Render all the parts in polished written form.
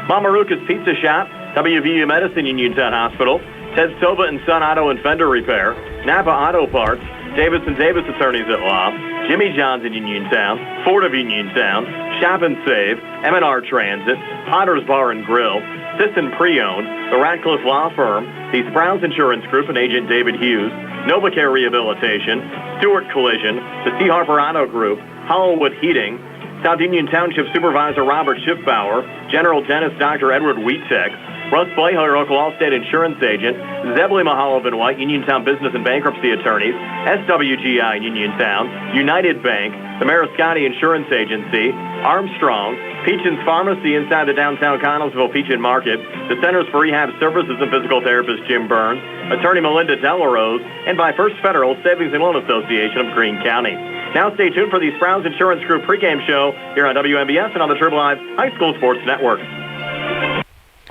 Mamaruka's Pizza Shop, WVU Medicine, Uniontown Hospital, Ted Silva and Son Auto and Fender Repair, Napa Auto Parts, Davis & Davis Attorneys at Law, Jimmy John's in Uniontown, Ford of Uniontown, Shop and Save, M&R Transit, Potter's Bar and Grill, Sisson Pre-Owned, the Radcliffe Law Firm, the Sprouse Insurance Group and Agent David Hughes, NovaCare Rehabilitation, Stewart Collision, the C. Harper Auto Group, Hollowwood Heating, South Union Township Supervisor Robert Schiffbauer, General Dentist Dr. Edward Wheatek, Russ Blahel, your local Allstate insurance agent, Zebly Mahalov and White, Uniontown Business and Bankruptcy Attorneys, SWGI in Uniontown, United Bank, the Mariscotti Insurance Agency, Armstrong, Peachin's Pharmacy inside the downtown Connellsville Peachin Market, the Centers for Rehab Services and Physical Therapist Jim Burns, Attorney Melinda Delarose, and by First Federal Savings and Loan Association of Greene County. Now stay tuned for the Sprouse Insurance Group pregame show here on WMBS and on the Trib Live High School Sports Network.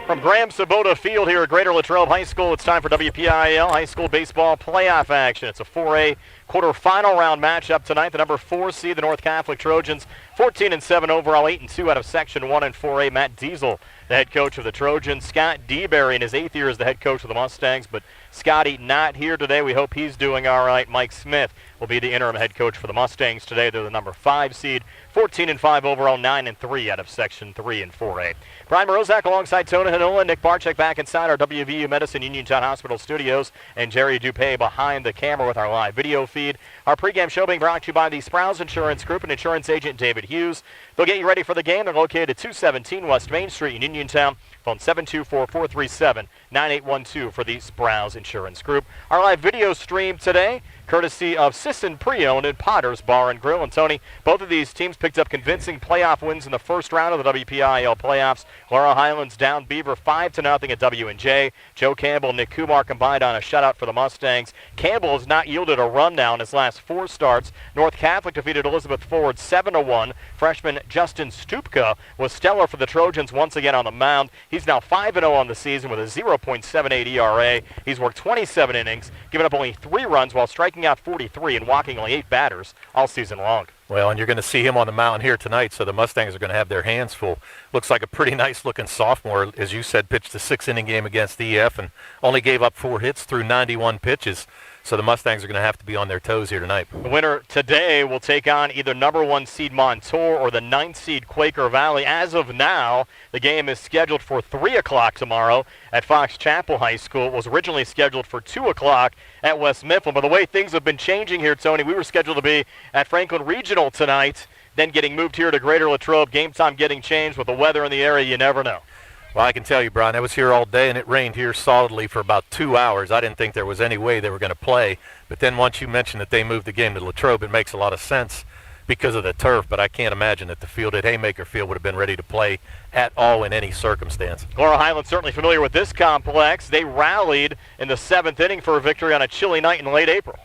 From Graham Sabota Field here at Greater Latrobe High School, it's time for WPIAL High School Baseball playoff action. It's a 4A quarterfinal round matchup tonight. The number 4 seed, the North Catholic Trojans, 14-7 overall, 8-2 out of Section 1 and 4A. Matt Diesel, the head coach of the Trojans. Scott DeBerry in his 8th year as the head coach of the Mustangs, but Scotty not here today. We hope he's doing all right. Mike Smith will be the interim head coach for the Mustangs today. They're the number 5 seed, 14-5 overall, 9-3 out of Section 3 and 4A. Brian Morozak alongside Tona Hanola, Nick Barczyk back inside our WVU Medicine Uniontown Hospital studios, and Jerry Dupay behind the camera with our live video feed. Our pregame show being brought to you by the Sprouse Insurance Group and insurance agent David Hughes. They'll get you ready for the game. They're located at 217 West Main Street in Uniontown. Phone 724-437-9812 for the Sprouse Insurance Group. Our live video stream today, courtesy of Sisson Pre-Owned and Potter's Bar and Grill. And Tony, both of these teams picked up convincing playoff wins in the first round of the WPIAL playoffs. Laurel Highlands down Beaver 5-0 at W&J. Joe Campbell and Nick Kumar combined on a shutout for the Mustangs. Campbell has not yielded a run now in his last 4 starts. North Catholic defeated Elizabeth Forward 7-1. Freshman Justin Stupka was stellar for the Trojans once again on the mound. He's now 5-0 on the season with a 0.78 ERA. He's worked 27 innings, giving up only 3 runs while striking out 43 and walking only 8 batters all season long. Well, and you're going to see him on the mound here tonight, so the Mustangs are going to have their hands full. Looks like a pretty nice-looking sophomore. As you said, pitched a 6-inning game against EF and only gave up 4 hits through 91 pitches. So the Mustangs are going to have to be on their toes here tonight. The winner today will take on either number 1 seed Montour or the 9th seed Quaker Valley. As of now, the game is scheduled for 3 o'clock tomorrow at Fox Chapel High School. It was originally scheduled for 2 o'clock at West Mifflin. But the way things have been changing here, Tony, we were scheduled to be at Franklin Regional tonight, then getting moved here to Greater Latrobe. Game time getting changed with the weather in the area. You never know. Well, I can tell you, Brian, I was here all day, and it rained here solidly for about 2 hours. I didn't think there was any way they were going to play. But then once you mentioned that they moved the game to Latrobe, it makes a lot of sense because of the turf. But I can't imagine that the field at Haymaker Field would have been ready to play at all in any circumstance. Laurel Highlands certainly familiar with this complex. They rallied in the 7th inning for a victory on a chilly night in late April.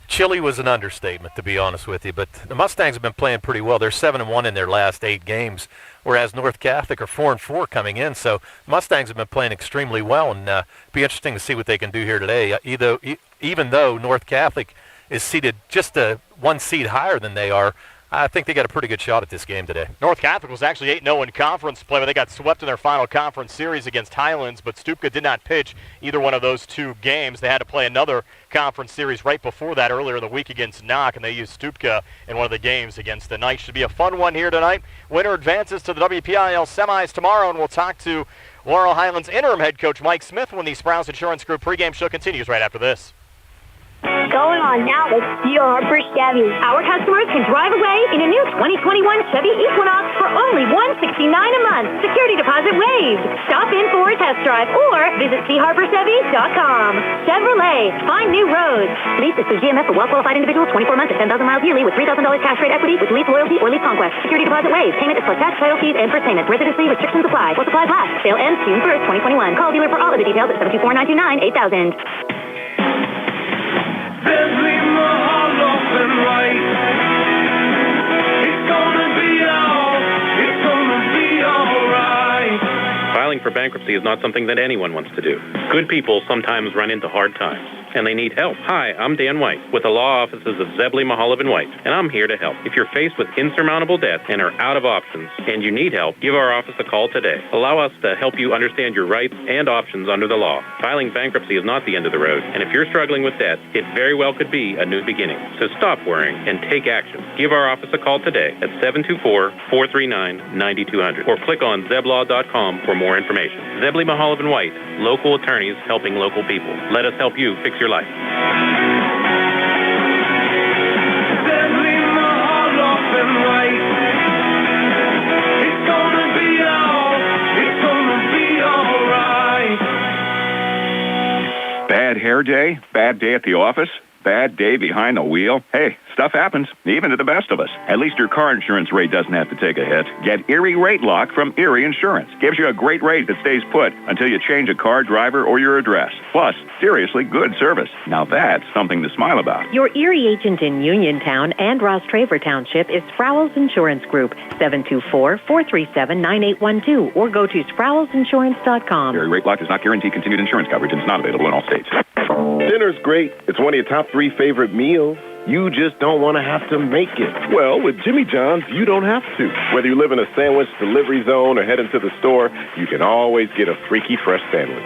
Chilly was an understatement, to be honest with you, but the Mustangs have been playing pretty well. They're 7-1 in their last 8 games, whereas North Catholic are 4-4 coming in. So Mustangs have been playing extremely well, and be interesting to see what they can do here today. Even though North Catholic is seated just 1 seed higher than they are, I think they got a pretty good shot at this game today. North Catholic was actually 8-0 in conference play, but they got swept in their final conference series against Highlands, but Stupka did not pitch either one of those 2 games. They had to play another conference series right before that earlier in the week against Knock, and they used Stupka in one of the games against the Knights. Should be a fun one here tonight. Winner advances to the WPIAL semis tomorrow, and we'll talk to Laurel Highlands interim head coach Mike Smith when the Sprouse Insurance Group pregame show continues right after this. Going on now with C. Harper Chevy. Our customers can drive away in a new 2021 Chevy Equinox for only $169 a month. Security deposit waived. Stop in for a test drive or visit CHarperChevy.com. Chevrolet, find new roads. Lease is through GMF for well-qualified individuals, 24 months at 10,000 miles yearly with $3,000 cash rate equity with lease loyalty or lease conquest. Security deposit waived. Payment is plus tax, title fees, and first payment. Residency restrictions apply. While supplies last. Sale ends June 1st, 2021. Call dealer for all of the details at 724-929-8000. Deadly Mahalo and right. It's gonna be alright. Filing for bankruptcy is not something that anyone wants to do. Good people sometimes run into hard times. and they need help. Hi, I'm Dan White with the law offices of Zebley, Mahalev & White, and I'm here to help. If you're faced with insurmountable debt and are out of options and you need help, give our office a call today. Allow us to help you understand your rights and options under the law. Filing bankruptcy is not the end of the road, and if you're struggling with debt, it very well could be a new beginning. So stop worrying and take action. Give our office a call today at 724-439-9200 or click on zeblaw.com for more information. Zebley, Mahalev & White, local attorneys helping local people. Let us help you fix your life. Zebley, Mahalev and White. It's gonna be all right. Bad hair day? Bad day at the office? Bad day behind the wheel? Hey, stuff happens, even to the best of us. At least your car insurance rate doesn't have to take a hit. Get Erie Rate Lock from Erie Insurance. Gives you a great rate that stays put until you change a car, driver, or your address. Plus, seriously good service. Now that's something to smile about. Your Erie agent in Uniontown and Ross Traver Township is Sprowell's Insurance Group, 724-437-9812, or go to sprowellsinsurance.com. Erie Rate Lock does not guarantee continued insurance coverage and is not available in all states. Dinner's great. It's one of your top 3 favorite meals. You just don't want to have to make it. Well, with Jimmy John's, you don't have to. Whether you live in a sandwich delivery zone or head into the store, you can always get a freaky fresh sandwich.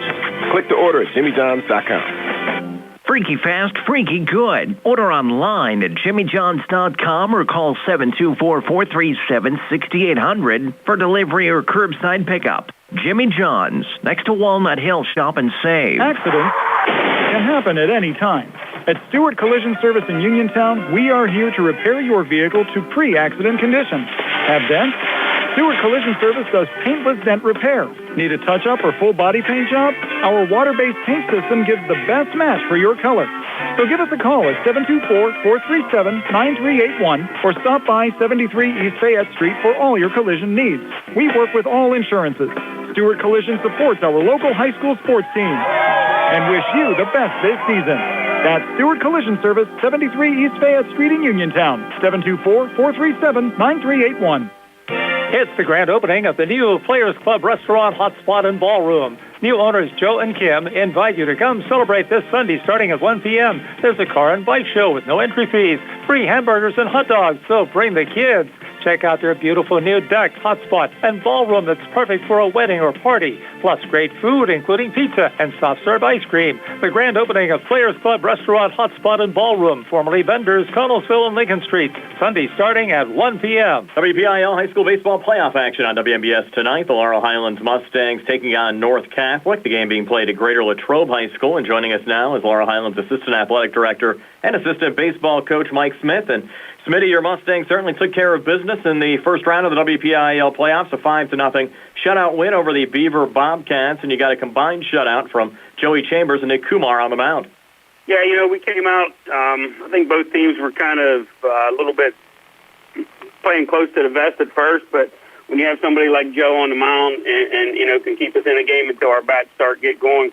Click to order at jimmyjohns.com. Freaky fast, freaky good. Order online at jimmyjohns.com or call 724-437-6800 for delivery or curbside pickup. Jimmy John's, next to Walnut Hill. Shop and save. Accidents can happen at any time. At Stewart Collision Service in Uniontown, we are here to repair your vehicle to pre-accident condition. Have dents? Stewart Collision Service does paintless dent repair. Need a touch-up or full body paint job? Our water-based paint system gives the best match for your color. So give us a call at 724-437-9381 or stop by 73 East Fayette Street for all your collision needs. We work with all insurances. Stewart Collision supports our local high school sports team and wish you the best this season. That's Stewart Collision Service, 73 East Fayette Street in Uniontown, 724-437-9381. It's the grand opening of the new Players Club Restaurant, Hotspot, and Ballroom. New owners Joe and Kim invite you to come celebrate this Sunday starting at 1 p.m. There's a car and bike show with no entry fees, free hamburgers and hot dogs, so bring the kids. Check out their beautiful new deck, hotspot, and ballroom that's perfect for a wedding or party. Plus great food, including pizza and soft-serve ice cream. The grand opening of Players Club Restaurant, Hotspot, and Ballroom, formerly Vendors, Connellsville and Lincoln Street. Sunday starting at 1 p.m. WPIAL High School Baseball Playoff action on WMBS tonight. The Laurel Highlands Mustangs taking on North Catholic. The game being played at Greater Latrobe High School. And joining us now is Laurel Highlands Assistant Athletic Director and Assistant Baseball Coach Mike Smith. And Smitty, your Mustangs certainly took care of business in the first round of the WPIAL playoffs, a 5-0 shutout win over the Beaver Bobcats, and you got a combined shutout from Joey Chambers and Nick Kumar on the mound. Yeah, we came out, I think both teams were kind of a little bit playing close to the vest at first, but when you have somebody like Joe on the mound and can keep us in a game until our bats get going,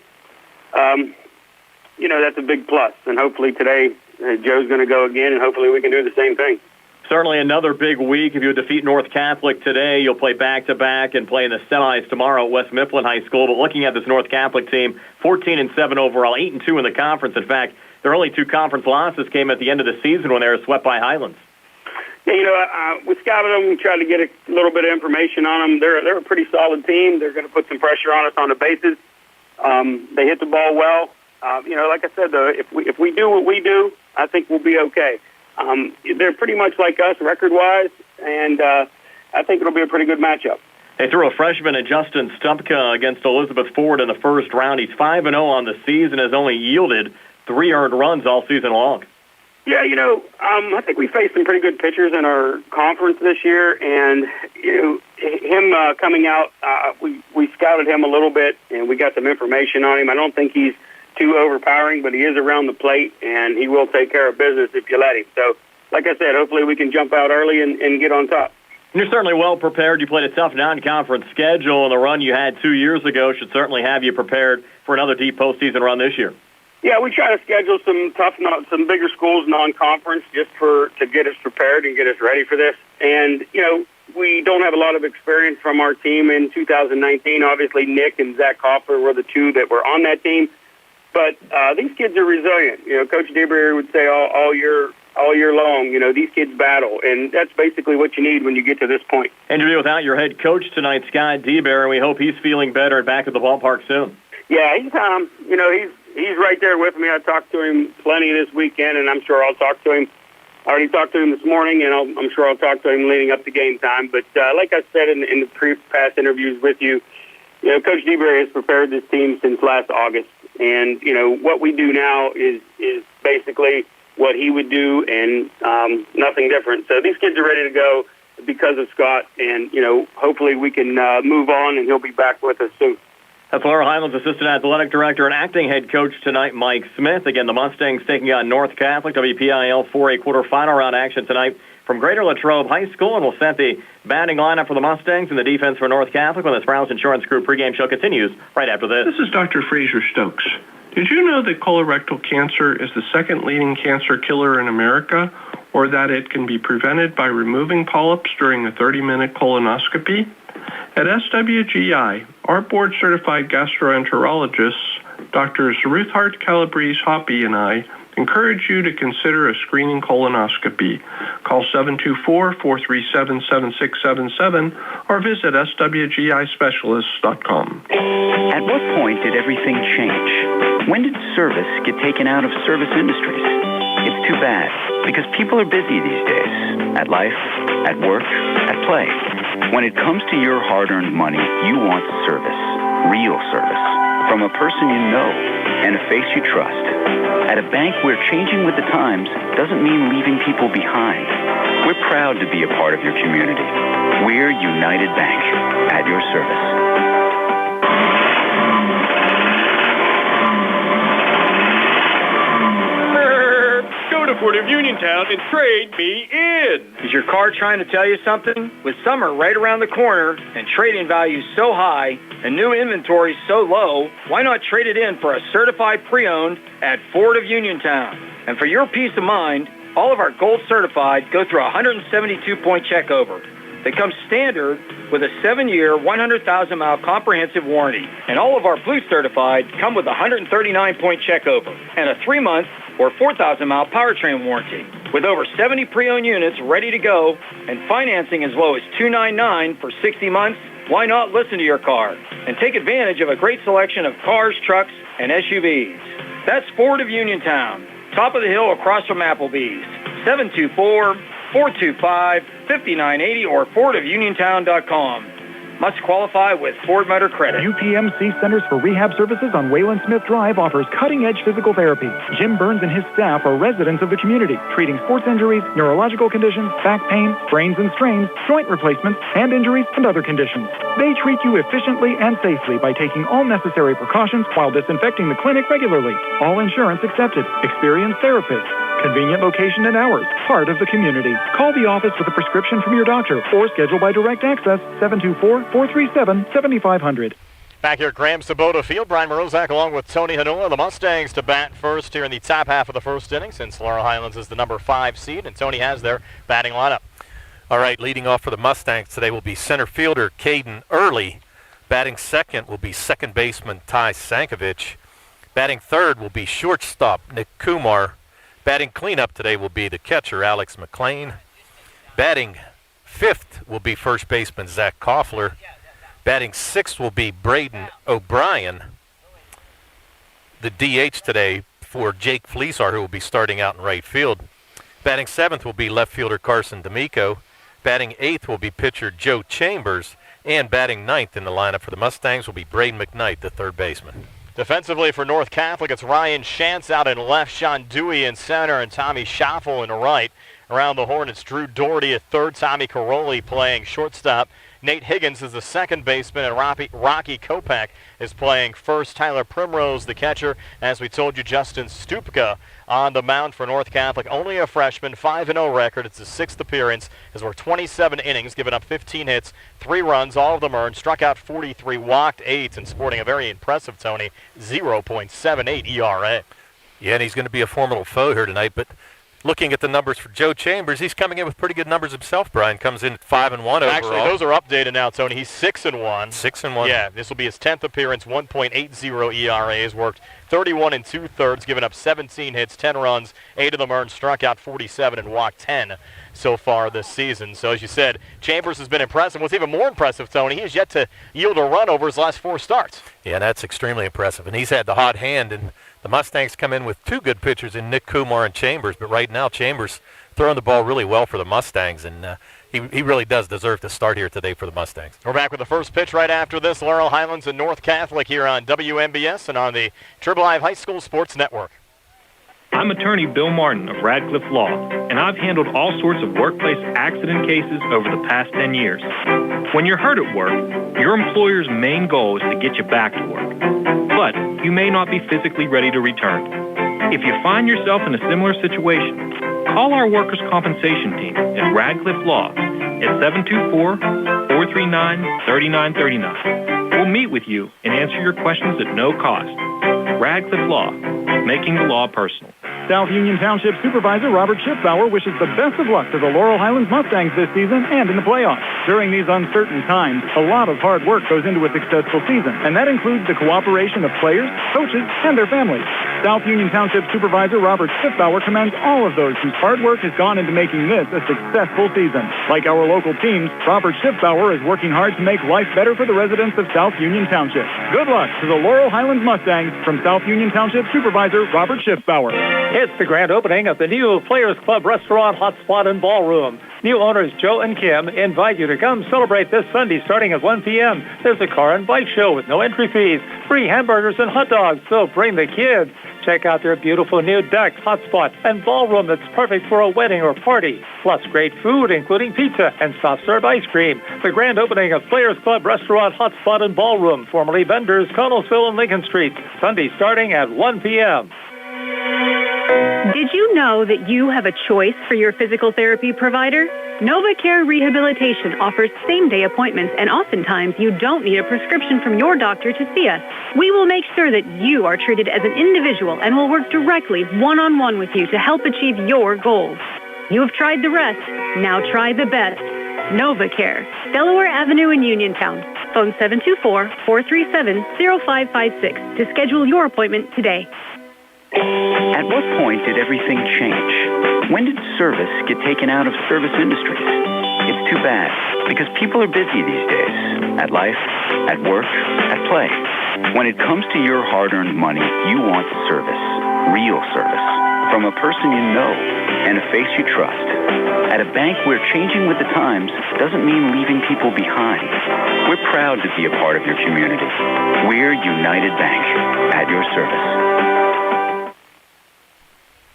that's a big plus. And hopefully today Joe's going to go again, and hopefully we can do the same thing. Certainly another big week. If you defeat North Catholic today, you'll play back-to-back and play in the semis tomorrow at West Mifflin High School. But looking at this North Catholic team, 14-7 overall, 8-2 in the conference. In fact, their only 2 conference losses came at the end of the season when they were swept by Highlands. Yeah, we scouted them. We tried to get a little bit of information on them. They're a pretty solid team. They're going to put some pressure on us on the bases. They hit the ball well. Like I said, though, if we do what we do, I think we'll be okay. They're pretty much like us record-wise, and I think it'll be a pretty good matchup. They threw a freshman at Justin Stumpka against Elizabeth Ford in the first round. He's 5-0 on the season, has only yielded 3 earned runs all season long. Yeah, I think we faced some pretty good pitchers in our conference this year, and him coming out, we scouted him a little bit, and we got some information on him. I don't think he's too overpowering, but he is around the plate, and he will take care of business if you let him. So, like I said, hopefully we can jump out early and get on top. You're certainly well prepared. You played a tough non-conference schedule, and the run you had 2 years ago should certainly have you prepared for another deep postseason run this year. Yeah, we try to schedule some some bigger schools non-conference just to get us prepared and get us ready for this. And, we don't have a lot of experience from our team in 2019. Obviously, Nick and Zach Hoffler were the 2 that were on that team. But these kids are resilient. You know, Coach DeBerry would say all year long, you know, these kids battle, and that's basically what you need when you get to this point. And to be without your head coach tonight, Scott DeBerry, we hope he's feeling better and back at the ballpark soon. Yeah, he's right there with me. I talked to him plenty this weekend, and I'm sure I'll talk to him. I already talked to him this morning, and I'm sure I'll talk to him leading up to game time. But like I said in the past interviews with you, you know, Coach DeBerry has prepared this team since last August. And, you know, what we do now is basically what he would do and nothing different. So these kids are ready to go because of Scott. And, you know, hopefully we can move on and he'll be back with us soon. That's Laurel Highlands Assistant Athletic Director and Acting Head Coach tonight, Mike Smith. Again, the Mustangs taking on North Catholic, WPIAL 4A quarterfinal round action tonight from Greater Latrobe High School. And we'll set the batting lineup for the Mustangs and the defense for North Catholic when the Sprouse Insurance Group pregame show continues right after this. This is Dr. Fraser Stokes. Did you know that colorectal cancer is the second leading cancer killer in America, or that it can be prevented by removing polyps during a 30-minute colonoscopy? At SWGI, our board-certified gastroenterologists, Drs. Ruth Hart, Calabrese, Hoppy, and I, encourage you to consider a screening colonoscopy. Call 724-437-7677 or visit swgispecialists.com. At what point did everything change? When did service get taken out of service industries? It's too bad, because people are busy these days. At life, at work, at play. When it comes to your hard-earned money, you want service. Real service. From a person you know and a face you trust. At a bank where changing with the times doesn't mean leaving people behind. We're proud to be a part of your community. We're United Bank, at your service. Go to Ford of Uniontown and trade me in. Is your car trying to tell you something? With summer right around the corner and trade-in values so high and new inventory so low, why not trade it in for a certified pre-owned at Ford of Uniontown? And for your peace of mind, all of our gold certified go through a 172-point checkover. They come standard with a 7-year, 100,000-mile comprehensive warranty. And all of our blue certified come with a 139-point checkover and a 3-month or 4,000-mile powertrain warranty. With over 70 pre-owned units ready to go and financing as low as $299 for 60 months, why not listen to your car and take advantage of a great selection of cars, trucks, and SUVs? That's Ford of Uniontown, top of the hill across from Applebee's. 724-425-5980 or FordofUniontown.com. Must qualify with Ford Motor Credit. UPMC Centers for Rehab Services on Wayland Smith Drive offers cutting-edge physical therapy. Jim Burns and his staff are residents of the community, treating sports injuries, neurological conditions, back pain, sprains and strains, joint replacements, hand injuries, and other conditions. They treat you efficiently and safely by taking all necessary precautions while disinfecting the clinic regularly. All insurance accepted. Experienced therapists. Convenient location and hours. Part of the community. Call the office with a prescription from your doctor or schedule by direct access 724-437-7500. Back here at Graham Sabota Field, Brian Morozak along with Tony Hanula. The Mustangs to bat first here in the top half of the first inning since Laurel Highlands is the number 5 seed, and Tony has their batting lineup. All right, leading off for the Mustangs today will be center fielder Caden Early. Batting second will be second baseman Ty Sankovic. Batting third will be shortstop Nick Kumar. Batting cleanup today will be the catcher, Alex McLean. Batting fifth will be first baseman Zach Koffler. Batting sixth will be Braden O'Brien. The DH today for Jake Fleesar, who will be starting out in right field. Batting seventh will be left fielder Carson D'Amico. Batting eighth will be pitcher Joe Chambers. And batting ninth in the lineup for the Mustangs will be Braden McKnight, the third baseman. Defensively for North Catholic, it's Ryan Shantz out in left, Sean Dewey in center, and Tommy Schaffel in right. Around the horn, it's Drew Doherty at third, Tommy Caroli playing shortstop. Nate Higgins is the second baseman, and Rocky Kopak is playing first. Tyler Primrose, the catcher. As we told you, Justin Stupka on the mound for North Catholic. Only a freshman, 5-0 record. It's his 6th appearance. Has worked 27 innings, given up 15 hits, 3 runs, all of them earned. Struck out 43, walked 8, and sporting a very impressive, Tony, 0.78 ERA. Yeah, and he's going to be a formidable foe here tonight, but looking at the numbers for Joe Chambers, he's coming in with pretty good numbers himself, Brian. Comes in 5-1 overall. Actually, those are updated now, Tony. He's 6-1. 6-1. Yeah, this will be his 10th appearance, 1.80 ERA. He's worked 31 2/3, giving up 17 hits, 10 runs, 8 of them earned, struck out 47 and walked 10 so far this season. So as you said, Chambers has been impressive. What's even more impressive, Tony, he has yet to yield a run over his last 4 starts. Yeah, that's extremely impressive. And he's had the hot hand, and the Mustangs come in with 2 good pitchers in Nick Kumar and Chambers. But right now, Chambers throwing the ball really well for the Mustangs, and he really does deserve to start here today for the Mustangs. We're back with the first pitch right after this. Laurel, Highlands, and North Catholic here on WMBS and on the Triple I High School Sports Network. I'm attorney Bill Martin of Radcliffe Law, and I've handled all sorts of workplace accident cases over the past 10 years. When you're hurt at work, your employer's main goal is to get you back to work. But you may not be physically ready to return. If you find yourself in a similar situation, call our workers' compensation team at Radcliffe Law at 724-439-3939. We'll meet with you and answer your questions at no cost. Radcliffe Law, making the law personal. South Union Township Supervisor Robert Schiffbauer wishes the best of luck to the Laurel Highlands Mustangs this season and in the playoffs. During these uncertain times, a lot of hard work goes into a successful season, and that includes the cooperation of players, coaches, and their families. South Union Township Supervisor Robert Schiffbauer commends all of those whose hard work has gone into making this a successful season. Like our local teams, Robert Schiffbauer is working hard to make life better for the residents of South Union Township. Good luck to the Laurel Highlands Mustangs from South Union Township Supervisor Robert Schiffbauer. It's the grand opening of the new Players Club Restaurant, Hotspot, and Ballroom. New owners Joe and Kim invite you to come celebrate this Sunday starting at 1 p.m. There's a car and bike show with no entry fees, free hamburgers and hot dogs, so bring the kids. Check out their beautiful new deck, hotspot, and ballroom that's perfect for a wedding or party. Plus great food, including pizza and soft-serve ice cream. The grand opening of Players Club Restaurant, Hotspot, and Ballroom, formerly vendors, Connellsville and Lincoln Street. Sunday starting at 1 p.m. Did you know that you have a choice for your physical therapy provider? NovaCare Rehabilitation offers same-day appointments, and oftentimes you don't need a prescription from your doctor to see us. We will make sure that you are treated as an individual and will work directly one-on-one with you to help achieve your goals. You have tried the rest. Now try the best. NovaCare, Delaware Avenue in Uniontown. Phone 724-437-0556 to schedule your appointment today. At what point did everything change? When did service get taken out of service industries? It's too bad, because people are busy these days. At life, at work, at play. When it comes to your hard-earned money, you want service. Real service. From a person you know and a face you trust. At a bank where changing with the times doesn't mean leaving people behind. We're proud to be a part of your community. We're United Bank, at your service.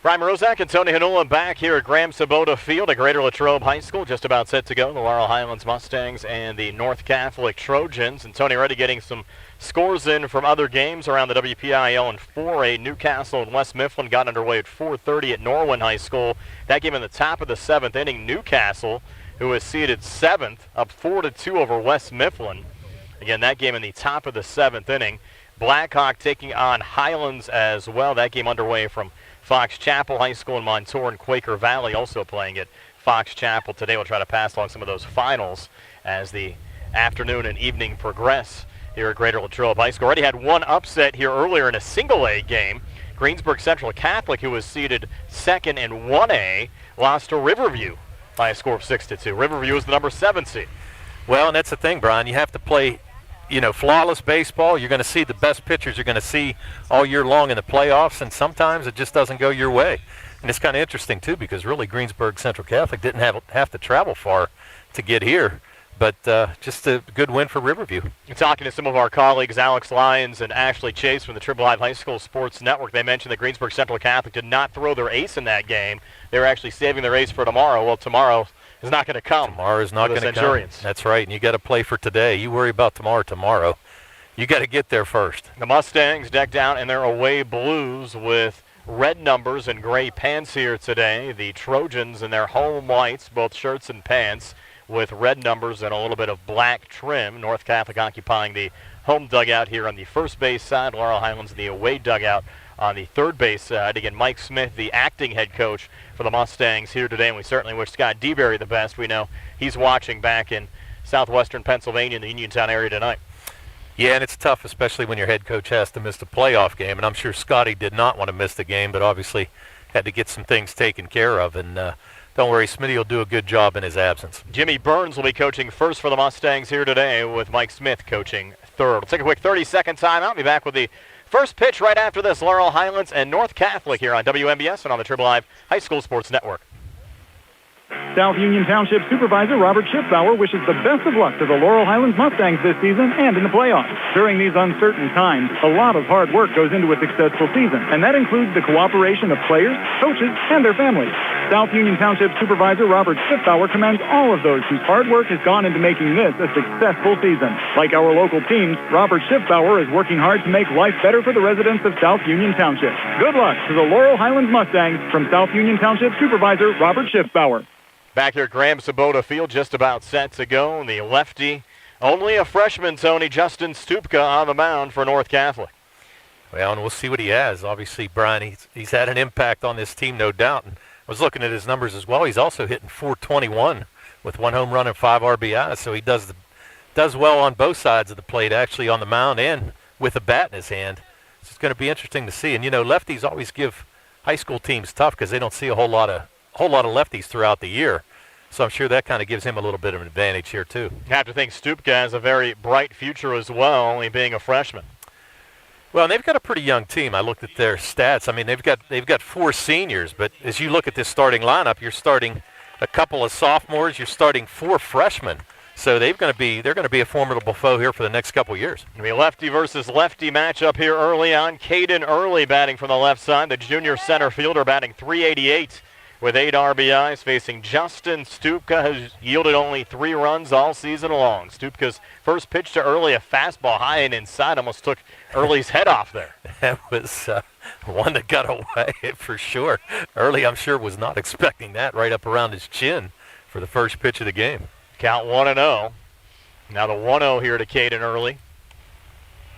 Brian Rozak and Tony Hanula back here at Graham Sabota Field at Greater Latrobe High School. Just about set to go. The Laurel Highlands Mustangs and the North Catholic Trojans. And Tony already getting some scores in from other games around the WPIAL and 4A. Newcastle and West Mifflin got underway at 4:30 at Norwin High School. That game in the top of the 7th inning. Newcastle, who is seeded 7th, up 4-2 over West Mifflin. Again, that game in the top of the 7th inning. Blackhawk taking on Highlands as well. That game underway from Fox Chapel High School in Montour, and Quaker Valley also playing at Fox Chapel today. We'll try to pass along some of those finals as the afternoon and evening progress here at Greater Latrobe High School. Already had one upset here earlier in a single-A game. Greensburg Central Catholic, who was seeded 2nd in 1A, lost to Riverview by a score of 6-2. Riverview is the number 7 seed. Well, and that's the thing, Brian. You have to play flawless baseball. You're going to see the best pitchers you're going to see all year long in the playoffs, and sometimes it just doesn't go your way. And it's kind of interesting, too, because really Greensburg Central Catholic didn't have to travel far to get here, but just a good win for Riverview. Talking to some of our colleagues, Alex Lyons and Ashley Chase from the Triple I High School Sports Network, they mentioned that Greensburg Central Catholic did not throw their ace in that game. They were actually saving their ace for tomorrow. Well, tomorrow is not going to come. Tomorrow is not going to come. That's right, and you got to play for today. You worry about tomorrow. You got to get there first. The Mustangs decked out in their away blues with red numbers and gray pants here today. The Trojans in their home whites, both shirts and pants, with red numbers and a little bit of black trim. North Catholic occupying the home dugout here on the first base side. Laurel Highlands in the away dugout on the third base side. Again, Mike Smith, the acting head coach for the Mustangs here today, and we certainly wish Scott DeBerry the best. We know he's watching back in southwestern Pennsylvania in the Uniontown area tonight. Yeah, and it's tough, especially when your head coach has to miss the playoff game. And I'm sure Scotty did not want to miss the game, but obviously had to get some things taken care of. And don't worry, Smitty will do a good job in his absence. Jimmy Burns will be coaching first for the Mustangs here today, with Mike Smith coaching third. We'll take a quick 30-second timeout. Be back with the first pitch right after this. Laurel, Highlands, and North Catholic here on WMBS and on the Triple Live High School Sports Network. South Union Township Supervisor Robert Schiffbauer wishes the best of luck to the Laurel Highlands Mustangs this season and in the playoffs. During these uncertain times, a lot of hard work goes into a successful season, and that includes the cooperation of players, coaches, and their families. South Union Township Supervisor Robert Schiffbauer commends all of those whose hard work has gone into making this a successful season. Like our local teams, Robert Schiffbauer is working hard to make life better for the residents of South Union Township. Good luck to the Laurel Highlands Mustangs from South Union Township Supervisor Robert Schiffbauer. Back here at Graham Sabota Field, just about set to go. The lefty, only a freshman, Tony, Justin Stupka on the mound for North Catholic. Well, and we'll see what he has. Obviously, Brian, he's had an impact on this team, no doubt. And I was looking at his numbers as well. He's also hitting .421 with 1 home run and 5 RBIs. So he does well on both sides of the plate, actually on the mound and with a bat in his hand. So it's going to be interesting to see. And you know, lefties always give high school teams tough because they don't see a whole lot of lefties throughout the year. So I'm sure that kind of gives him a little bit of an advantage here too. You have to think Stupka has a very bright future as well, only being a freshman. Well, and they've got a pretty young team. I looked at their stats. I mean, they've got 4 seniors, but as you look at this starting lineup, you're starting a couple of sophomores, you're starting 4 freshmen. So they're going to be a formidable foe here for the next couple of years. It'll be a lefty versus lefty matchup here early on. Caden Early batting from the left side, the junior center fielder batting .388 with 8 RBIs, facing Justin Stupka, has yielded only 3 runs all season long. Stupka's first pitch to Early, a fastball high and inside, almost took Early's head off there. That was one that got away for sure. Early, I'm sure, was not expecting that right up around his chin for the first pitch of the game. Count 1-0. Now the 1-0 here to Caden Early.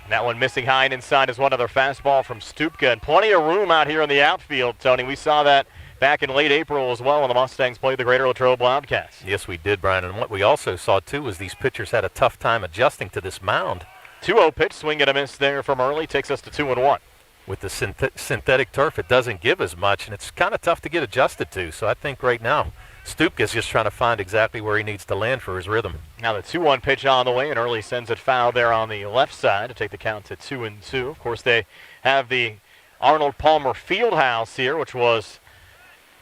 And that one missing high and inside is one other fastball from Stupka. And plenty of room out here in the outfield, Tony. We saw that back in late April as well when the Mustangs played the Greater Latrobe Wildcats. Yes, we did, Brian. And what we also saw, too, was these pitchers had a tough time adjusting to this mound. 2-0 pitch, swing and a miss there from Early, takes us to 2-1. With the synthetic turf, it doesn't give as much, and it's kind of tough to get adjusted to. So I think right now, Stupka's just trying to find exactly where he needs to land for his rhythm. Now the 2-1 pitch on the way, and Early sends it foul there on the left side to take the count to 2-2. Of course, they have the Arnold Palmer Fieldhouse here, which was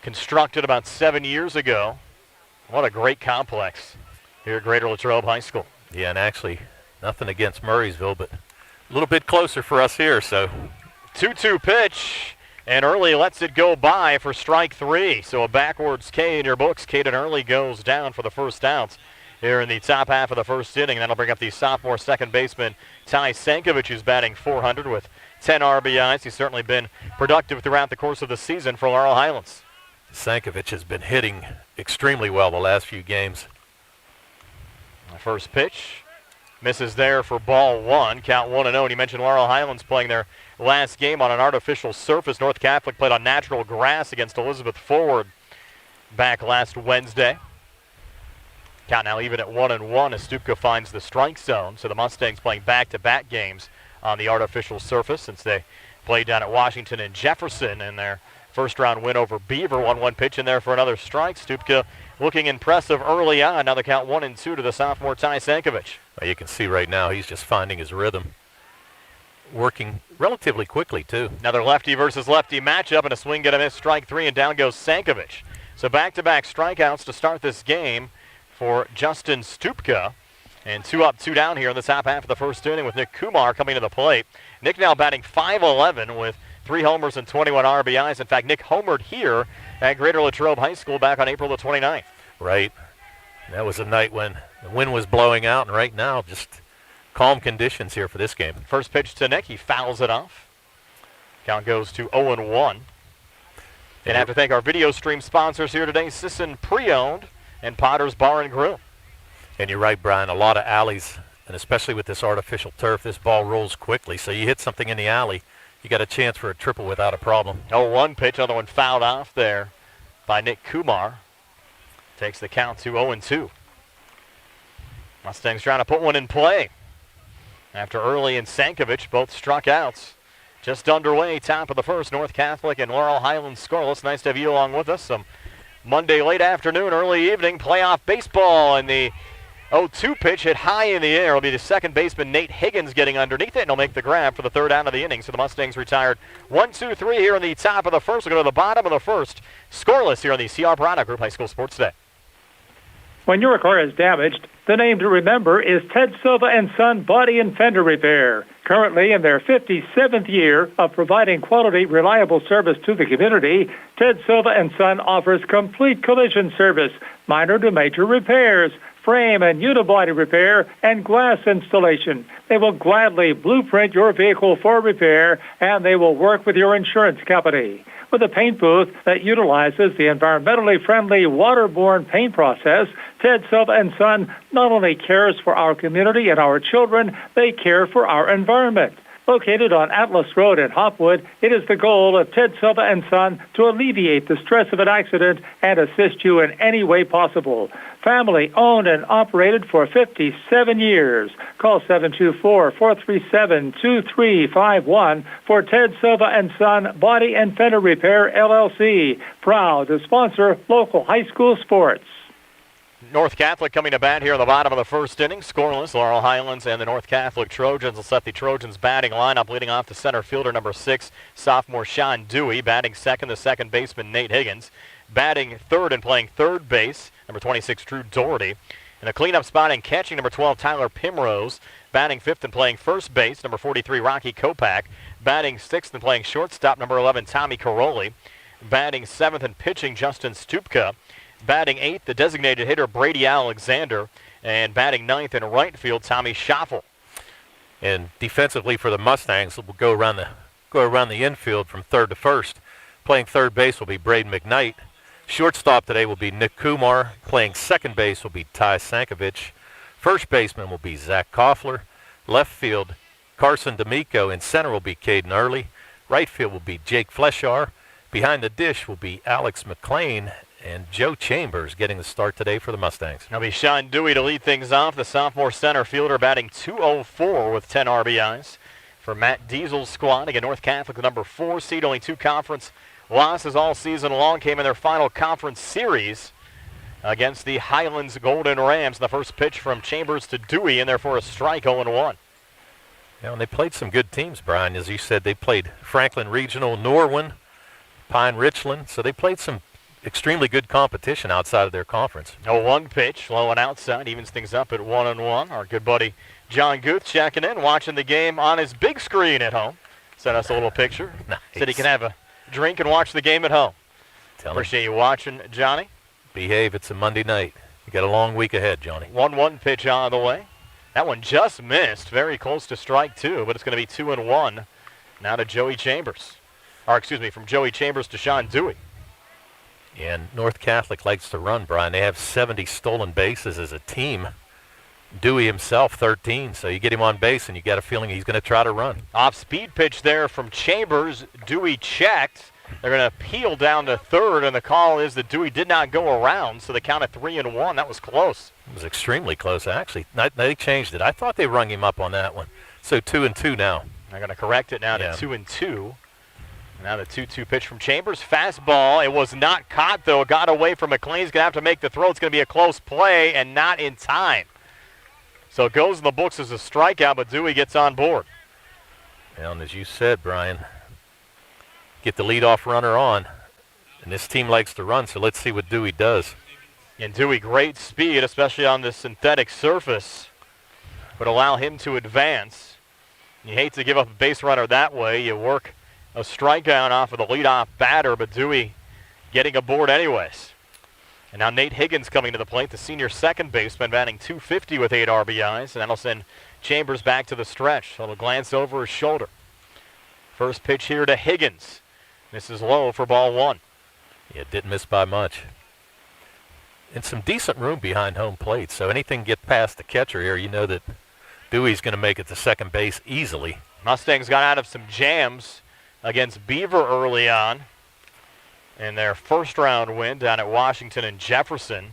constructed about 7 years ago. What a great complex here at Greater Latrobe High School. Yeah, and actually, nothing against Murraysville, but a little bit closer for us here. So 2-2 pitch, and Early lets it go by for strike 3. So a backwards K in your books. Caden Early goes down for the first outs here in the top half of the first inning. That'll bring up the sophomore second baseman Ty Sankovic, who's batting .400 with 10 RBIs. He's certainly been productive throughout the course of the season for Laurel Highlands. Sankovic has been hitting extremely well the last few games. The first pitch misses there for ball 1. Count 1-0. And you mentioned Laurel Highlands playing their last game on an artificial surface. North Catholic played on natural grass against Elizabeth Forward back last Wednesday. Count now even at 1-1 as Stupka finds the strike zone. So the Mustangs playing back-to-back games on the artificial surface since they played down at Washington and Jefferson in their first-round win over Beaver. 1-1 pitch in there for another strike. Stupka looking impressive early on. Now the count 1-2 to the sophomore Ty Sankovic. Well, you can see right now he's just finding his rhythm. Working relatively quickly, too. Another lefty versus lefty matchup, and a swing get a miss, strike 3, and down goes Sankovic. So back-to-back strikeouts to start this game for Justin Stupka. And 2 up, 2 down here in the top half of the first inning with Nick Kumar coming to the plate. Nick now batting .511 with 3 homers and 21 RBIs. In fact, Nick homered here at Greater Latrobe High School back on April the 29th. Right. That was a night when the wind was blowing out, and right now just calm conditions here for this game. First pitch to Nick. He fouls it off. Count goes to 0-1. And I have to thank our video stream sponsors here today, Sisson Pre-Owned and Potter's Bar and Grill. And you're right, Brian, a lot of alleys, and especially with this artificial turf, this ball rolls quickly. So you hit something in the alley, you got a chance for a triple without a problem. 0-1 pitch, other one fouled off there by Nick Kumar. Takes the count to 0-2. Mustangs trying to put one in play. after Early and Sankovic both struck outs. Just underway, top of the first, North Catholic and Laurel Highlands scoreless. Nice to have you along with us. Some Monday late afternoon, early evening playoff baseball, and the 0-2 pitch hit high in the air. It'll be the second baseman Nate Higgins getting underneath it, and he'll make the grab for the third out of the inning. So the Mustangs retired 1-2-3 here in the top of the first. We'll go to the bottom of the first. Scoreless here on the CR Product Group High School Sports Day. When your car is damaged, the name to remember is Ted Silva and Son Body and Fender Repair. Currently in their 57th year of providing quality, reliable service to the community, Ted Silva and Son offers complete collision service, minor to major repairs, frame and unibody repair, and glass installation. They will gladly blueprint your vehicle for repair, and they will work with your insurance company. With a paint booth that utilizes the environmentally friendly waterborne paint process, Ted Silva and Son not only cares for our community and our children, they care for our environment. Located on Atlas Road in Hopwood, it is the goal of Ted Silva and Son to alleviate the stress of an accident and assist you in any way possible. Family owned and operated for 57 years. Call 724-437-2351 for Ted Silva and Son Body and Fender Repair, LLC. Proud to sponsor local high school sports. North Catholic coming to bat here in the bottom of the first inning. Scoreless, Laurel Highlands and the North Catholic Trojans will set the Trojans batting lineup, leading off the center fielder, number 6, sophomore Sean Dewey. Batting second, the second baseman, Nate Higgins. Batting third and playing third base, number 26, Drew Doherty. In a cleanup spot and catching, number 12, Tyler Primrose. Batting fifth and playing first base, number 43, Rocky Kopak. Batting sixth and playing shortstop, number 11, Tommy Caroli. Batting seventh and pitching, Justin Stupka. Batting eighth, the designated hitter, Brady Alexander. And batting ninth in right field, Tommy Schaffel. And defensively for the Mustangs, we'll go around the infield from third to first. Playing third base will be Braden McKnight. Shortstop today will be Nick Kumar. Playing second base will be Ty Sankovic. First baseman will be Zach Koffler. Left field, Carson D'Amico. In center will be Caden Early. Right field will be Jake Fleshar. Behind the dish will be Alex McLean. And Joe Chambers getting the start today for the Mustangs. It'll be Sean Dewey to lead things off. The sophomore center fielder batting .204 with 10 RBIs. For Matt Diesel's squad, again, North Catholic, the number 4 seed, only 2 conference losses all season long, came in their final conference series against the Highlands Golden Rams. The first pitch from Chambers to Dewey in there for a strike, 0-1. Yeah, and they played some good teams, Brian. As you said, they played Franklin Regional, Norwin, Pine Richland. So they played some extremely good competition outside of their conference. 0-1 pitch, low and outside, evens things up at 1-1. Our good buddy John Guth checking in, watching the game on his big screen at home. Sent us a little picture. Nice. Said he can have a drink and watch the game at home. Appreciate you watching, Johnny. Behave, it's a Monday night. You got a long week ahead, Johnny. 1-1 pitch on the way. That one just missed, very close to strike 2, but it's going to be 2-1. Now to Joey Chambers. From Joey Chambers to Sean Dewey. And North Catholic likes to run, Brian. They have 70 stolen bases as a team. Dewey himself, 13. So you get him on base, and you got a feeling he's going to try to run. Off-speed pitch there from Chambers. Dewey checked. They're going to peel down to third, and the call is that Dewey did not go around, so they counted 3-1. That was close. It was extremely close, actually. They changed it. I thought they rung him up on that one. So 2-2 now. They're going to correct it now to 2-2. Now the 2-2 pitch from Chambers. Fastball. It was not caught, though. It got away from McLean. He's going to have to make the throw. It's going to be a close play and not in time. So it goes in the books as a strikeout, but Dewey gets on board. Well, and as you said, Brian, get the leadoff runner on. And this team likes to run, so let's see what Dewey does. And Dewey, great speed, especially on this synthetic surface, would allow him to advance. You hate to give up a base runner that way. You work a strikeout off of the leadoff batter, but Dewey getting aboard anyways. And now Nate Higgins coming to the plate, the senior second baseman, batting .250 with 8 RBIs, and that'll send Chambers back to the stretch. So he'll glance over his shoulder. First pitch here to Higgins. This is low for ball 1. Yeah, didn't miss by much. And some decent room behind home plate, so anything get past the catcher here, you know that Dewey's going to make it to second base easily. Mustangs got out of some jams against Beaver early on in their first round win down at Washington and Jefferson.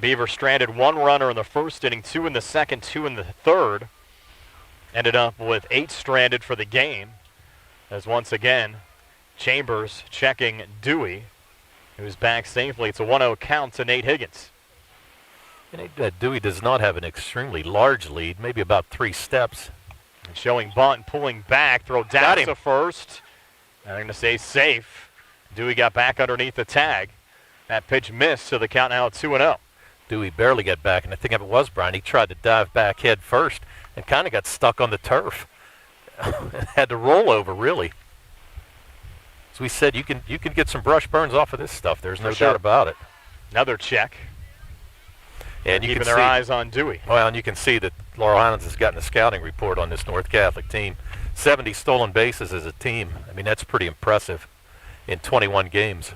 Beaver stranded 1 runner in the first inning, 2 in the second, 2 in the third. ended up with 8 stranded for the game, as once again, Chambers checking Dewey, who's back safely. It's a 1-0 count to Nate Higgins. Dewey does not have an extremely large lead, maybe about 3 steps. And showing bunt, pulling back, throw down to first. I'm going to say safe. Dewey got back underneath the tag. That pitch missed, so the count now at 2-0. Dewey barely got back, and I think if it was Brian, he tried to dive back head first and kind of got stuck on the turf. Had to roll over, really. As we said, you can get some brush burns off of this stuff. There's no doubt about it. Another check. And you keeping can their see, eyes on Dewey. Well, and you can see that Laurel Highlands has gotten a scouting report on this North Catholic team. 70 stolen bases as a team. I mean, that's pretty impressive in 21 games.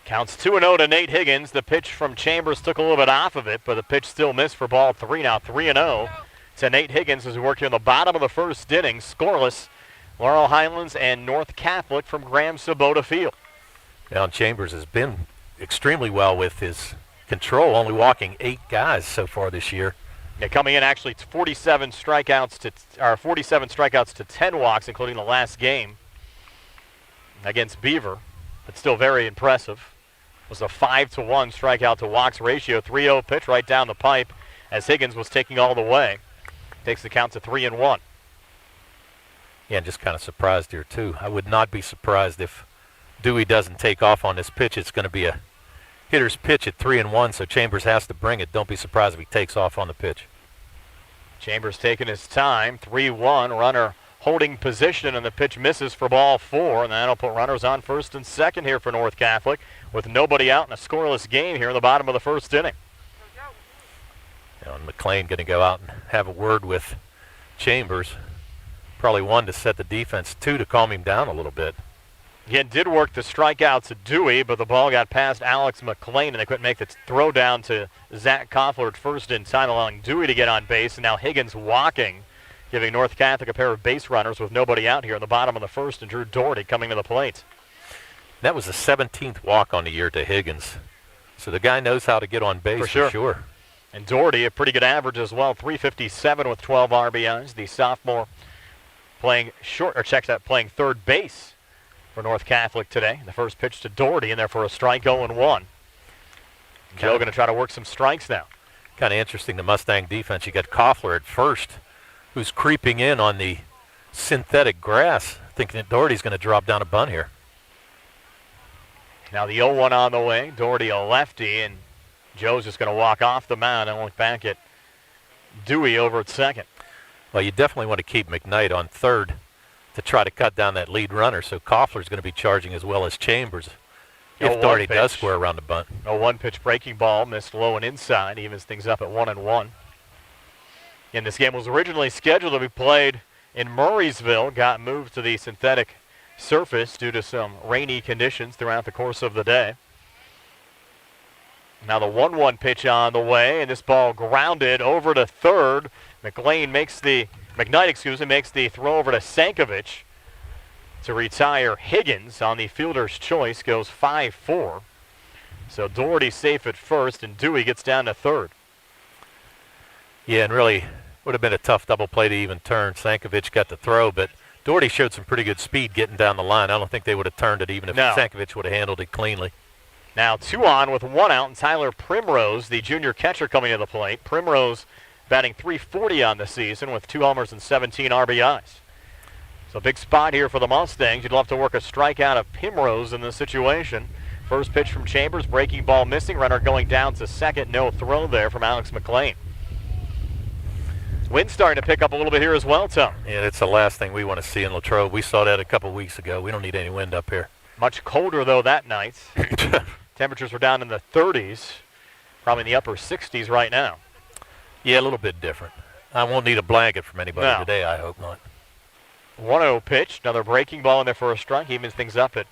Counts 2-0 to Nate Higgins. The pitch from Chambers took a little bit off of it, but the pitch still missed for ball 3. Now 3-0 to Nate Higgins as we work here in the bottom of the first inning. Scoreless, Laurel Highlands and North Catholic from Graham-Sabota Field. Now, Chambers has been extremely well with his control, only walking 8 guys so far this year. Yeah, coming in actually 47 strikeouts to 10 walks, including the last game against Beaver. But still very impressive. It was a 5-to-1 strikeout to walks ratio. 3-0 pitch right down the pipe as Higgins was taking all the way. Takes the count to 3-1. Yeah, and just kind of surprised here too. I would not be surprised if Dewey doesn't take off on this pitch. It's going to be a hitter's pitch at 3-1, so Chambers has to bring it. Don't be surprised if he takes off on the pitch. Chambers taking his time. 3-1, runner holding position, and the pitch misses for ball 4, and that'll put runners on first and second here for North Catholic with nobody out in a scoreless game here in the bottom of the first inning. And McLean going to go out and have a word with Chambers. Probably 1 to set the defense, 2 to calm him down a little bit. Again, did work the strikeout to Dewey, but the ball got past Alex McLean, and they couldn't make the throw down to Zach Koffler at first in time, allowing Dewey to get on base, and now Higgins walking, giving North Catholic a pair of base runners with nobody out here in the bottom of the first, and Drew Doherty coming to the plate. That was the 17th walk on the year to Higgins. So the guy knows how to get on base for sure. And Doherty, a pretty good average as well, 357 with 12 RBIs. The sophomore playing playing third base for North Catholic today. The first pitch to Doherty in there for a strike, 0-1. Joe going to try to work some strikes now. Kind of interesting, the Mustang defense. You got Koffler at first, who's creeping in on the synthetic grass, thinking that Doherty's going to drop down a bunt here. Now the 0-1 on the way. Doherty a lefty, and Joe's just going to walk off the mound and look back at Dewey over at second. Well, you definitely want to keep McKnight on third to try to cut down that lead runner, so Koffler's going to be charging as well as Chambers if Doherty does square around the bunt. 0-1 pitch breaking ball, missed low and inside, evens things up at 1-1. And this game was originally scheduled to be played in Murraysville, got moved to the synthetic surface due to some rainy conditions throughout the course of the day. Now the 1-1 pitch on the way, and this ball grounded over to third. McKnight makes the throw over to Sankovic to retire Higgins on the fielder's choice, goes 5-4. So Doherty safe at first, and Dewey gets down to third. Yeah, and really would have been a tough double play to even turn. Sankovic got the throw, but Doherty showed some pretty good speed getting down the line. I don't think they would have turned it even if Sankovic would have handled it cleanly. Now 2 on with 1 out, and Tyler Primrose, the junior catcher, coming to the plate. Primrose batting .340 on the season with 2 homers and 17 RBIs. So big spot here for the Mustangs. You'd love to work a strikeout of Primrose in this situation. First pitch from Chambers, breaking ball missing. Runner going down to second. No throw there from Alex McLean. Wind starting to pick up a little bit here as well, Tom. Yeah, that's the last thing we want to see in Latrobe. We saw that a couple weeks ago. We don't need any wind up here. Much colder, though, that night. Temperatures were down in the 30s, probably in the upper 60s right now. Yeah, a little bit different. I won't need a blanket from anybody today, I hope not. 1-0 pitch, another breaking ball in there for a strike, evens things up at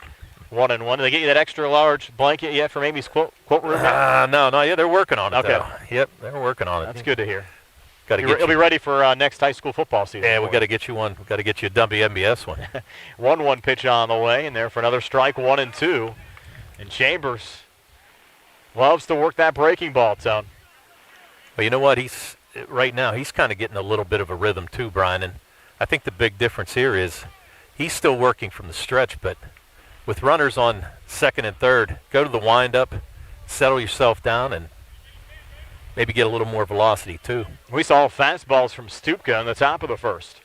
1-1. Did they get you that extra large blanket yet from Amy's quote room? No, they're working on it, okay. Though. Yep, they're working on it. That's good to hear. It'll be ready for next high school football season. Yeah, we've got to get you one. We've got to get you a WMBS one. 1-1 pitch on the way, and there for another strike, 1-2. And Chambers loves to work that breaking ball, Tone. Well, you know what? right now he's kind of getting a little bit of a rhythm too, Brian. And I think the big difference here is he's still working from the stretch, but with runners on second and third, go to the windup, settle yourself down, and maybe get a little more velocity too. We saw fastballs from Stupka in the top of the first.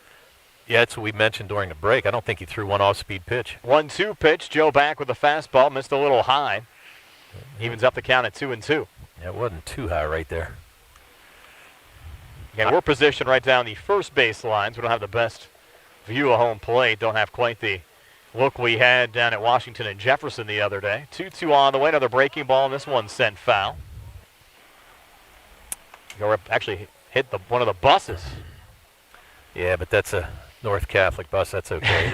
Yeah, that's what we mentioned during the break. I don't think he threw one off-speed pitch. 1-2 pitch. Joe back with the fastball. Missed a little high. Evens up the count at 2-2. Yeah, it wasn't too high right there. Again, we're positioned right down the first base lines. We don't have the best view of home plate. Don't have quite the look we had down at Washington and Jefferson the other day. 2-2 on the way. Another breaking ball, and this one sent foul. Actually hit one of the buses. Yeah, but that's a North Catholic bus. That's okay.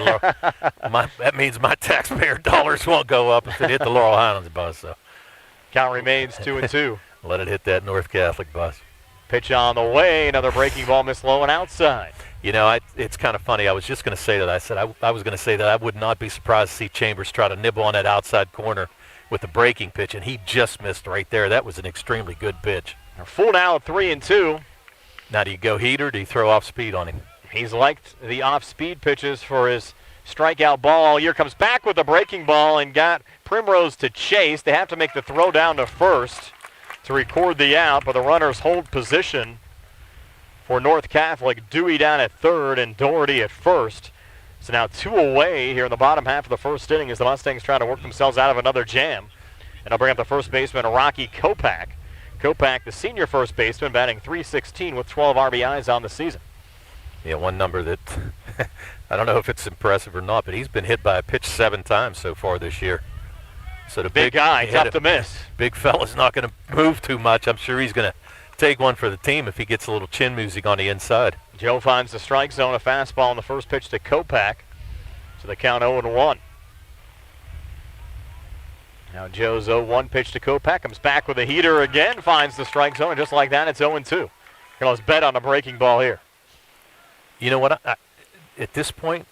That means my taxpayer dollars won't go up if it hit the Laurel Highlands bus. So count remains 2-2. Let it hit that North Catholic bus. Pitch on the way. Another breaking ball missed low and outside. You know, it's kind of funny. I was just going to say that. I said I was going to say that I would not be surprised to see Chambers try to nibble on that outside corner with the breaking pitch, and he just missed right there. That was an extremely good pitch. They're full now at 3-2. Now, do you go heat or do you throw off speed on him? He's liked the off-speed pitches for his strikeout ball. Here comes back with the breaking ball and got Primrose to chase. They have to make the throw down to first to record the out, but the runners hold position for North Catholic. Dewey down at third and Doherty at first. So now 2 away here in the bottom half of the first inning as the Mustangs try to work themselves out of another jam. And I'll bring up the first baseman, Rocky Kopak. Kopak, the senior first baseman, batting .316 with 12 RBIs on the season. Yeah, one number that I don't know if it's impressive or not, but he's been hit by a pitch 7 times so far this year. So the big guy, tough to miss. Big fella's not going to move too much. I'm sure he's going to take one for the team if he gets a little chin music on the inside. Joe finds the strike zone, a fastball on the first pitch to Kopak. So the count 0-1. Now Joe's 0-1 pitch to Kopak. Comes back with a heater again, finds the strike zone, and just like that, it's 0-2. Let's bet on a breaking ball here. You know what? At this point,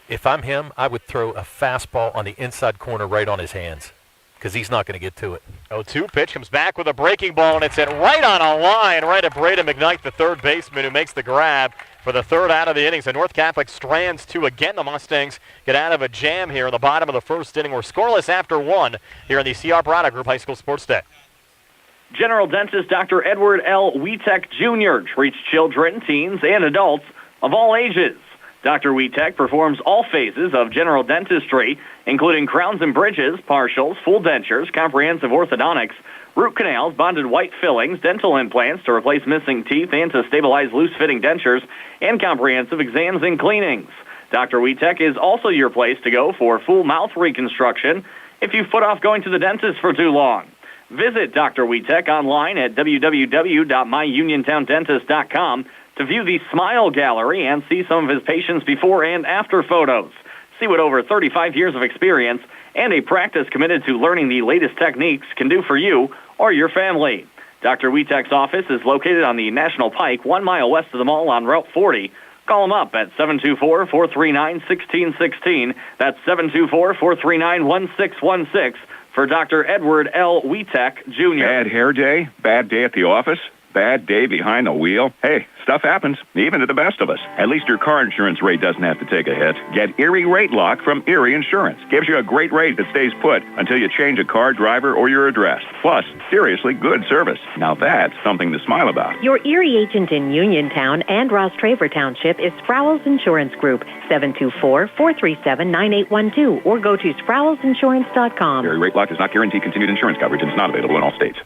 if I'm him, I would throw a fastball on the inside corner right on his hands because he's not going to get to it. 0-2 pitch comes back with a breaking ball, and it's hit right on a line, right at Braden McKnight, the third baseman, who makes the grab for the third out of the inning. So North Catholic strands 2 again. The Mustangs get out of a jam here in the bottom of the first inning. We're scoreless after 1 here in the C.R. Brada Group High School Sports Day. General Dentist Dr. Edward L. Wietek Jr. treats children, teens, and adults of all ages. Dr. Wietek performs all phases of general dentistry, including crowns and bridges, partials, full dentures, comprehensive orthodontics, root canals, bonded white fillings, dental implants to replace missing teeth and to stabilize loose-fitting dentures, and comprehensive exams and cleanings. Dr. Wietek is also your place to go for full mouth reconstruction if you've put off going to the dentist for too long. Visit Dr. Wietek online at www.myuniontowndentist.com to view the Smile Gallery and see some of his patients' before and after photos. See what over 35 years of experience and a practice committed to learning the latest techniques can do for you or your family. Dr. Wietek's office is located on the National Pike, 1 mile west of the mall on Route 40. Call him up at 724-439-1616. That's 724-439-1616 for Dr. Edward L. Wietek, Jr. Bad hair day? Bad day at the office? Bad day behind the wheel? Hey, stuff happens, even to the best of us. At least your car insurance rate doesn't have to take a hit. Get Erie Rate Lock from Erie Insurance. Gives you a great rate that stays put until you change a car, driver, or your address. Plus, seriously good service. Now that's something to smile about. Your Erie agent in Uniontown and Ross Traver Township is Sprowls Insurance Group, 724-437-9812, or go to sprowlsinsurance.com. Erie Rate Lock does not guarantee continued insurance coverage and is not available in all states.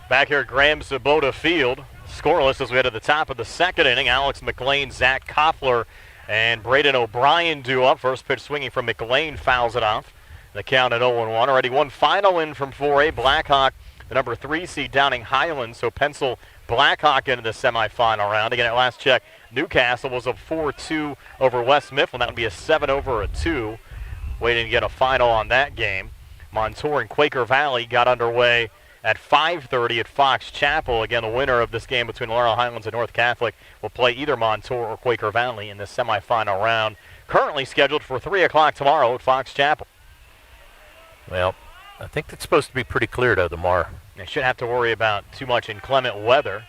Back here at Graham-Sabota Field, scoreless as we head to the top of the second inning. Alex McLean, Zach Koffler, and Braden O'Brien do up. First pitch swinging from McLean, fouls it off. The count at 0-1. Already one final in from 4A. Blackhawk, the number 3 seed, downing Highlands. So pencil Blackhawk into the semifinal round. Again, at last check, Newcastle was a 4-2 over West Mifflin. That would be a 7-2. Waiting to get a final on that game. Montour and Quaker Valley got underway at 5:30 at Fox Chapel. Again, the winner of this game between Laurel Highlands and North Catholic will play either Montour or Quaker Valley in the semifinal round. Currently scheduled for 3 o'clock tomorrow at Fox Chapel. Well, I think it's supposed to be pretty clear though tomorrow. They shouldn't have to worry about too much inclement weather.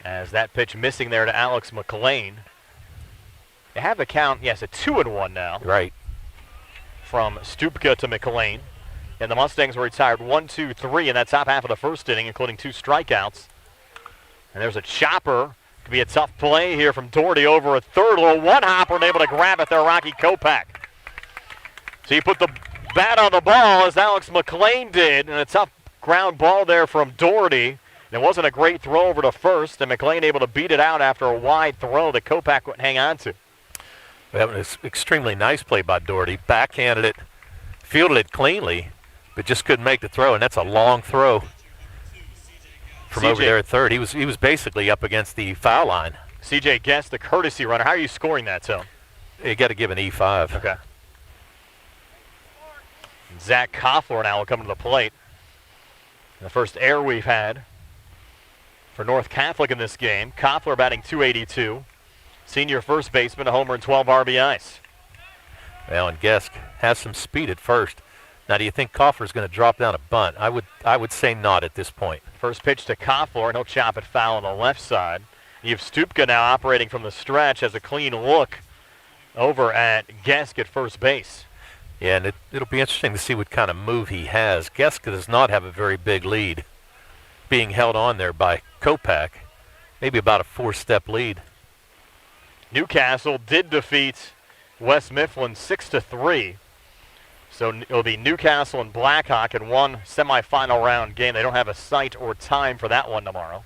As that pitch missing there to Alex McLean. They have the count, yes, a 2-1 now. Right. From Stupka to McLean. And the Mustangs were retired 1-2-3 in that top half of the first inning, including 2 strikeouts. And there's a chopper. Could be a tough play here from Doherty over a third. A little one-hopper and able to grab it there, Rocky Kopak. So you put the bat on the ball as Alex McLean did, and a tough ground ball there from Doherty. And it wasn't a great throw over to first, and McLean able to beat it out after a wide throw that Kopak wouldn't hang on to. That was an extremely nice play by Doherty. Backhanded it, fielded it cleanly, but just couldn't make the throw, and that's a long throw from over there at third. He was basically up against the foul line. C.J. Guest, the courtesy runner. How are you scoring that, Tom? You got to give an E5. Okay. Zach Koffler now will come to the plate. The first error we've had for North Catholic in this game. Koffler batting .282. Senior first baseman, a homer and 12 RBIs. Well, and Gesk has some speed at first. Now, do you think Koffler's going to drop down a bunt? I would say not at this point. First pitch to Koffler, and he'll chop it foul on the left side. You have Stupka now operating from the stretch as a clean look over at Gesk at first base. Yeah, and it'll be interesting to see what kind of move he has. Gesk does not have a very big lead, being held on there by Kopak. Maybe about a 4-step lead. Newcastle did defeat West Mifflin 6-3. So it'll be Newcastle and Blackhawk in one semifinal round game. They don't have a site or time for that one tomorrow.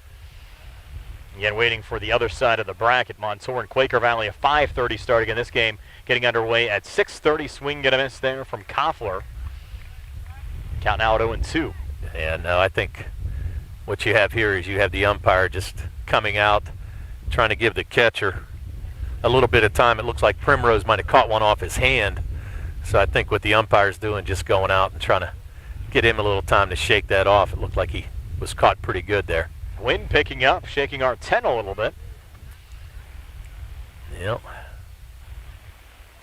Again, waiting for the other side of the bracket. Montour and Quaker Valley, a 5:30 start again. This game getting underway at 6:30. Swing and a miss there from Koffler. Count now at 0-2. And I think what you have here is you have the umpire just coming out, trying to give the catcher a little bit of time. It looks like Primrose might have caught one off his hand. So I think what the umpire's doing, just going out and trying to get him a little time to shake that off. It looked like he was caught pretty good there. Wind picking up, shaking our 10 a little bit. Yep.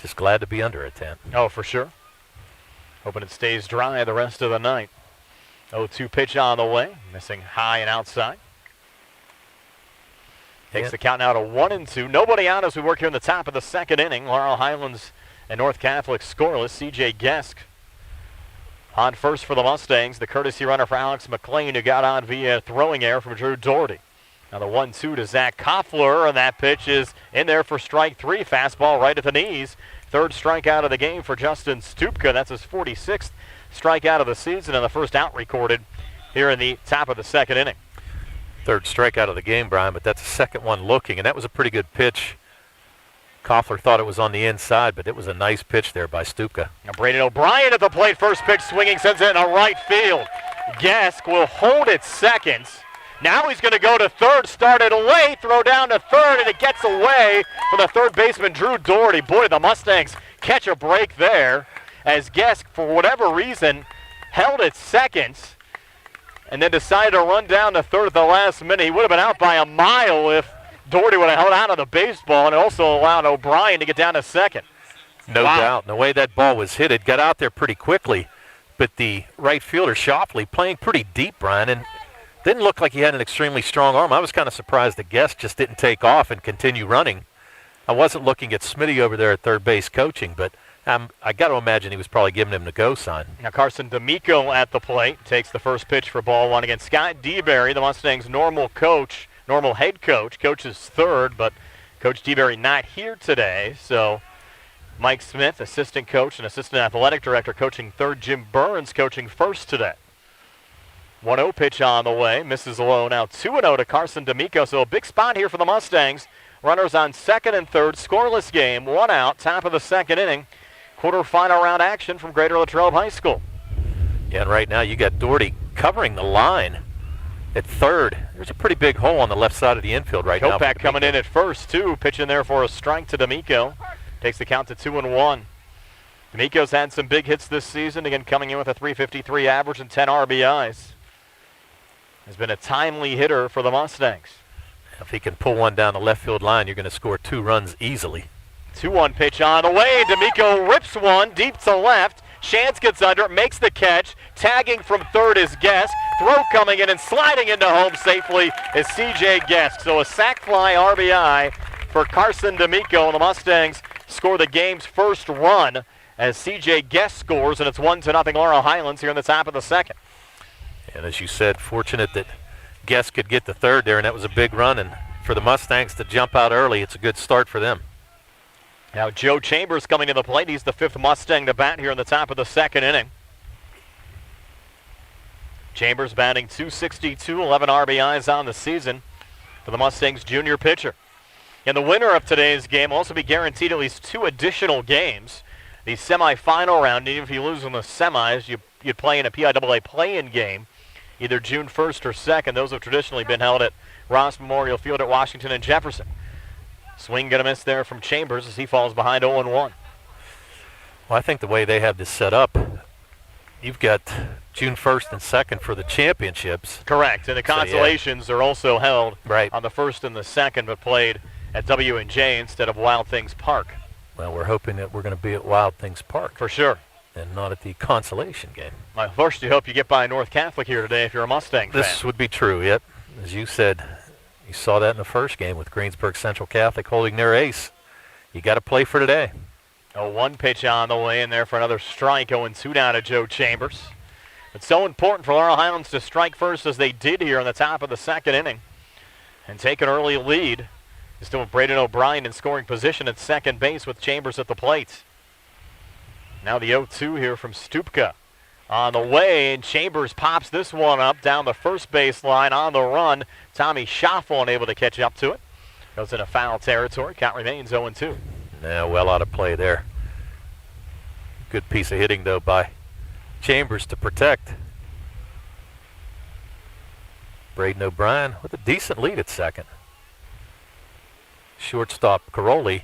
Just glad to be under a 10. Oh, for sure. Hoping it stays dry the rest of the night. 0-2 pitch on the way. Missing high and outside. Takes the count now to 1-2. Nobody out as we work here in the top of the second inning. Laurel, Highlands, and North Catholic scoreless. C.J. Gesk on first for the Mustangs. The courtesy runner for Alex McLean, who got on via throwing error from Drew Doherty. Now the 1-2 to Zach Koffler, and that pitch is in there for strike 3. Fastball right at the knees. Third strikeout of the game for Justin Stupka. That's his 46th strikeout of the season, and the first out recorded here in the top of the second inning. Third strikeout of the game, Brian, but that's the second one looking, and that was a pretty good pitch. Koffler thought it was on the inside, but it was a nice pitch there by Stupka. Now Braden O'Brien at the plate. First pitch swinging, sends it in a right field. Gesk will hold it second. Now he's going to go to third, started late, throw down to third, and it gets away from the third baseman, Drew Doherty. Boy, the Mustangs catch a break there as Gesk, for whatever reason, held it second and then decided to run down to third at the last minute. He would have been out by a mile if Doherty would have held out of the baseball, and it also allowed O'Brien to get down to second. No doubt. And the way that ball was hit, it got out there pretty quickly. But the right fielder, Shoffley, playing pretty deep, Brian, and didn't look like he had an extremely strong arm. I was kind of surprised the Guest just didn't take off and continue running. I wasn't looking at Smitty over there at third base coaching, but I got to imagine he was probably giving him the go sign. Now Carson D'Amico at the plate takes the first pitch for ball one against Scott DeBerry, the Mustangs' normal head coach, coaches third, but Coach DeBerry not here today. So Mike Smith, assistant coach and assistant athletic director, coaching third. Jim Burns coaching first today. 1-0 pitch on the way, misses low. Now 2-0 to Carson D'Amico. So a big spot here for the Mustangs. Runners on second and third, scoreless game, 1 out, top of the second inning. Quarterfinal round action from Greater Latrobe High School. Yeah, and right now you got Doherty covering the line at third. There's a pretty big hole on the left side of the infield right now. Kopak coming in at first, too. Pitching there for a strike to D'Amico. Takes the count to 2-1. D'Amico's had some big hits this season, again coming in with a .353 average and 10 RBIs. Has been a timely hitter for the Mustangs. If he can pull one down the left field line, you're going to score 2 runs easily. 2-1 pitch on the way. D'Amico rips one deep to left. Chance gets under it, makes the catch. Tagging from third is Guest. Throw coming in and sliding into home safely is C.J. Guest. So a sack fly RBI for Carson D'Amico, and the Mustangs score the game's first run as C.J. Guest scores, and it's 1-0 Laurel Highlands here in the top of the second. And as you said, fortunate that Guest could get the third there, and that was a big run. And for the Mustangs to jump out early, it's a good start for them. Now Joe Chambers coming to the plate. He's the fifth Mustang to bat here in the top of the second inning. Chambers batting .262, 11 RBIs on the season for the Mustangs junior pitcher. And the winner of today's game will also be guaranteed at least 2 additional games. The semifinal round, even if you lose in the semis, you'd play in a PIAA play-in game, either June 1st or 2nd. Those have traditionally been held at Ross Memorial Field at Washington and Jefferson. Swing going to miss there from Chambers as he falls behind 0-1. Well, I think the way they have this set up, you've got June 1st and 2nd for the championships. Correct, and the consolations are also held on the 1st and the 2nd, but played at W&J instead of Wild Things Park. Well, we're hoping that we're going to be at Wild Things Park. For sure. And not at the consolation game. Well, first you hope you get by North Catholic here today if you're a Mustang fan. This would be true, yep. As you said, you saw that in the first game with Greensburg Central Catholic holding their ace. You got to play for today. A 1 pitch on the way in there for another strike, 0-2 down to Joe Chambers. It's so important for Laurel Highlands to strike first as they did here in the top of the second inning and take an early lead. Still with Braden O'Brien in scoring position at second base with Chambers at the plate. Now the 0-2 here from Stupka on the way, and Chambers pops this one up down the first base line on the run. Tommy Schaffel unable to catch up to it. Goes into foul territory. Count remains 0-2. Yeah, well out of play there. Good piece of hitting, though, by Chambers to protect. Braden O'Brien with a decent lead at second. Shortstop Caroli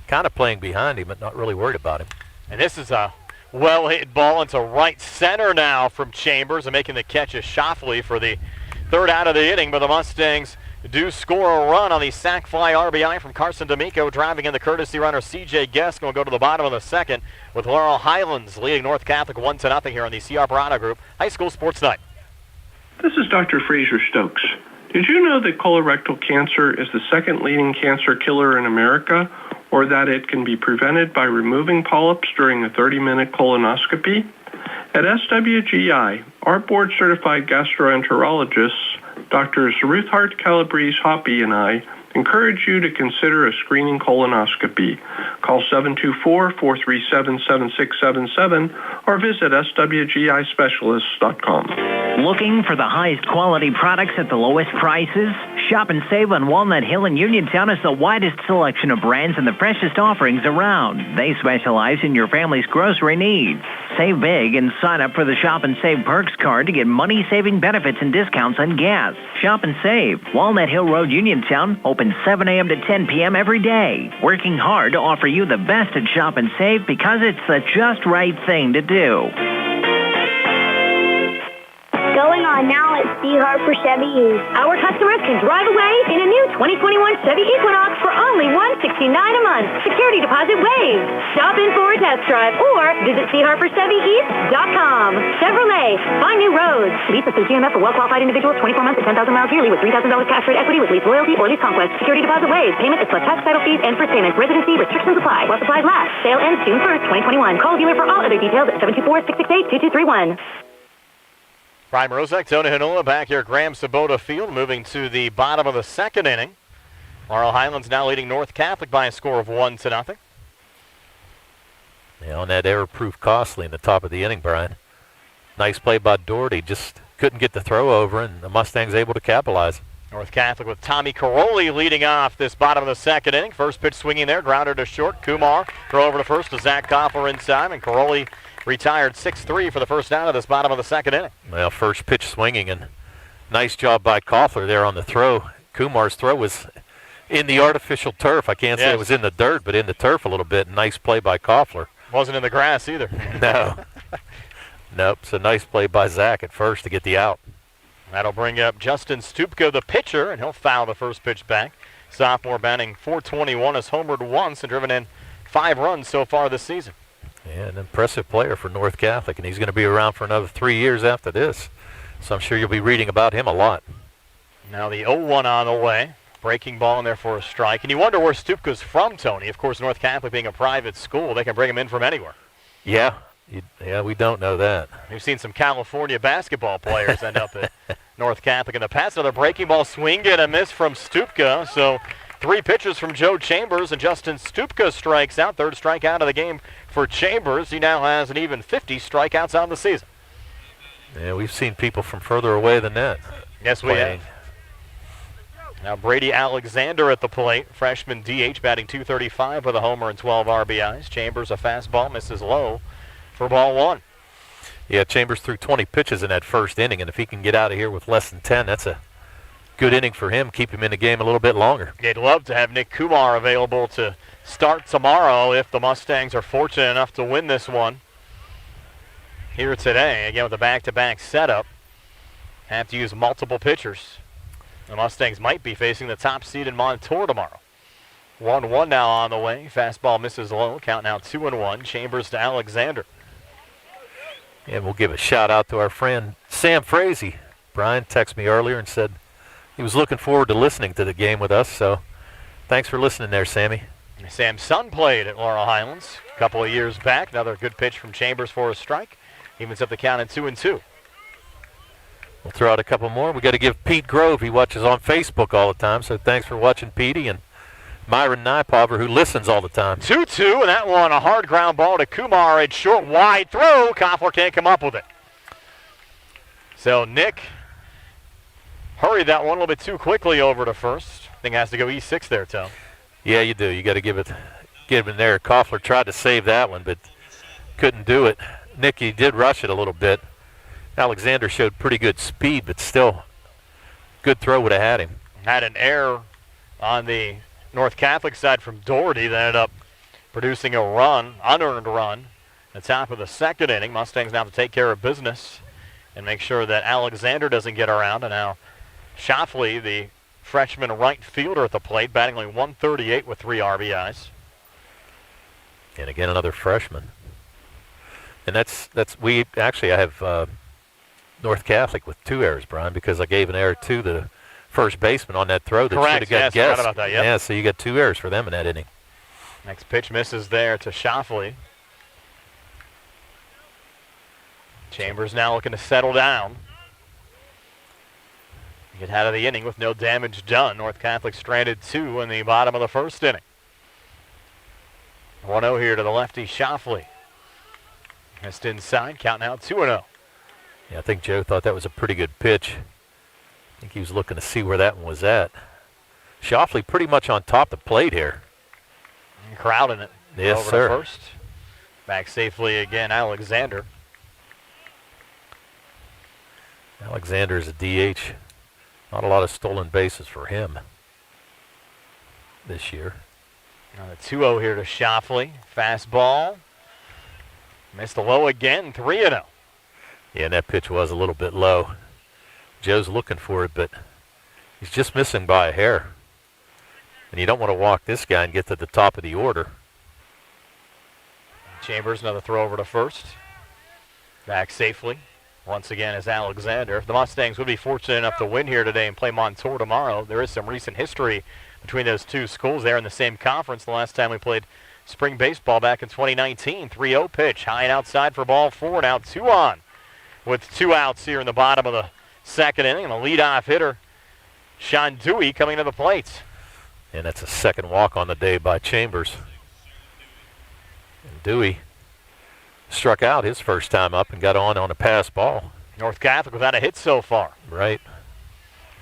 kind of playing behind him, but not really worried about him. And this is a well-hit ball into right center now from Chambers, and making the catch is Shoffley for the third out of the inning, but the Mustangs do score a run on the sac fly RBI from Carson D'Amico, driving in the courtesy runner C.J. Guest. Going to go to the bottom of the second with Laurel Highlands leading North Catholic 1-0 here on the C.R. Parado Group High School Sports Night. This is Dr. Fraser Stokes. Did you know that colorectal cancer is the second leading cancer killer in America, or that it can be prevented by removing polyps during a 30-minute colonoscopy? At SWGI, our board-certified gastroenterologists, Drs. Ruth Hart Calabrese Hoppy and I, encourage you to consider a screening colonoscopy. Call 724-437-7677 or visit swgispecialists.com. Looking for the highest quality products at the lowest prices? Shop and save on Walnut Hill and Uniontown has the widest selection of brands and the freshest offerings around. They specialize in your family's grocery needs. Save big and sign up for the Shop and Save Perks card to get money-saving benefits and discounts on gas. Shop and save. Walnut Hill Road, Uniontown, open 7 a.m. to 10 p.m. every day. Working hard to offer you the best at Shop and Save because it's the just right thing to do. Going on now at C. Harper Chevy Used. Our customers can drive away in a new 2021 Chevy Equinox for only $169 a month. Security deposit waived. Stop in for a test drive or visit CHarperChevyEast.com. Chevrolet, find new roads. Lease through GMF for well-qualified individuals, 24 months at 10,000 miles yearly with $3,000 cash rate equity with lease loyalty or lease conquest. Security deposit waived. Payment is plus tax, title fees, and first payment. Residency restrictions apply. While supplies last. Sale ends June 1st, 2021. Call dealer for all other details at 724-668-2231. Brian Rozek, Tony Hinola back here at Graham Sabota Field, moving to the bottom of the second inning. Laurel Highlands now leading North Catholic by a score of 1-0. Yeah, on that error proved costly in the top of the inning, Brian. Nice play by Doherty, just couldn't get the throw over, and the Mustangs able to capitalize. North Catholic with Tommy Caroli leading off this bottom of the second inning. First pitch swinging there, grounder to short. Kumar throw over to first to Zach Koffler inside, and Caroli retired 6-3 for the first out of this bottom of the second inning. Well, first pitch swinging, and nice job by Koffler there on the throw. Kumar's throw was in the artificial turf. I can't say it was in the dirt, but in the turf a little bit. Nice play by Koffler. Wasn't in the grass either. No. Nope, so nice play by Zach at first to get the out. That'll bring up Justin Stupko, the pitcher, and he'll foul the first pitch back. Sophomore batting .421, has homered once and driven in 5 runs so far this season. Yeah, an impressive player for North Catholic, and he's going to be around for another 3 years after this. So I'm sure you'll be reading about him a lot. Now the 0-1 on the way. Breaking ball in there for a strike. And you wonder where Stupka's from, Tony. Of course, North Catholic being a private school, they can bring him in from anywhere. Yeah, we don't know that. We've seen some California basketball players end up at North Catholic in the past. Another breaking ball swing and a miss from Stupka. So 3 pitches from Joe Chambers, and Justin Stupka strikes out. 3rd strikeout of the game for Chambers. He now has an even 50 strikeouts on the season. Yeah, we've seen people from further away than that. Yes, we have. Now Brady Alexander at the plate. Freshman DH batting .235 with a homer and 12 RBIs. Chambers a fastball, misses low for ball 1. Yeah, Chambers threw 20 pitches in that first inning, and if he can get out of here with less than 10, that's a good inning for him. Keep him in the game a little bit longer. They'd love to have Nick Kumar available to start tomorrow if the Mustangs are fortunate enough to win this one here today. Again, with a back-to-back setup. Have to use multiple pitchers. The Mustangs might be facing the top seed in Montour tomorrow. 1-1 now on the way. Fastball misses low. Count now 2-1. Chambers to Alexander. And we'll give a shout out to our friend Sam Frazee. Brian texted me earlier and said he was looking forward to listening to the game with us. So thanks for listening there, Sammy. Sam's son played at Laurel Highlands a couple of years back. Another good pitch from Chambers for a strike. Evens up the count at 2-2. We'll throw out a couple more. We got to give Pete Grove. He watches on Facebook all the time. So thanks for watching, Petey, and Myron Nypover, who listens all the time. 2-2, and that one a hard ground ball to Kumar. It's short, wide throw. Koffler can't come up with it. So Nick hurried that one a little bit too quickly over to first. I think it has to go E6 there, Tom. Yeah, you do. You got to get him in there. Koffler tried to save that one, but couldn't do it. Nicky did rush it a little bit. Alexander showed pretty good speed, but still, good throw would have had him. Had an error on the North Catholic side from Doherty that ended up producing a run, unearned run, at the top of the 2nd inning. Mustangs now have to take care of business and make sure that Alexander doesn't get around. And now Shoffley, the freshman right fielder at the plate, batting only .138 with 3 RBIs. And again, another freshman. And I have North Catholic with 2 errors, Brian, because I gave an error to the first baseman on that throw that should have got guessed. About that, yep. Yeah, so you got 2 errors for them in that inning. Next pitch misses there to Shoffley. Chambers now looking to settle down. Get out of the inning with no damage done. North Catholic stranded 2 in the bottom of the 1st inning. 1-0 here to the lefty Shoffley. Missed inside, count now 2-0. Yeah, I think Joe thought that was a pretty good pitch. I think he was looking to see where that one was at. Shoffley pretty much on top of the plate here. Crowding it. Yes, over sir. To first. Back safely again, Alexander. Alexander is a DH. Not a lot of stolen bases for him this year. Now the 2-0 here to Shoffley. Fastball. Missed the low again, 3-0. Yeah, and that pitch was a little bit low. Joe's looking for it, but he's just missing by a hair. And you don't want to walk this guy and get to the top of the order. Chambers, another throw over to first. Back safely. Once again is Alexander. If the Mustangs would be fortunate enough to win here today and play Montour tomorrow, there is some recent history between those 2 schools there in the same conference. The last time we played spring baseball back in 2019. 3-0 pitch, high and outside for ball 4. Now 2 on with 2 outs here in the bottom of the 2nd inning. And the leadoff hitter, Sean Dewey, coming to the plate. And that's a 2nd walk on the day by Chambers. And Dewey struck out his first time up and got on a pass ball. North Catholic without a hit so far. Right.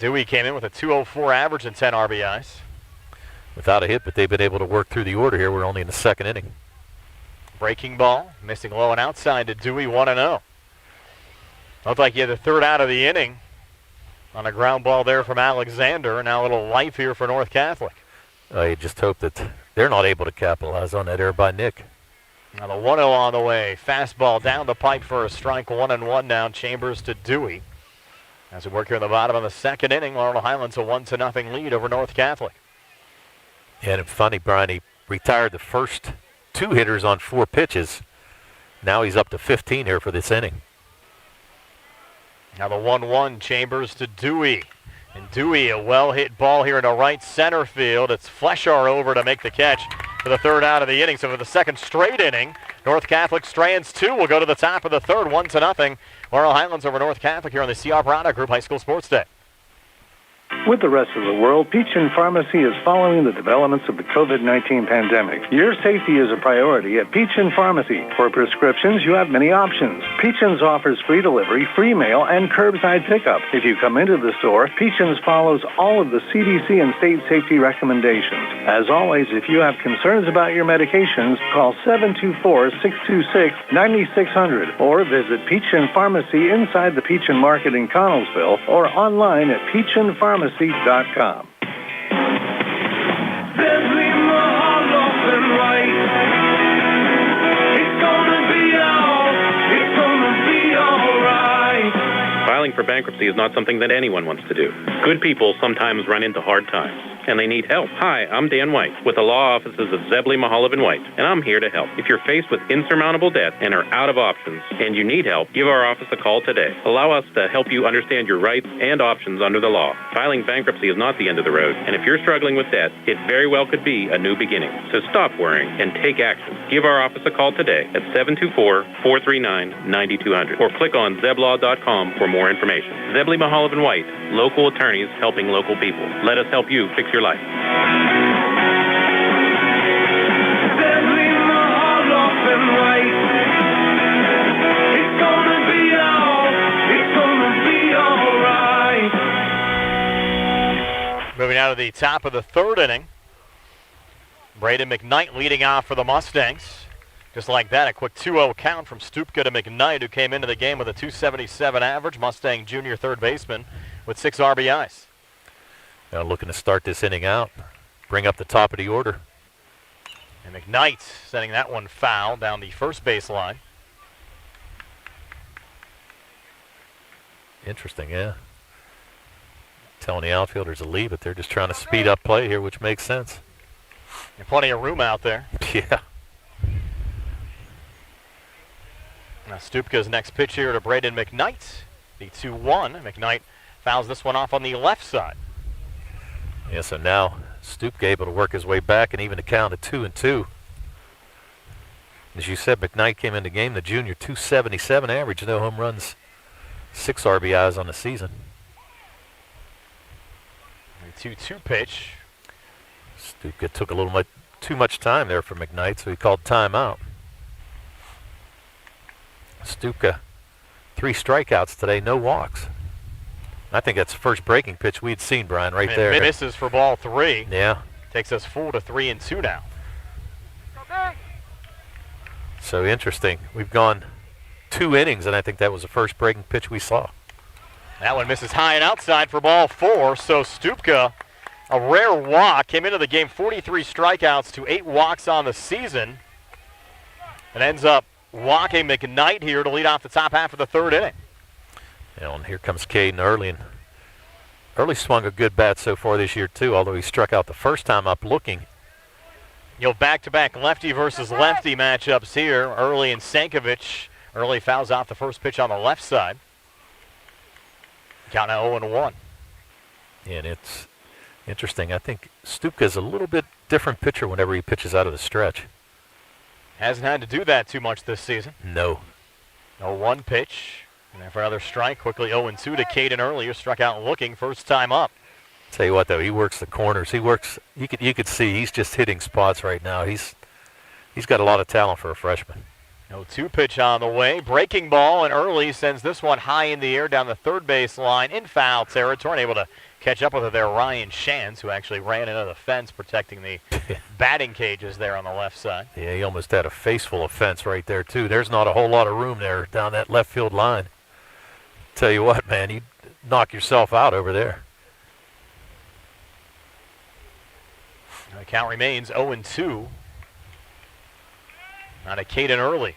Dewey came in with a .204 average and 10 RBIs. Without a hit, but they've been able to work through the order here. We're only in the 2nd inning. Breaking ball, missing low and outside to Dewey, 1-0. Looked like he had the 3rd out of the inning on a ground ball there from Alexander. Now a little life here for North Catholic. I just hope that they're not able to capitalize on that error by Nick. Now the 1-0 on the way. Fastball down the pipe for a strike. 1-1 now. Chambers to Dewey. As we work here in the bottom of the 2nd inning, Laurel Highlands a 1-0 lead over North Catholic. And it's funny, Brian, he retired the first 2 hitters on 4 pitches. Now he's up to 15 here for this inning. Now the 1-1, Chambers to Dewey. And Dewey, a well-hit ball here into right center field. It's Fleshar over to make the catch for the third out of the inning. So for the second straight inning, North Catholic strands 2 will go to the top of the third, 1-0. Laurel Highlands over North Catholic here on the CR Product Group High School Sports Day. With the rest of the world, Peachin Pharmacy is following the developments of the COVID-19 pandemic. Your safety is a priority at Peachin Pharmacy. For prescriptions, you have many options. Peachin's offers free delivery, free mail, and curbside pickup. If you come into the store, Peachin's follows all of the CDC and state safety recommendations. As always, if you have concerns about your medications, call 724-626-9600 or visit Peachin Pharmacy inside the Peachin Market in Connellsville or online at peachinpharmacy.com. Filing for bankruptcy is not something that anyone wants to do. Good people sometimes run into hard times, and they need help. Hi, I'm Dan White with the law offices of Zebley, Mahalev & White, and I'm here to help. If you're faced with insurmountable debt and are out of options and you need help, give our office a call today. Allow us to help you understand your rights and options under the law. Filing bankruptcy is not the end of the road, and if you're struggling with debt, it very well could be a new beginning. So stop worrying and take action. Give our office a call today at 724-439-9200 or click on zeblaw.com for more information. Zebley, Mahalev & White, local attorneys helping local people. Let us help you fix your life. Moving out of the top of the third inning. Braden McKnight leading off for the Mustangs. Just like that, a quick 2-0 count from Stupka to McKnight, who came into the game with a .277 average. Mustang junior third baseman with 6 RBIs. Now looking to start this inning out. Bring up the top of the order. And McKnight sending that one foul down the first baseline. Interesting, yeah. Telling the outfielders to leave it. They're just trying to speed up play here, which makes sense. And plenty of room out there. Yeah. Now Stupka's next pitch here to Braden McKnight. The 2-1. McKnight fouls this one off on the left side. Yeah, so now Stupka able to work his way back and even to count at 2-2. As you said, McKnight came in the game, the junior, .277 average, no home runs, 6 RBIs on the season. The 2-2 pitch. Stupka took a little too much time there for McKnight, so he called timeout. Stupka, 3 strikeouts today, no walks. I think that's the first breaking pitch we'd seen, Brian, right there. It misses for ball 3. Yeah. Takes us full to 3-2 now. So interesting. We've gone 2 innings, and I think that was the first breaking pitch we saw. That one misses high and outside for ball 4. So Stupka, a rare walk, came into the game 43 strikeouts to 8 walks on the season. And ends up walking McKnight here to lead off the top half of the third inning. And here comes Caden Early. And Early swung a good bat so far this year, too, although he struck out the first time up looking. You know, back-to-back lefty versus lefty matchups here. Early and Stankovic. Early fouls out the first pitch on the left side. Count now 0-1. And it's interesting. I think Stupka's a little bit different pitcher whenever he pitches out of the stretch. Hasn't had to do that too much this season. No. 0-1 pitch. And then for another strike, quickly 0-2 to Caden Early, who struck out looking first time up. Tell you what, though, he works the corners. He works. You could see he's just hitting spots right now. He's got a lot of talent for a freshman. 0-2 pitch on the way. Breaking ball, and Early sends this one high in the air down the third base line in foul territory. And able to catch up with it there, Ryan Shantz, who actually ran into the fence protecting the batting cages there on the left side. Yeah, he almost had a face full of fence right there, too. There's not a whole lot of room there down that left field line. Tell you what, man, you knock yourself out over there. The count remains 0-2. Now to Caden Early.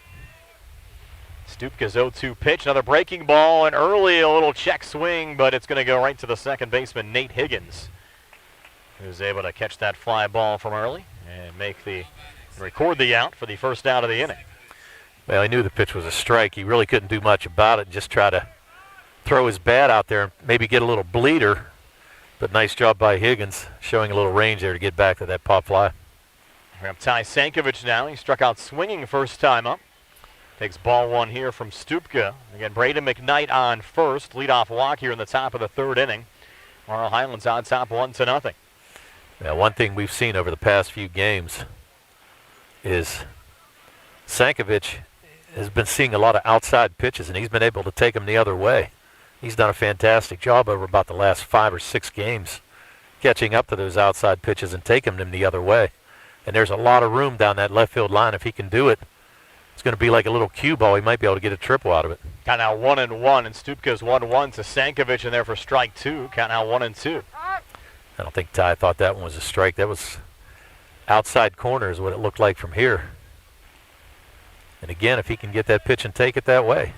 Stupka's 0-2 pitch, another breaking ball, and Early a little check swing, but it's going to go right to the second baseman, Nate Higgins, who's able to catch that fly ball from Early and record the out for the first out of the inning. Well, he knew the pitch was a strike. He really couldn't do much about it. Just try to throw his bat out there and maybe get a little bleeder. But nice job by Higgins, showing a little range there to get back to that pop fly. We have Ty Sankovic now. He struck out swinging first time up. Takes ball one here from Stupka. Again, Braden McKnight on first. Leadoff walk here in the top of the third inning. Laurel Highlands on top 1-0. Now, one thing we've seen over the past few games is Sankovic has been seeing a lot of outside pitches, and he's been able to take them the other way. He's done a fantastic job over about the last 5 or 6 games catching up to those outside pitches and taking them the other way. And there's a lot of room down that left field line. If he can do it, it's going to be like a little cue ball. He might be able to get a triple out of it. Count now 1-1, and Stupka's 1-1 to Sankovic in there for strike 2. Count now 1-2. I don't think Ty thought that one was a strike. That was outside corner is what it looked like from here. And again, if he can get that pitch and take it that way,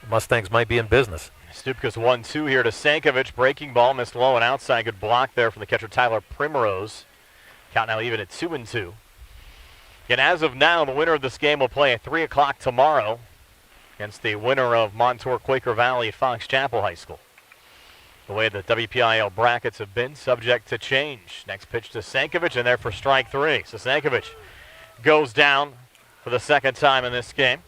the Mustangs might be in business. Stupka's 1-2 here to Sankovic. Breaking ball, missed low and outside. Good block there from the catcher Tyler Primrose. Count now even at 2-2. And as of now, the winner of this game will play at 3 o'clock tomorrow against the winner of Montour Quaker Valley Fox Chapel High School. The way the WPIAL brackets have been, subject to change. Next pitch to Sankovic, and there for strike 3. So Sankovic goes down for the second time in this game.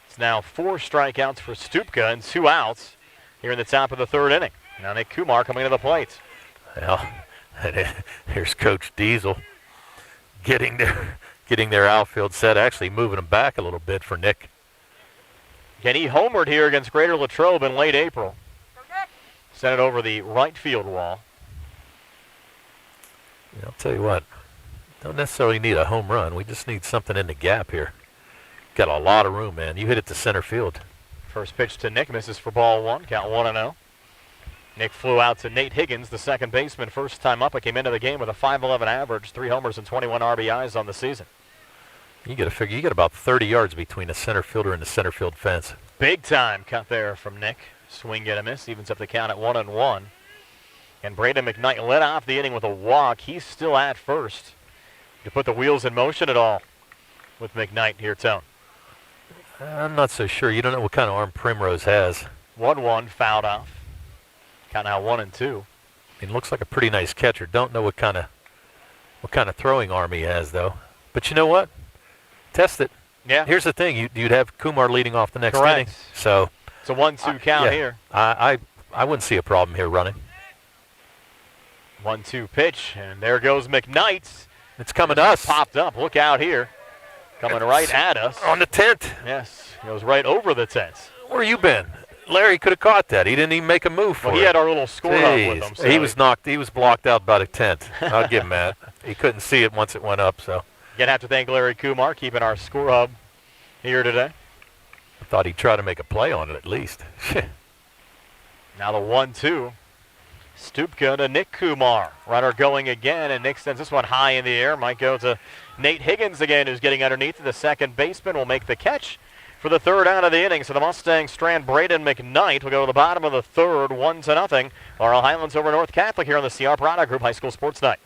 It's now 4 strikeouts for Stupka and 2 outs here in the top of the third inning. Now Nick Kumar coming to the plate. Well, here's Coach Diesel getting their outfield set, actually moving them back a little bit for Nick. Again, he homered here against Greater Latrobe in late April. Sent it over the right field wall. Yeah, I'll tell you what, don't necessarily need a home run. We just need something in the gap here. Got a lot of room, man. You hit it to center field. First pitch to Nick, misses for ball 1, count 1-0. Nick flew out to Nate Higgins, the second baseman, first time up. It came into the game with a .511 average, 3 homers and 21 RBIs on the season. You got to figure, you got about 30 yards between the center fielder and the center field fence. Big time cut there from Nick. Swing and a miss, evens up the count at 1-1. And Braden McKnight led off the inning with a walk. He's still at first. To put the wheels in motion at all with McKnight here, Tone. I'm not so sure. You don't know what kind of arm Primrose has. 1-1, fouled off. Count now 1-2. He looks like a pretty nice catcher. Don't know what kind of throwing arm he has, though. But you know what? Test it. Yeah. Here's the thing. You'd have Kumar leading off the next Correct. inning. So it's a 1-2 count here. I wouldn't see a problem here running. 1-2 pitch, and there goes McKnight. It's coming to us. Popped up. Look out here. Coming right at us. On the tent. Yes. Goes right over the tent. Where you been? Larry could have caught that. He didn't even make a move for it. He had our little score hub with him. So he was knocked. He was blocked out by the tent. I'll give him that. He couldn't see it once it went up. So. Gonna have to thank Larry Kumar keeping our score hub here today. I thought he'd try to make a play on it at least. Now the 1-2. Stupka to Nick Kumar. Runner going again, and Nick sends this one high in the air. Might go to Nate Higgins again, who's getting underneath. The second baseman will make the catch for the third out of the inning. So the Mustangs strand Braden McKnight. Will go to the bottom of the third, 1-0. Laurel Highlands over North Catholic here on the CR Product Group High School Sports Night.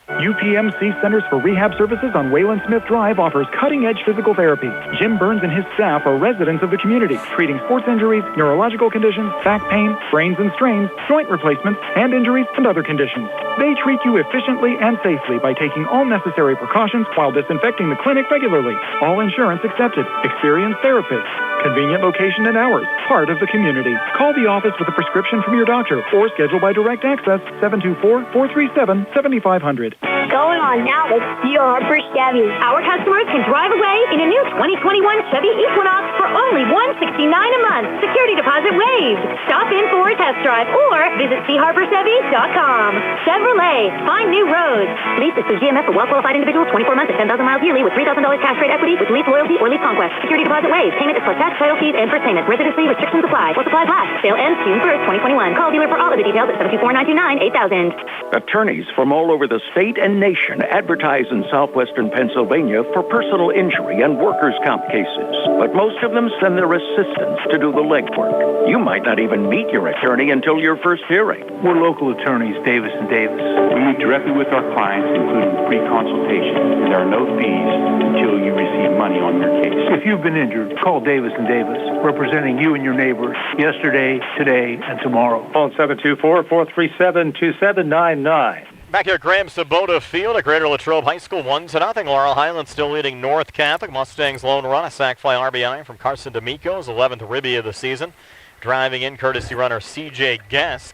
UPMC Centers for Rehab Services on Wayland Smith Drive offers cutting-edge physical therapy. Jim Burns and his staff are residents of the community, treating sports injuries, neurological conditions, back pain, sprains and strains, joint replacements, hand injuries, and other conditions. They treat you efficiently and safely by taking all necessary precautions while disinfecting the clinic regularly. All insurance accepted. Experienced therapists. Convenient location and hours. Part of the community. Call the office with a prescription from your doctor or schedule by direct access 724-437-7500. Going on now with Steel Harper Chevy. Our customers can drive away in a new 2021 Chevy Equinox for only $169 a month. Security deposit waived. Stop in for a test drive or visit charperchevy.com. Chevrolet, find new roads. Lease is through GMF for well-qualified individuals, 24 months at 10,000 miles yearly with $3,000 cash rate equity with lease loyalty or lease conquest. Security deposit waived. Payment is plus tax, title fees, and first payment. Residency restrictions apply. While supplies last. Sale ends June 1st, 2021. Call dealer for all of the details at 724-929-8000. Attorneys from all over the state and nation advertise in southwestern Pennsylvania for personal injury and workers' comp cases. But most of them send their assistants to do the legwork. You might not even meet your attorney until your first hearing. We're local attorneys, Davis & Davis. We meet directly with our clients, including free consultation, and there are no fees until you receive money on your case. If you've been injured, call Davis & Davis, representing you and your neighbors yesterday, today, and tomorrow. Phone 724-437-2799. Back here at Graham Sabota Field at Greater Latrobe High School, 1-0. Laurel Highlands still leading North Catholic. Mustangs lone run, a sac fly RBI from Carson D'Amico's 11th ribby of the season. Driving in courtesy runner C.J. Gesk.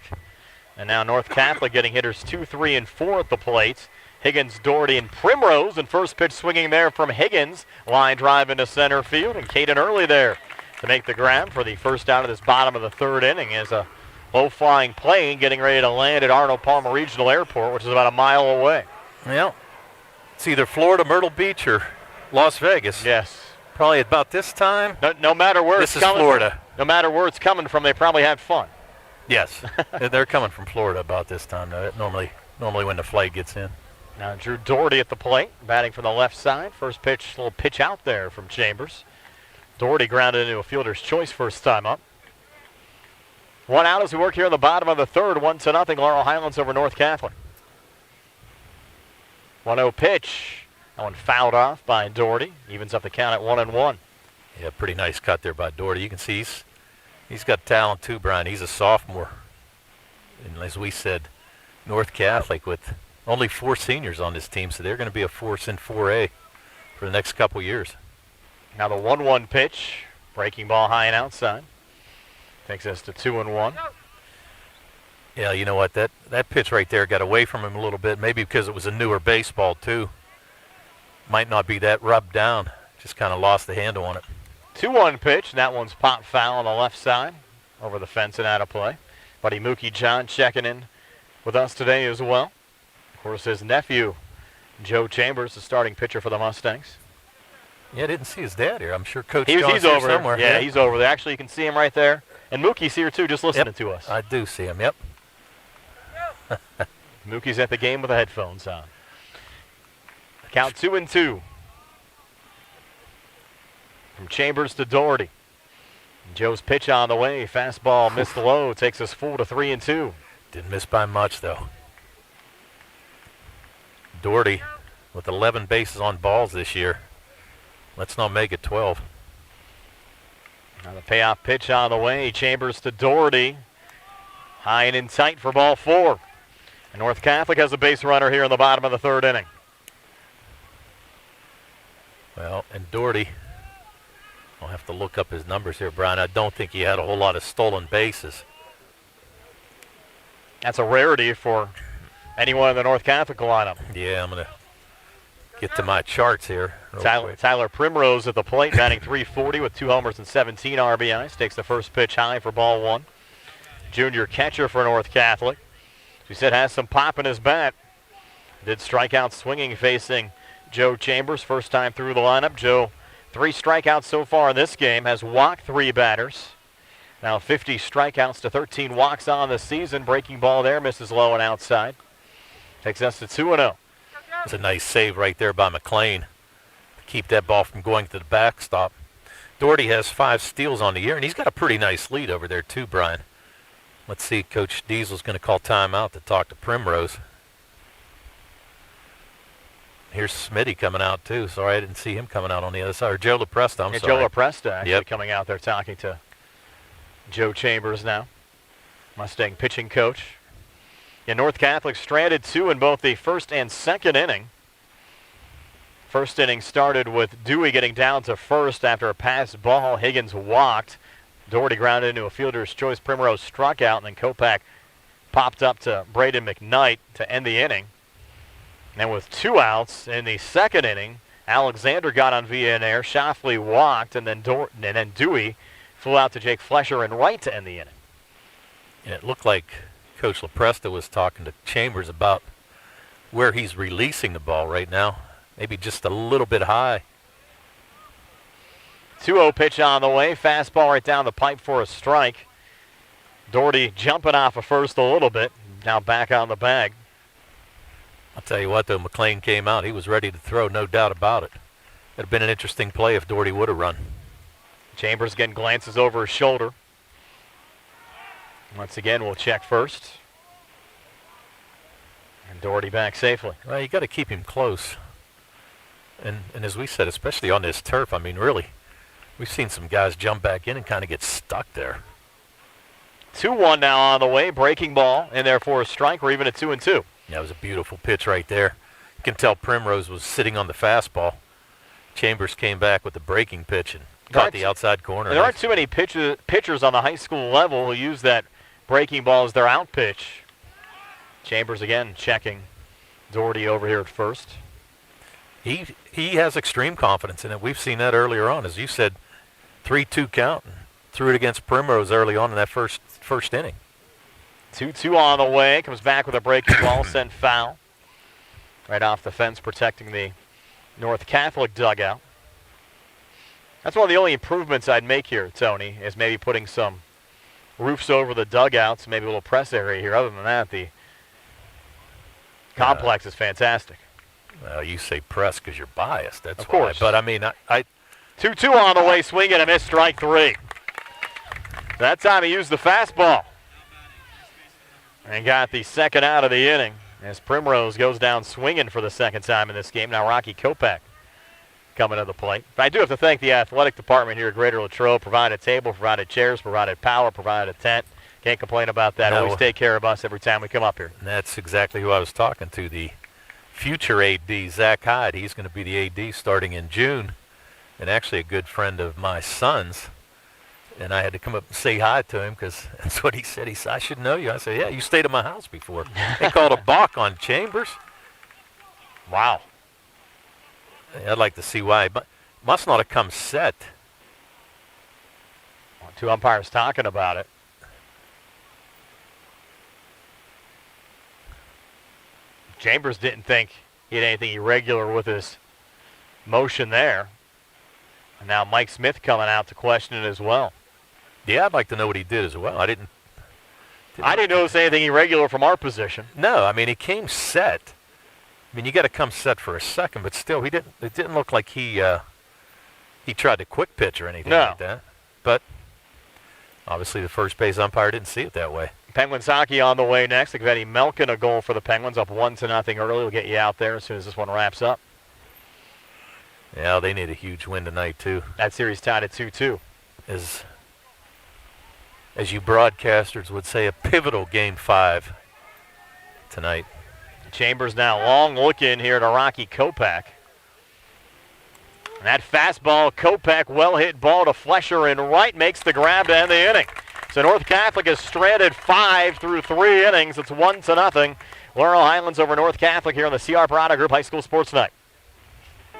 And now North Catholic getting hitters 2, 3, and 4 at the plate. Higgins, Doherty, and Primrose. And first pitch swinging there from Higgins. Line drive into center field. And Caden Early there to make the grab for the first out of this bottom of the third inning as a low-flying plane getting ready to land at Arnold Palmer Regional Airport, which is about a mile away. Well, it's either Florida, Myrtle Beach, or Las Vegas. Yes. Probably about this time. No matter where it's coming Florida. from. No matter where it's coming from, they probably had fun. Yes. They're coming from Florida about this time. Normally when the flight gets in. Now Drew Doherty at the plate, batting from the left side. First pitch, little pitch out there from Chambers. Doherty grounded into a fielder's choice first time up. 1 out as we work here in the bottom of the third. 1-0. Laurel Highlands over North Catholic. 1-0 pitch. That one fouled off by Doherty. Evens up the count at 1-1. Yeah, pretty nice cut there by Doherty. You can see he's got talent too, Brian. He's a sophomore. And as we said, North Catholic with only 4 seniors on this team, so they're going to be a force in 4A for the next couple years. Now the 1-1 pitch. Breaking ball high and outside. Takes us to 2-1. Yeah, you know what? That pitch right there got away from him a little bit, maybe because it was a newer baseball too. Might not be that rubbed down. Just kind of lost the handle on it. 2-1 pitch, and that one's popped foul on the left side. Over the fence and out of play. Buddy Mookie John checking in with us today as well. Of course, his nephew, Joe Chambers, the starting pitcher for the Mustangs. Yeah, I didn't see his dad here. I'm sure Coach John's he's here over somewhere. Yeah, he's over there. Actually, you can see him right there. And Mookie's here, too, just listening to us. I do see him, yep. Mookie's at the game with the headphones on. Count 2-2. From Chambers to Doherty. Joe's pitch on the way. Fastball missed low. Takes us full to 3-2. Didn't miss by much, though. Doherty with 11 bases on balls this year. Let's not make it 12. Now the payoff pitch on the way. Chambers to Doherty. High and in tight for ball 4. And North Catholic has a base runner here in the bottom of the third inning. Well, and Doherty, I'll have to look up his numbers here, Brian. I don't think he had a whole lot of stolen bases. That's a rarity for anyone in the North Catholic lineup. Yeah, I'm going to get to my charts here. Tyler Primrose at the plate, batting .340 with 2 homers and 17 RBIs. Takes the first pitch high for ball 1. Junior catcher for North Catholic. As we said, has some pop in his bat. Did strike out swinging facing Joe Chambers. First time through the lineup. Joe, 3 strikeouts so far in this game. Has walked 3 batters. Now 50 strikeouts to 13 walks on the season. Breaking ball there, misses low and outside. Takes us to 2-0. It's a nice save right there by McLean. Keep that ball from going to the backstop. Doherty has 5 steals on the year, and he's got a pretty nice lead over there too, Brian. Let's see, Coach Diesel's going to call timeout to talk to Primrose. Here's Smitty coming out too. Sorry, I didn't see him coming out on the other side. Or Joe LaPresta, I'm sorry. Joe LaPresta actually coming out there talking to Joe Chambers now. Mustang pitching coach. Yeah, North Catholic stranded 2 in both the first and second inning. First inning started with Dewey getting down to first after a pass ball. Higgins walked. Doherty grounded into a fielder's choice. Primrose struck out, and then Kopak popped up to Braden McKnight to end the inning. And with 2 outs in the second inning, Alexander got on via an air. Shoffley walked, and then Dewey flew out to Jake Flesher and right to end the inning. And it looked like Coach LaPresta was talking to Chambers about where he's releasing the ball right now. Maybe just a little bit high. 2-0 pitch on the way. Fastball right down the pipe for a strike. Doherty jumping off of first a little bit. Now back on the bag. I'll tell you what, though, McLean came out. He was ready to throw, no doubt about it. It would have been an interesting play if Doherty would have run. Chambers again glances over his shoulder. Once again, we'll check first. And Doherty back safely. Well, you got to keep him close. And as we said, especially on this turf, I mean, really, we've seen some guys jump back in and kind of get stuck there. 2-1 now on the way. Breaking ball in there for a strike. We're even at 2-2. Yeah, it was a beautiful pitch right there. You can tell Primrose was sitting on the fastball. Chambers came back with the breaking pitch and caught the outside corner. There aren't too many pitchers on the high school level who use that breaking ball as their out pitch. Chambers again checking Doherty over here at first. He has extreme confidence in it. We've seen that earlier on. As you said, 3-2 count. And threw it against Primrose early on in that first inning. 2-2 on the way. Comes back with a breaking ball, sent foul. Right off the fence, protecting the North Catholic dugout. That's one of the only improvements I'd make here, Tony, is maybe putting some roofs over the dugouts, maybe a little press area here. Other than that, the complex is fantastic. Well, you say press because you're biased. That's of course. But, I mean, I 2-2 on the way, swing and a miss, strike 3. That time he used the fastball and got the second out of the inning as Primrose goes down swinging for the second time in this game. Now Rocky Kopak coming to the plate. But I do have to thank the athletic department here at Greater Latrobe. Provided table, provided chairs, provided power, provided a tent. Can't complain about that. No. Always take care of us every time we come up here. And that's exactly who I was talking to, the future AD, Zach Hyde. He's going to be the AD starting in June, and actually a good friend of my son's. And I had to come up and say hi to him because that's what he said. He said, I should know you. I said, yeah, you stayed at my house before. They called a balk on Chambers. Wow. I'd like to see why. But must not have come set. Two umpires talking about it. Chambers didn't think he had anything irregular with his motion there. And now Mike Smith coming out to question it as well. Yeah, I'd like to know what he did as well. I didn't notice anything irregular from our position. No, I mean, he came set. I mean, you got to come set for a second, but still, it didn't look like he tried to quick pitch or anything like that. But obviously the first base umpire didn't see it that way. Penguins hockey on the way next. Eddie Melkin a goal for the Penguins, up 1-0 early. We'll get you out there as soon as this one wraps up. Yeah, they need a huge win tonight, too. That series tied at 2-2. As you broadcasters would say, a pivotal Game 5 tonight. Chambers now long looking here to Rocky Kopak. And that fastball, Kopak, well-hit ball to Flesher in right, makes the grab to end the inning. So North Catholic has stranded 5 through 3 innings. It's 1-0. Laurel Highlands over North Catholic here on the CR Parada Group High School Sports Night.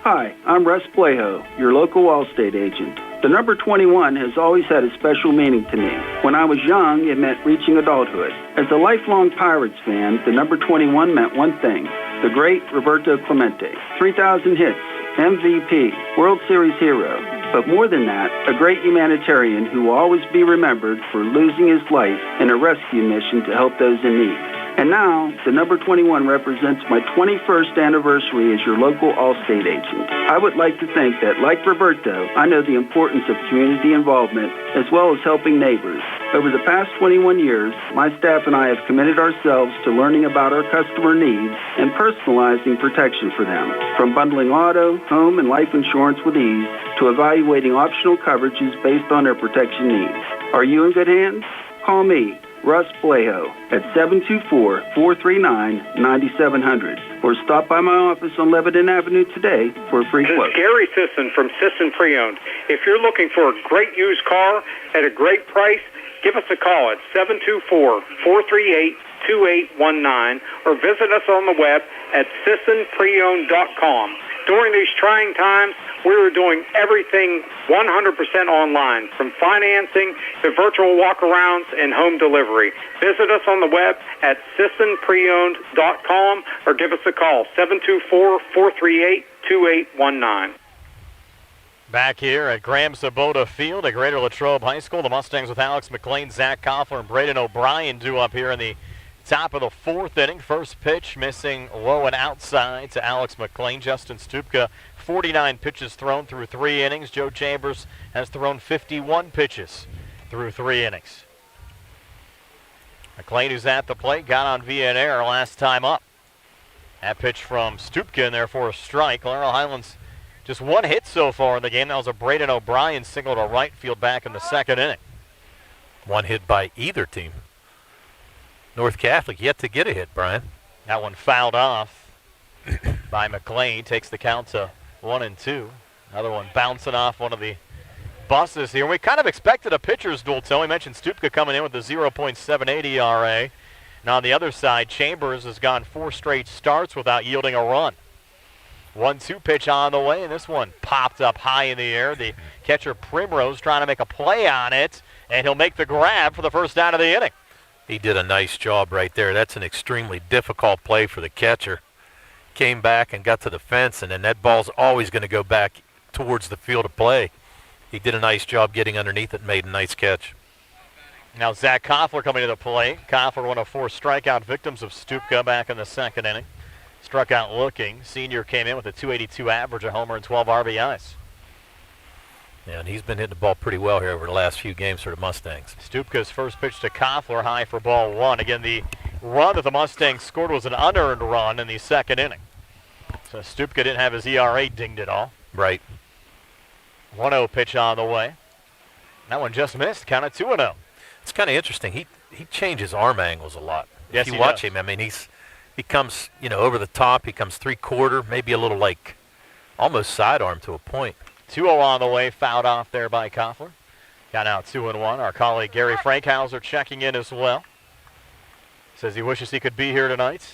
Hi, I'm Russ Plaho, your local Allstate agent. The number 21 has always had a special meaning to me. When I was young, it meant reaching adulthood. As a lifelong Pirates fan, the number 21 meant one thing, the great Roberto Clemente. 3,000 hits, MVP, World Series hero. But more than that, a great humanitarian who will always be remembered for losing his life in a rescue mission to help those in need. And now, the number 21 represents my 21st anniversary as your local Allstate agent. I would like to think that, like Roberto, I know the importance of community involvement as well as helping neighbors. Over the past 21 years, my staff and I have committed ourselves to learning about our customer needs and personalizing protection for them. From bundling auto, home, and life insurance with ease to evaluating optional coverages based on their protection needs. Are you in good hands? Call me, Russ Plaho, at 724-439-9700, or stop by my office on Lebanon Avenue today for a free quote. This is Gary Sisson from Sisson Pre-Owned. If you're looking for a great used car at a great price, give us a call at 724-438-2819, or visit us on the web at sissonpreowned.com. During these trying times, we are doing everything 100% online, from financing to virtual walkarounds and home delivery. Visit us on the web at sissonpreowned.com or give us a call, 724-438-2819. Back here at Graham Sabota Field at Greater Latrobe High School, the Mustangs with Alex McLean, Zach Koffler, and Braden O'Brien due up here in the top of the 4th inning. First pitch missing low and outside to Alex McLean. Justin Stupka, 49 pitches thrown through 3 innings. Joe Chambers has thrown 51 pitches through 3 innings. McLean, who's at the plate, got on via an error last time up. That pitch from Stupka in there for a strike. Laurel Highlands Just one hit so far in the game. That was a Braden O'Brien single to right field back in the second inning. One hit by either team. North Catholic yet to get a hit, Brian. That one fouled off by McLean. Takes the count to 1-2. Another one bouncing off one of the buses here. We kind of expected a pitcher's duel, Tony. We mentioned Stupka coming in with the 0.78 ERA. And on the other side, Chambers has gone 4 straight starts without yielding a run. 1-2 pitch on the way, and this one popped up high in the air. The catcher Primrose trying to make a play on it, and he'll make the grab for the first out of the inning. He did a nice job right there. That's an extremely difficult play for the catcher. Came back and got to the fence, and then that ball's always going to go back towards the field of play. He did a nice job getting underneath it and made a nice catch. Now Zach Koffler coming to the plate. Koffler, one of 4 strikeout victims of Stupka back in the second inning. Struck out looking. Senior came in with a .282 average, a homer, and 12 RBIs. Yeah, and he's been hitting the ball pretty well here over the last few games for the Mustangs. Stupka's first pitch to Koffler, high for ball 1. Again, the run that the Mustangs scored was an unearned run in the second inning. So Stupka didn't have his ERA dinged at all. Right. 1-0 pitch on the way. That one just missed, count of 2-0. It's kind of interesting. He changes arm angles a lot. Yes, if you he watch does. him, I mean, he comes, over the top. He comes 3/4, maybe a little like almost sidearm to a point. 2-0 on the way, fouled off there by Koffler. Got out 2-1. Our colleague Gary Frankhauser checking in as well. Says he wishes he could be here tonight.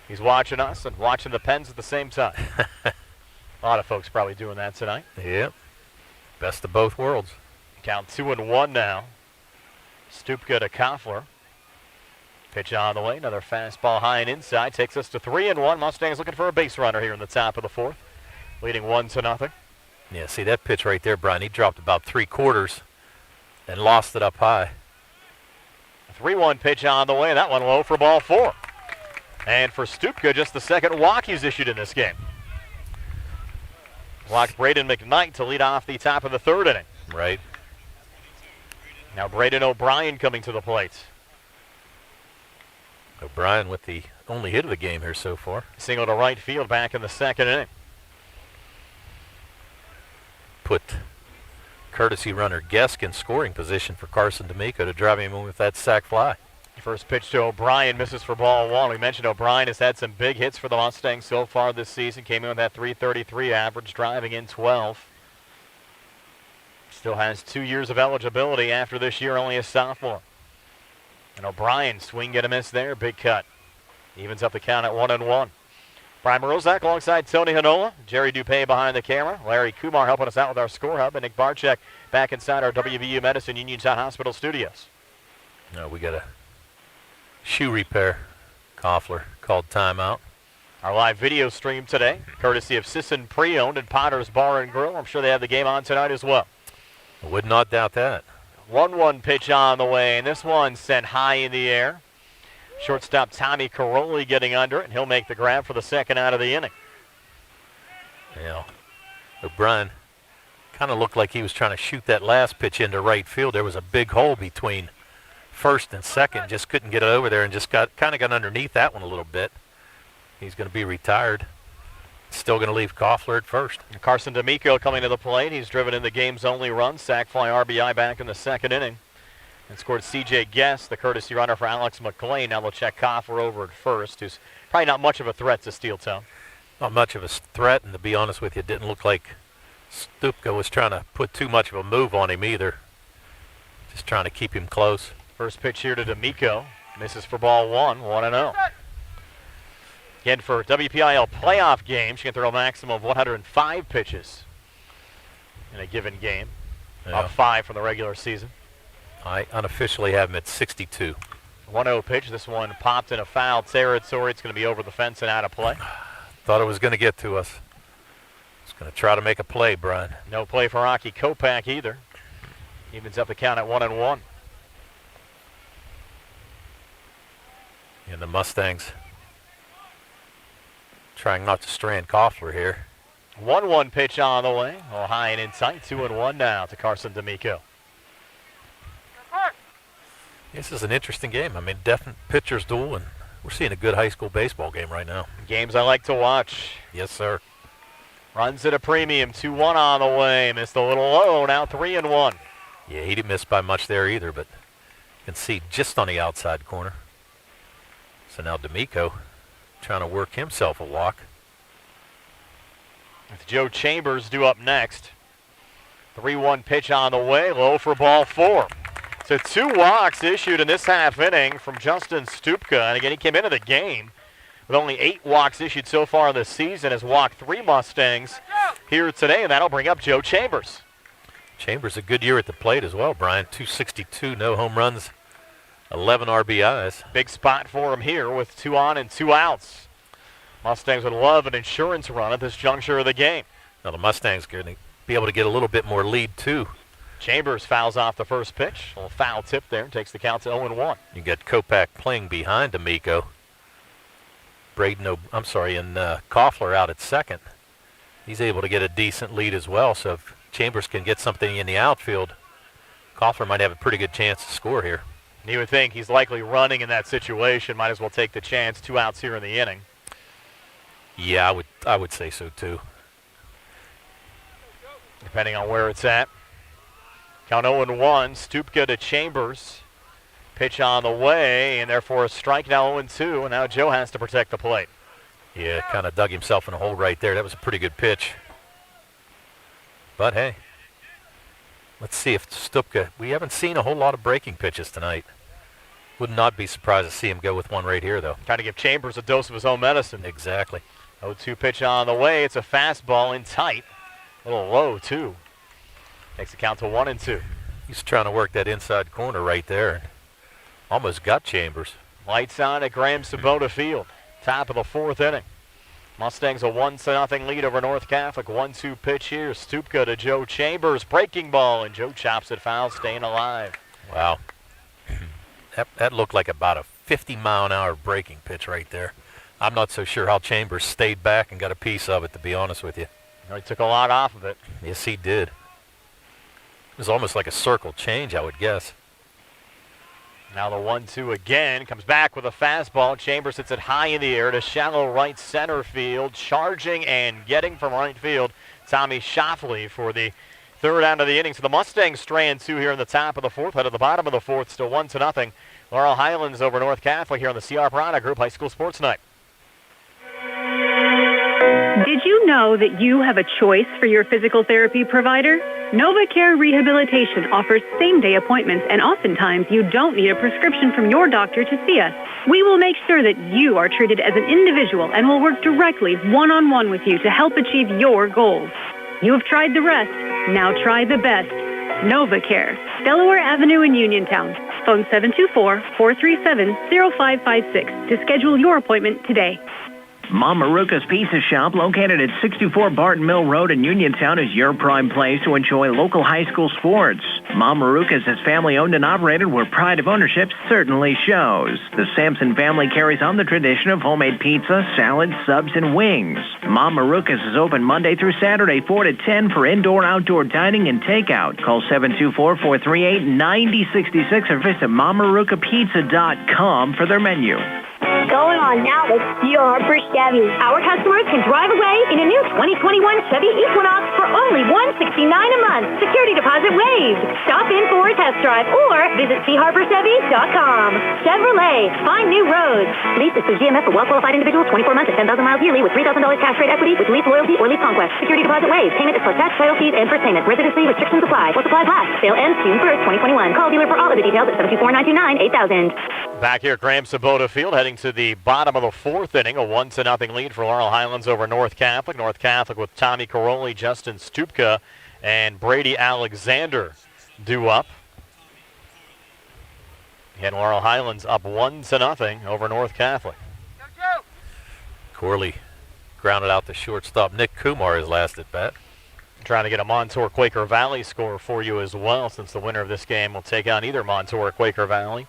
He's watching us and watching the Pens at the same time. A lot of folks probably doing that tonight. Yep. Best of both worlds. Count 2-1 now. Stupka to Koffler. Pitch on the way. Another fastball high and inside. Takes us to 3-1. Mustangs looking for a base runner here in the top of the 4th. Leading 1-0. Yeah, see that pitch right there, Brian. He dropped about 3/4 and lost it up high. 3-1 pitch on the way. That one low for ball 4. And for Stupka, just the second walk he's issued in this game. Walked Braden McKnight to lead off the top of the 3rd inning. Right. Now Braden O'Brien coming to the plate. O'Brien with the only hit of the game here so far. Single to right field back in the second inning. Put courtesy runner Gesk in scoring position for Carson D'Amico to drive him in with that sac fly. First pitch to O'Brien, misses for ball 1. We mentioned O'Brien has had some big hits for the Mustangs so far this season. Came in with that .333 average, driving in 12. Still has 2 years of eligibility after this year, only a sophomore. And O'Brien, swing and a miss there, big cut. Evens up the count at 1-1. Brian Morozak alongside Tony Hanola, Jerry Dupay behind the camera, Larry Kumar helping us out with our score hub, and Nick Barczyk back inside our WVU Medicine Uniontown Hospital studios. No, we got a shoe repair. Koffler called timeout. Our live video stream today, courtesy of Sisson Pre-Owned and Potter's Bar and Grill. I'm sure they have the game on tonight as well. I would not doubt that. 1-1 pitch on the way, and this one sent high in the air. Shortstop Tommy Caroli getting under it, and he'll make the grab for the second out of the inning. Yeah. O'Brien kind of looked like he was trying to shoot that last pitch into right field. There was a big hole between first and second. Just couldn't get it over there and just got underneath that one a little bit. He's going to be retired. Still going to leave Koffler at first. And Carson D'Amico coming to the plate. He's driven in the game's only run. Sac fly RBI back in the second inning. And scored C.J. Guest, the courtesy runner for Alex McLean. Now they'll check Koffler over at first, who's probably not much of a threat to Steel Town. Not much of a threat, and to be honest with you, it didn't look like Stupka was trying to put too much of a move on him either. Just trying to keep him close. First pitch here to D'Amico. Misses for ball 1, 1-0. Again, for WPIAL playoff games, you can throw a maximum of 105 pitches in a given game. Yeah. Up 5 from the regular season. I unofficially have him at 62. 1-0 pitch. This one popped in a foul territory. It's going to be over the fence and out of play. Thought it was going to get to us. It's going to try to make a play, Brian. No play for Rocky Kopak either. Evens up the count at 1-1. And the Mustangs trying not to strand Koffler here. 1-1 pitch on the way. Oh, high and in sight. 2-1 now to Carson D'Amico. This is an interesting game. I mean, definite pitcher's duel, and we're seeing a good high school baseball game right now. Games I like to watch. Yes, sir. Runs at a premium, 2-1 on the way. Missed a little low, now 3-1. Yeah, he didn't miss by much there either, but you can see just on the outside corner. So now D'Amico trying to work himself a walk. With Joe Chambers due up next. 3-1 pitch on the way, low for ball 4. So 2 walks issued in this half inning from Justin Stupka. And again, he came into the game with only 8 walks issued so far this season, has walked 3 Mustangs here today, and that'll bring up Joe Chambers. Chambers a good year at the plate as well, Brian. 262, no home runs, 11 RBIs. Big spot for him here with 2 on and 2 outs. Mustangs would love an insurance run at this juncture of the game. Now the Mustangs are going to be able to get a little bit more lead too. Chambers fouls off the first pitch. A little foul tip there, takes the count to 0-1. You got Kopak playing behind D'Amico. And Koffler out at second. He's able to get a decent lead as well, so if Chambers can get something in the outfield, Koffler might have a pretty good chance to score here. And you would think he's likely running in that situation. Might as well take the chance. 2 outs here in the inning. Yeah, I would say so too. Depending on where it's at. Count 0-1. Stupka to Chambers. Pitch on the way, and therefore a strike now 0-2, and now Joe has to protect the plate. Yeah, kind of dug himself in a hole right there. That was a pretty good pitch. But hey, let's see if Stupka, we haven't seen a whole lot of breaking pitches tonight. Would not be surprised to see him go with one right here, though. Trying to give Chambers a dose of his own medicine. Exactly. 0-2 pitch on the way. It's a fastball in tight. A little low, too. Makes the count to 1-2. He's trying to work that inside corner right there. Almost got Chambers. Lights on at Graham Sabota Field. Top of the 4th inning. Mustangs a 1-0 lead over North Catholic. 1-2 pitch here. Stupka to Joe Chambers. Breaking ball, and Joe chops it foul, staying alive. Wow. That looked like about a 50-mile-an-hour breaking pitch right there. I'm not so sure how Chambers stayed back and got a piece of it, to be honest with you. He took a lot off of it. Yes, he did. It was almost like a circle change, I would guess. Now the 1-2 again. Comes back with a fastball. Chambers hits it high in the air to shallow right center field. Charging and getting from right field, Tommy Shoffley for the 3rd out of the inning. So the Mustangs strand 2 here in the top of the 4th. Head of the bottom of the 4th, still 1-0. Laurel Highlands over North Catholic here on the CR Piranha Group High School Sports Night. Did you know that you have a choice for your physical therapy provider? NovaCare Rehabilitation offers same-day appointments, and oftentimes you don't need a prescription from your doctor to see us. We will make sure that you are treated as an individual and will work directly one-on-one with you to help achieve your goals. You have tried the rest. Now try the best. NovaCare, Delaware Avenue in Uniontown. Phone 724-437-0556 to schedule your appointment today. Mom Maruka's Pizza Shop, located at 64 Barton Mill Road in Uniontown, is your prime place to enjoy local high school sports. Mom Maruka's is family-owned and operated, where pride of ownership certainly shows. The Sampson family carries on the tradition of homemade pizza, salads, subs, and wings. Mom Maruka's is open Monday through Saturday, 4 to 10 for indoor-outdoor dining and takeout. Call 724-438-9066 or visit MomMarukaPizza.com for their menu. Going on now with Steel Harper Chevy. Our customers can drive away in a new 2021 Chevy Equinox for only $169 a month. Security deposit waived. Stop in for a test drive or visit CHarperChevy.com. Chevrolet, find new roads. Lease is through GMF for well-qualified individuals, 24 months at 10,000 miles yearly with $3,000 cash rate equity with lease loyalty or lease conquest. Security deposit waived. Payment is plus tax, title fees, and first payment. Residency restrictions apply. While supplies last. Sale ends June 1st, 2021. Call dealer for all of the details at 724-929-8000. Back here at Graham Sabota Field, heading to the bottom of the 4th inning, a 1-0 lead for Laurel Highlands over North Catholic. North Catholic with Tommy Caroli, Justin Stupka, and Brady Alexander due up. And Laurel Highlands up 1-0 over North Catholic. Corley grounded out the shortstop. Nick Kumar his last at bat. Trying to get a Montour Quaker Valley score for you as well, since the winner of this game will take on either Montour or Quaker Valley.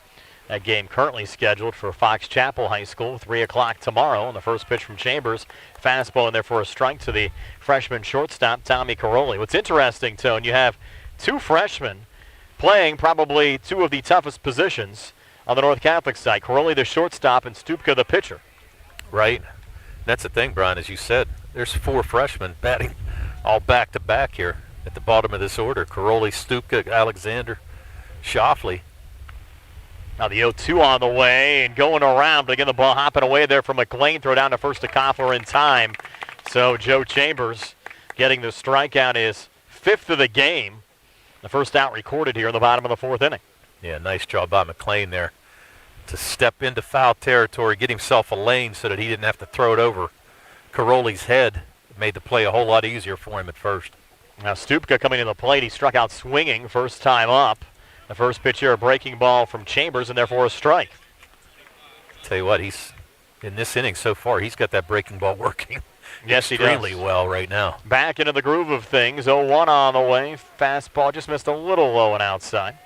That game currently scheduled for Fox Chapel High School, 3 o'clock tomorrow. And the first pitch from Chambers, fastball in there for a strike to the freshman shortstop, Tommy Caroli. What's interesting, Tone, you have 2 freshmen playing probably 2 of the toughest positions on the North Catholic side. Caroli the shortstop and Stupka the pitcher. Right. That's the thing, Brian, as you said. there's 4 freshmen batting all back-to-back here at the bottom of this order. Caroli, Stupka, Alexander, Shoffley. Now the 0-2 on the way and going around, but again the ball hopping away there from McLean. Throw down to first to Koffler in time. So Joe Chambers getting the strikeout, is 5th of the game. The first out recorded here in the bottom of the 4th inning. Yeah, nice job by McLean there to step into foul territory, get himself a lane so that he didn't have to throw it over Caroli's head. It made the play a whole lot easier for him at first. Now Stupka coming to the plate. He struck out swinging first time up. The first pitch here, a breaking ball from Chambers, and therefore a strike. Tell you what, he's in this inning so far, he's got that breaking ball working yes, extremely he does. well right now. Back into the groove of things. 0-1 on the way. Fastball just missed a little low and outside.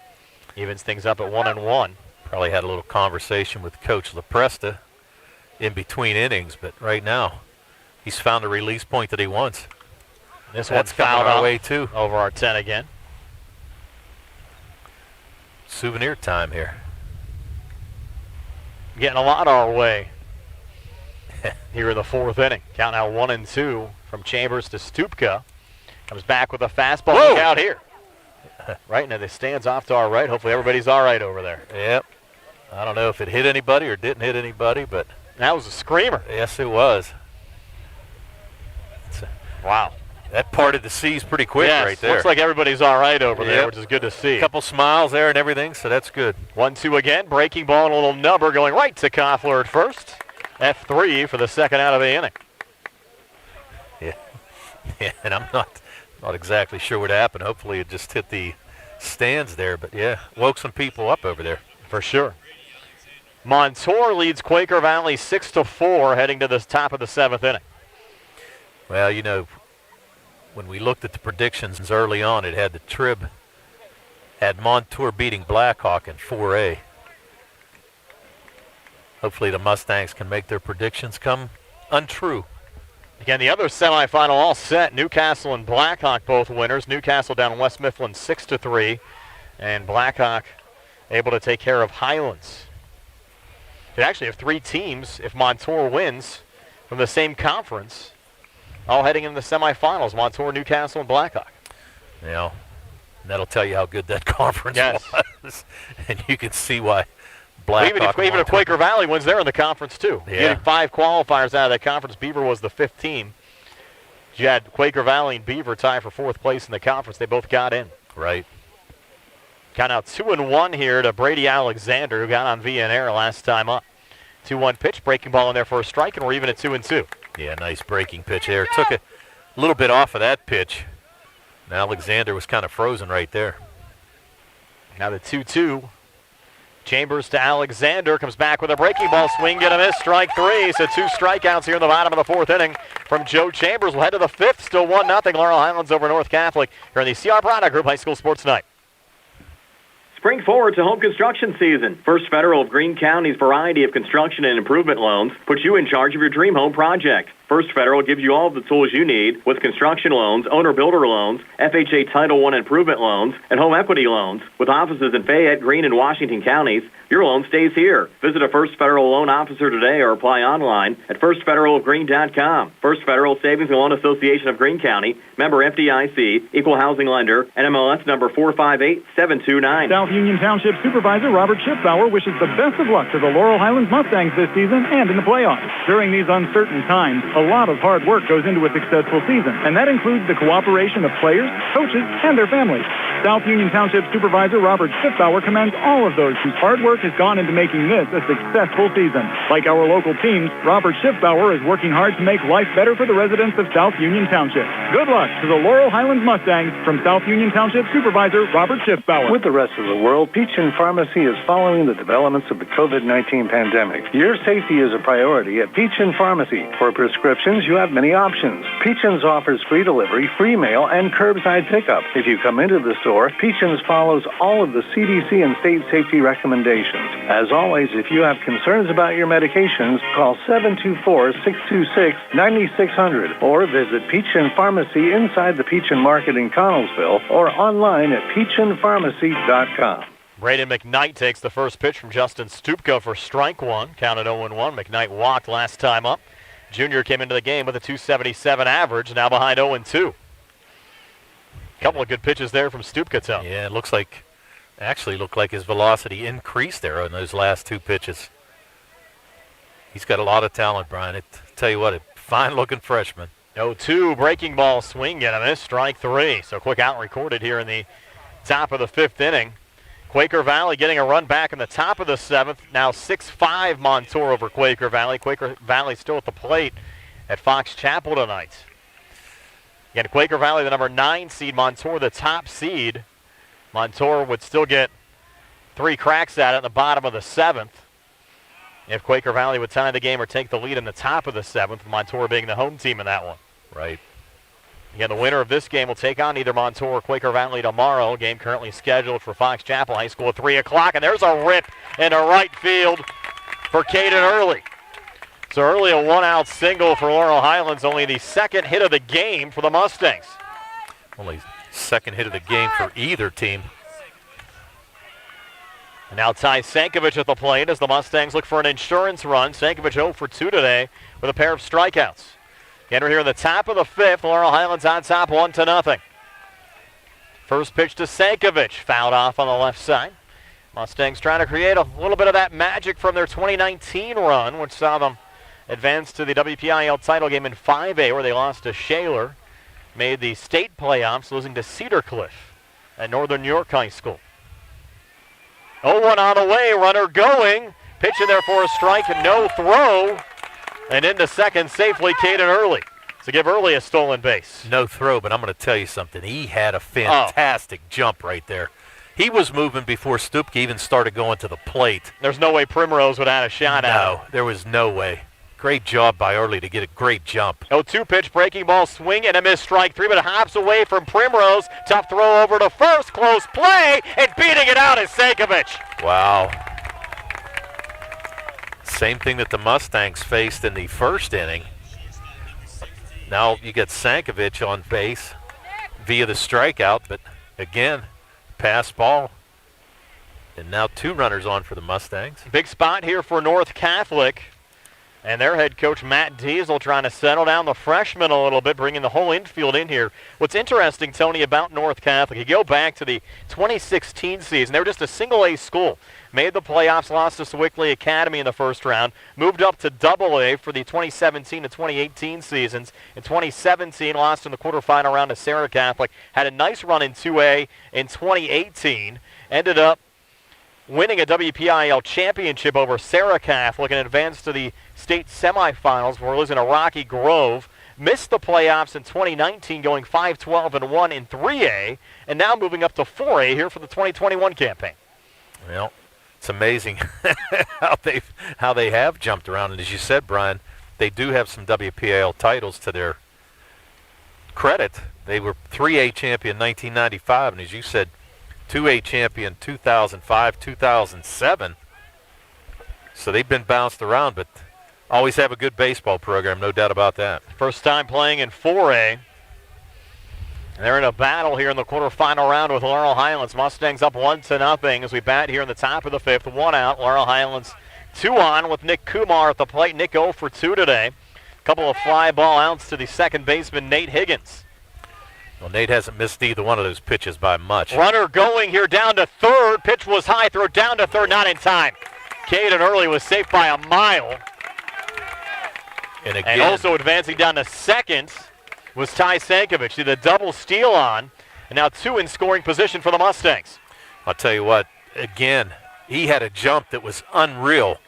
Evens things up at 1-1. Probably had a little conversation with Coach LaPresta in between innings, but right now he's found a release point that he wants. This That's one's fouled our up way too. Over our 10 again. Souvenir time here. Getting a lot our way here in the 4th inning. Count now 1-2 from Chambers to Stupka. Comes back with a fastball. Whoa! Look out here. Right into the stands off to our right. Hopefully everybody's all right over there. Yep. I don't know if it hit anybody or didn't hit anybody, but that was a screamer. Yes, it was. Wow. That parted the seas pretty quick right there. Looks like everybody's all right over there, which is good to see. A couple smiles there and everything, so that's good. 1-2 again. Breaking ball and a little number going right to Koffler at first. F3 for the second out of the inning. Yeah, and I'm not exactly sure what happened. Hopefully it just hit the stands there, but yeah, woke some people up over there. For sure. Montour leads Quaker Valley 6-4 heading to the top of the 7th inning. Well, you know, when we looked at the predictions early on, it had the Trib, had Montour beating Blackhawk in 4A. Hopefully the Mustangs can make their predictions come untrue. Again, the other semifinal all set. Newcastle and Blackhawk both winners. Newcastle down West Mifflin 6-3, and Blackhawk able to take care of Highlands. They actually have 3 teams, if Montour wins, from the same conference, all heading in the semifinals. Montour, Newcastle, and Blackhawk. You know, that'll tell you how good that conference was. And you can see why Blackhawk. Even if Quaker Valley wins, they're in the conference too. Yeah. Getting 5 qualifiers out of that conference. Beaver was the 5th team. You had Quaker Valley and Beaver tie for 4th place in the conference. They both got in. Right. Count out 2-1 here to Brady Alexander, who got on via an error last time up. 2-1 pitch, breaking ball in there for a strike, and we're even at 2-2. Yeah, nice breaking pitch there. Took a little bit off of that pitch. And Alexander was kind of frozen right there. Now the 2-2. Chambers to Alexander, comes back with a breaking ball swing, and a miss, strike 3. So 2 strikeouts here in the bottom of the 4th inning from Joe Chambers. We'll head to the 5th, still 1-0. Laurel Highlands over North Catholic here in the CR Product Group High School Sports Night. Spring forward to home construction season. First Federal of Greene County's variety of construction and improvement loans puts you in charge of your dream home project. First Federal gives you all of the tools you need with construction loans, owner-builder loans, FHA Title I improvement loans, and home equity loans. With offices in Fayette, Greene, and Washington counties, your loan stays here. Visit a First Federal loan officer today or apply online at firstfederalofgreene.com. First Federal Savings and Loan Association of Greene County, member FDIC, equal housing lender, NMLS number 458729. South Union Township Supervisor Robert Schiffbauer wishes the best of luck to the Laurel Highlands Mustangs this season and in the playoffs. During these uncertain times, a lot of hard work goes into a successful season, and that includes the cooperation of players, coaches, and their families. South Union Township Supervisor Robert Schiffbauer commends all of those whose hard work has gone into making this a successful season. Like our local teams, Robert Schiffbauer is working hard to make life better for the residents of South Union Township. Good luck to the Laurel Highlands Mustangs from South Union Township Supervisor Robert Schiffbauer. With the rest of the world, Peachin Pharmacy is following the developments of the COVID-19 pandemic. Your safety is a priority at Peachin Pharmacy. For prescriptions, you have many options. Peachin's offers free delivery, free mail, and curbside pickup. If you come into the store, Peachin's follows all of the CDC and state safety recommendations. As always, if you have concerns about your medications, call 724-626-9600 or visit Peachin Pharmacy inside the Peachin Market in Connellsville or online at peachinpharmacy.com. Braden McKnight takes the first pitch from Justin Stupka for strike 1. Counted 0-1. McKnight walked last time up. Junior came into the game with a 277 average, now behind 0-2. Couple of good pitches there from Stupka. Yeah, it looked like his velocity increased there on those last two pitches. He's got a lot of talent, Brian. I tell you what, a fine-looking freshman. 0-2, breaking ball swing and a miss, strike 3. So quick out recorded here in the top of the 5th inning. Quaker Valley getting a run back in the top of the 7th. Now 6-5 Montour over Quaker Valley. Quaker Valley still at the plate at Fox Chapel tonight. Again, Quaker Valley, the number 9 seed. Montour, the top seed. Montour would still get 3 cracks at it in the bottom of the 7th. If Quaker Valley would tie the game or take the lead in the top of the 7th, Montour being the home team in that one. Right. Again, the winner of this game will take on either Montour or Quaker Valley tomorrow. Game currently scheduled for Fox Chapel High School at 3 o'clock. And there's a rip into right field for Caden Early. So Early, a 1-out single for Laurel Highlands, only the second hit of the game for the Mustangs. Only second hit of the game for either team. And now Ty Sankovic at the plate as the Mustangs look for an insurance run. Sankovic 0 for 2 today with a pair of strikeouts. Again, we're here in the top of the 5th. Laurel Highlands on top 1-0. First pitch to Sankovic, fouled off on the left side. Mustangs trying to create a little bit of that magic from their 2019 run, which saw them advance to the WPIAL title game in 5A, where they lost to Shaler. Made the state playoffs, losing to Cedar Cliff at Northern New York High School. 0-1 on the way, runner going. Pitch in there for a strike, no throw. And into second safely, Caden Early. To give Early a stolen base. No throw, but I'm going to tell you something. He had a fantastic jump right there. He was moving before Stupka even started going to the plate. There's no way Primrose would have had a shot at him. No, there was no way. Great job by Early to get a great jump. 0-2 pitch, breaking ball, swing and a miss, strike 3, but it hops away from Primrose. Tough throw over to first, close play, and beating it out is Sankovic. Wow. Same thing that the Mustangs faced in the first inning. Now you get Sankovic on base via the strikeout, but again, pass ball. And now 2 runners on for the Mustangs. Big spot here for North Catholic. And their head coach, Matt Diesel, trying to settle down the freshmen a little bit, bringing the whole infield in here. What's interesting, Tony, about North Catholic, you go back to the 2016 season, they were just a single-A school. Made the playoffs, lost to Sewickley Academy in the first round, moved up to Double-A for the 2017 to 2018 seasons. In 2017, lost in the quarterfinal round to Sarah Catholic. Had a nice run in 2A in 2018. Ended up winning a WPIAL championship over Sarah Catholic and advanced to the state semifinals before losing to Rocky Grove. Missed the playoffs in 2019, going 5-12-1 in 3A, and now moving up to 4A here for the 2021 campaign. Well, it's amazing how they have jumped around. And as you said, Brian, they do have some WPIAL titles to their credit. They were 3A champion 1995, and as you said, 2A champion 2005, 2007. So they've been bounced around, but always have a good baseball program, no doubt about that. First time playing in 4A. And they're in a battle here in the quarterfinal round with Laurel Highlands. Mustangs up 1-0 as we bat here in the top of the 5th. 1 out. Laurel Highlands 2 on with Nick Kumar at the plate. Nick 0 for 2 today. A couple of fly ball outs to the second baseman, Nate Higgins. Well, Nate hasn't missed either one of those pitches by much. Runner going here down to third. Pitch was high. Throw down to third. Not in time. Caden Early was safe by a mile. And again, also advancing down to second was Ty Sankovic. Did a double steal on. And now 2 in scoring position for the Mustangs. I'll tell you what, again, he had a jump that was unreal.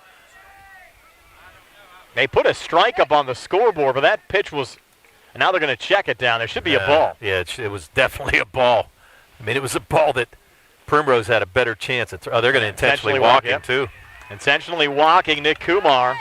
They put a strike up on the scoreboard, but that pitch was... And now they're going to check it down. There should be a ball. Yeah, it was definitely a ball. I mean, it was a ball that Primrose had a better chance at. They're going to intentionally walk him, too. Intentionally walking Nick Kumar.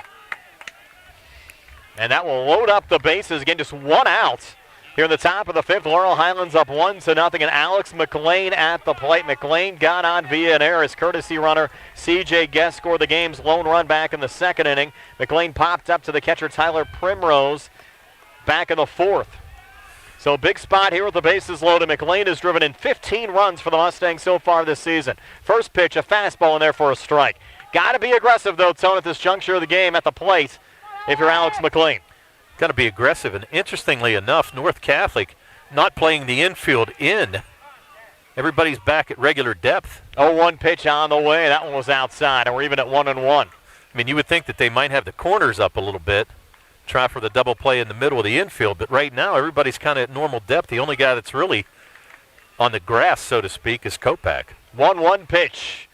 And that will load up the bases. Again, just 1 out here in the top of the 5th. Laurel Highlands up 1-0. And Alex McLean at the plate. McLean got on via an error. His courtesy runner, C.J. Guest, scored the game's lone run back in the second inning. McLean popped up to the catcher, Tyler Primrose, back in the 4th. So big spot here with the bases loaded. McLean has driven in 15 runs for the Mustangs so far this season. First pitch, a fastball in there for a strike. Got to be aggressive, though, Tone, at this juncture of the game at the plate if you're Alex McLean. got to be aggressive. And interestingly enough, North Catholic not playing the infield in. Everybody's back at regular depth. 0-1 pitch on the way. That one was outside, and we're even at 1-1. I mean, you would think that they might have the corners up a little bit, try for the double play in the middle of the infield, but right now everybody's kind of at normal depth. The only guy that's really on the grass, so to speak, is Kopak. 1-1 pitch.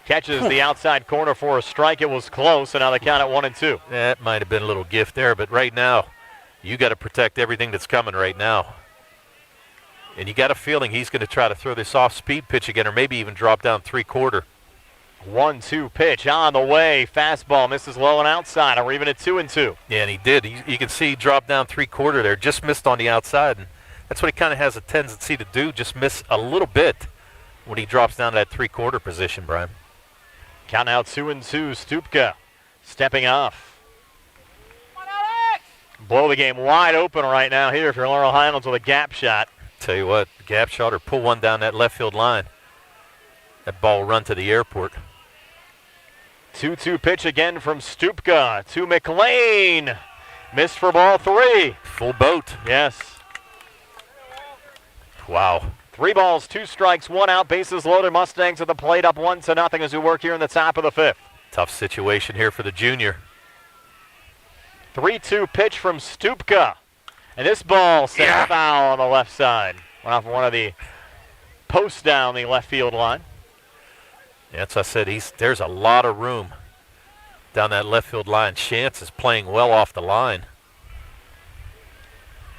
Catches the outside corner for a strike. It was close, and now they count at 1-2. That might have been a little gift there, but right now, you got to protect everything that's coming right now. And you got a feeling he's going to try to throw this off-speed pitch again, or maybe even drop down 3/4. 1-2 pitch on the way. Fastball misses low and outside, and we're even at 2-2. Yeah, and he did. You can see he dropped down 3/4 there, just missed on the outside, and that's what he kind of has a tendency to do, just miss a little bit when he drops down to that 3/4 position, Brian. Count out 2-2. Stupka stepping off. Blow the game wide open right now here if you're Laurel Highlands with a gap shot. Tell you what, gap shot or pull one down that left field line. That ball will run to the airport. 2-2 pitch again from Stupka to McLean. Missed for ball 3. Full boat. Yes. Wow. 3 balls, 2 strikes, 1 out. Bases loaded. Mustangs at the plate up 1-0 as we work here in the top of the 5th. Tough situation here for the junior. 3-2 pitch from Stupka. And this ball sent foul on the left side. Went off one of the posts down the left field line. Yeah, as I said, there's a lot of room down that left field line. Chance is playing well off the line.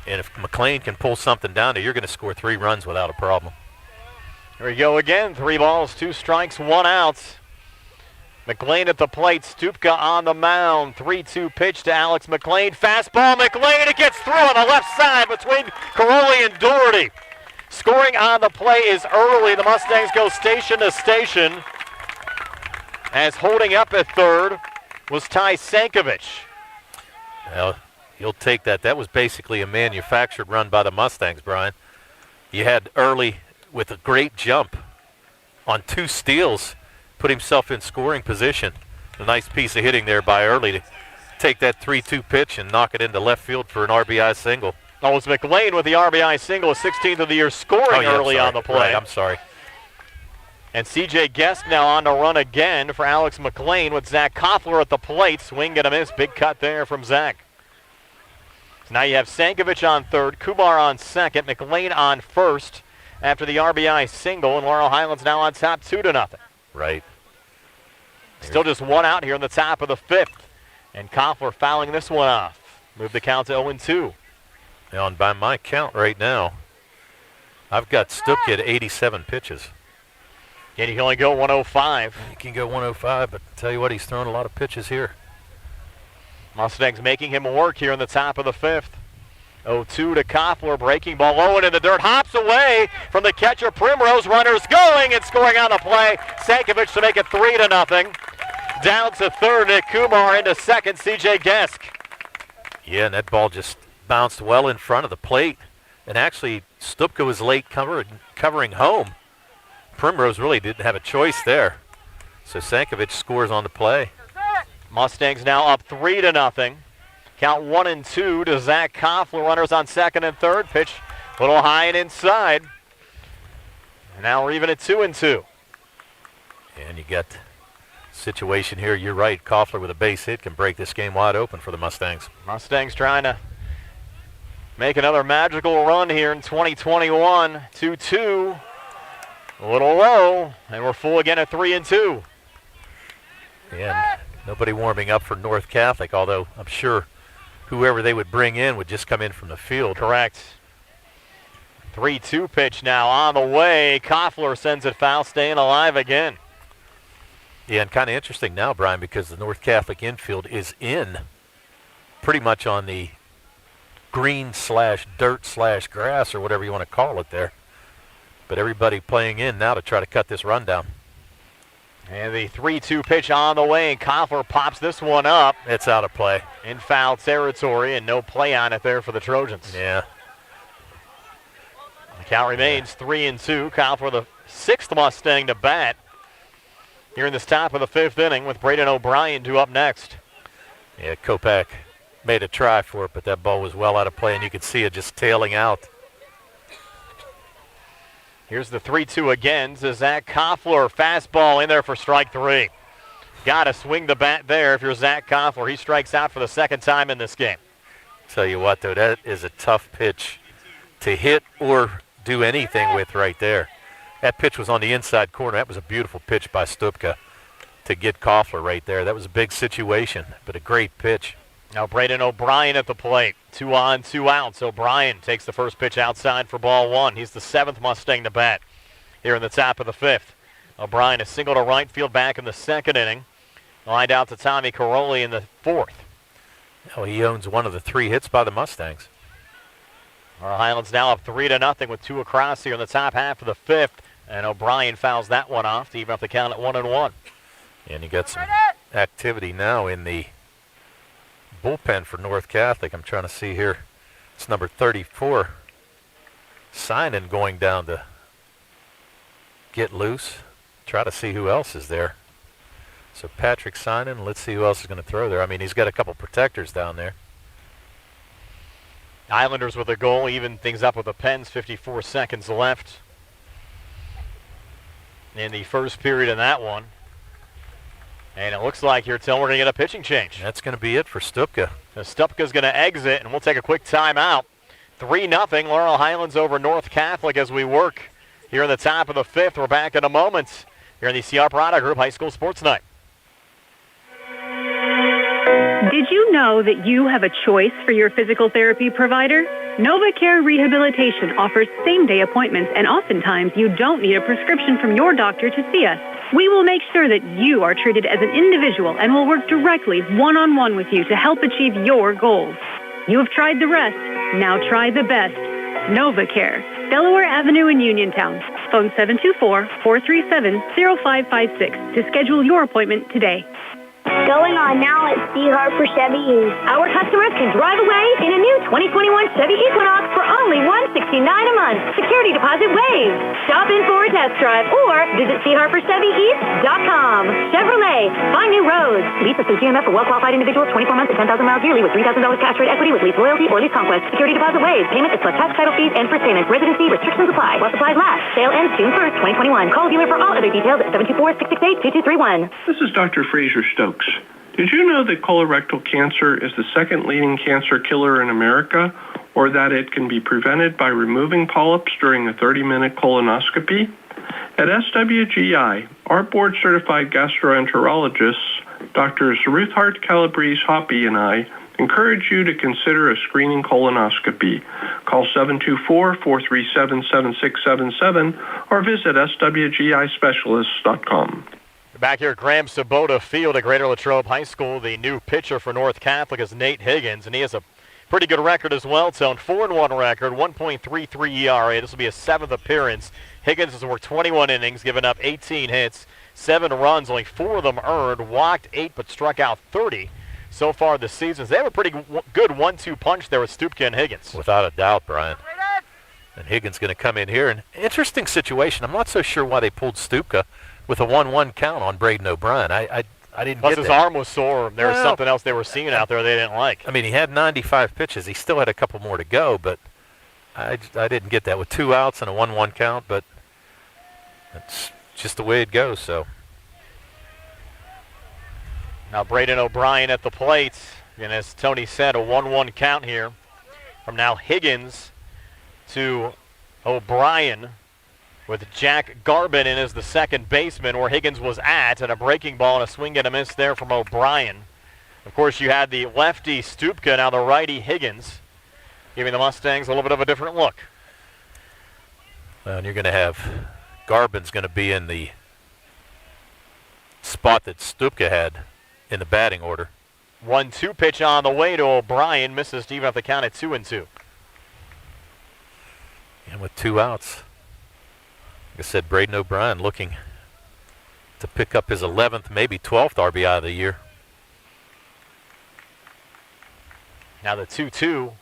And if McLean can pull something down there, you're going to score 3 runs without a problem. Here we go again. 3 balls, 2 strikes, 1 out. McLean at the plate. Stupka on the mound. 3-2 pitch to Alex McLean. Fastball, McLean. It gets through on the left side between Caroli and Doherty. Scoring on the play is early. The Mustangs go station to station. As holding up at third was Ty Sankovic. Well, you'll take that. That was basically a manufactured run by the Mustangs, Brian. You had Early with a great jump on 2 steals, put himself in scoring position. A nice piece of hitting there by Early to take that 3-2 pitch and knock it into left field for an RBI single. Oh, it was McLean with the RBI single, 16th of the year, scoring early on the play. Right, I'm sorry. And C.J. Guest now on to run again for Alex McLean with Zach Koffler at the plate. Swing and a miss. Big cut there from Zach. So now you have Sankovic on third, Kumar on second, McLean on first after the RBI single, and Laurel Highlands now on top 2-0. Right. Still just 1 out here in the top of the 5th. And Koffler fouling this one off. Move the count to 0-2. Now, and by my count right now, I've got Stupka at 87 pitches. And you can only go 105. You can go 105, but tell you what, he's throwing a lot of pitches here. Mustangs making him work here in the top of the 5th. 0-2 to Koffler, breaking ball low and in the dirt, hops away from the catcher. Primrose, runners going and scoring on the play. Sankovic to make it 3-0. Down to third, Nick Kumar into second, C.J. Gesk. Yeah, and that ball just bounced well in front of the plate. And actually, Stupka was late covering home. Primrose really didn't have a choice there. So Sankovic scores on the play. Mustangs now up 3-0. Count 1-2 to Zach Koffler. Runners on second and third. Pitch a little high and inside. And now we're even at 2-2. And you got situation here. You're right. Koffler with a base hit can break this game wide open for the Mustangs. Mustangs trying to make another magical run here in 2021. 2-2. A little low. And we're full again at 3-2. And nobody warming up for North Catholic, although I'm sure whoever they would bring in would just come in from the field. Correct. 3-2 pitch now on the way. Koffler sends it foul, staying alive again. Yeah, and kind of interesting now, Brian, because the North Catholic infield is in pretty much on the green/dirt/grass or whatever you want to call it there. But everybody playing in now to try to cut this run down. And the 3-2 pitch on the way, and Koffler pops this one up. It's out of play. In foul territory, and no play on it there for the Trojans. Yeah. The count remains 3-2. Koffler, the 6th Mustang to bat here in this top of the 5th inning with Braden O'Brien due up next. Yeah, Kopak made a try for it, but that ball was well out of play, and you could see it just tailing out. Here's the 3-2 again to Zach Koffler. Fastball in there for strike 3. Got to swing the bat there if you're Zach Koffler. He strikes out for the second time in this game. Tell you what, though, that is a tough pitch to hit or do anything with right there. That pitch was on the inside corner. That was a beautiful pitch by Stupka to get Koffler right there. That was a big situation, but a great pitch. Now Braden O'Brien at the plate. 2 on, 2 outs. O'Brien takes the first pitch outside for ball 1. He's the 7th Mustang to bat here in the top of the 5th. O'Brien is single to right field back in the 2nd inning. Lined out to Tommy Caroli in the 4th. Oh, he owns one of the 3 hits by the Mustangs. Our Highlands now up 3-0 with 2 across here in the top half of the 5th. And O'Brien fouls that one off to even up the count at 1-1. And you got some activity now in the bullpen for North Catholic. I'm trying to see here. It's number 34. Sinan going down to get loose. Try to see who else is there. So Patrick Sinan, let's see who else is going to throw there. I mean, he's got a couple protectors down there. Islanders with a goal, even things up with the Pens. 54 seconds left in the first period in that one. And it looks like here, Tim, we're going to get a pitching change. That's going to be it for Stupka. Stupka's going to exit, and we'll take a quick timeout. 3-0, Laurel Highlands over North Catholic as we work here in the top of the 5th. We're back in a moment here in the CR Product Group High School Sports Night. Did you know that you have a choice for your physical therapy provider? NovaCare Rehabilitation offers same-day appointments, and oftentimes you don't need a prescription from your doctor to see us. We will make sure that you are treated as an individual and will work directly one-on-one with you to help achieve your goals. You have tried the rest. Now try the best. NovaCare, Delaware Avenue in Uniontown. Phone 724-437-0556 to schedule your appointment today. Going on now at C. Harper Chevy East. Our customers can drive away in a new 2021 Chevy Equinox for only $169 a month. Security deposit waived. Stop in for a test drive or visit CHarperChevyEast.com. Chevrolet, find new roads. Lease through GMF for well-qualified individuals 24 months at 10,000 miles yearly with $3,000 cash rate equity with lease loyalty or lease conquest. Security deposit waived. Payment is plus tax, title fees, and first payment. Residency restrictions apply while supplies last. Sale ends June 1st, 2021. Call dealer for all other details at 724-668-2231. This is Dr. Fraser Stokes. Did you know that colorectal cancer is the 2nd leading cancer killer in America, or that it can be prevented by removing polyps during a 30-minute colonoscopy? At SWGI, our board-certified gastroenterologists, Drs. Ruthart Calabrese Hoppy and I, encourage you to consider a screening colonoscopy. Call 724-437-7677 or visit swgispecialists.com. Back here at Graham Sabota Field at Greater Latrobe High School, the new pitcher for North Catholic is Nate Higgins, and he has a pretty good record as well. It's on 4-1 record, 1.33 ERA. This will be his 7th appearance. Higgins has worked 21 innings, given up 18 hits, 7 runs, only 4 of them earned, walked 8 but struck out 30 so far this season. So they have a pretty good 1-2 punch there with Stupka and Higgins. Without a doubt, Brian. And Higgins going to come in here. An interesting situation. I'm not so sure why they pulled Stupka with a 1-1 count on Braden O'Brien. I didn't Plus get his that. arm was sore. There was something else they were seeing out there they didn't like. I mean, he had 95 pitches. He still had a couple more to go, but I didn't get that with 2 outs and a 1-1 count, but that's just the way it goes. So now Braden O'Brien at the plate. And as Tony said, a 1-1 count here from now Higgins to O'Brien, with Jack Garbin in as the second baseman where Higgins was at, and a breaking ball and a swing and a miss there from O'Brien. Of course, you had the lefty Stupka, now the righty Higgins, giving the Mustangs a little bit of a different look. Well, and you're going to have Garbin's going to be in the spot that Stupka had in the batting order. 1-2 pitch on the way to O'Brien, misses to even up the count at 2-2. And with 2 outs. Like I said, Braden O'Brien looking to pick up his 11th, maybe 12th RBI of the year. Now the 2-2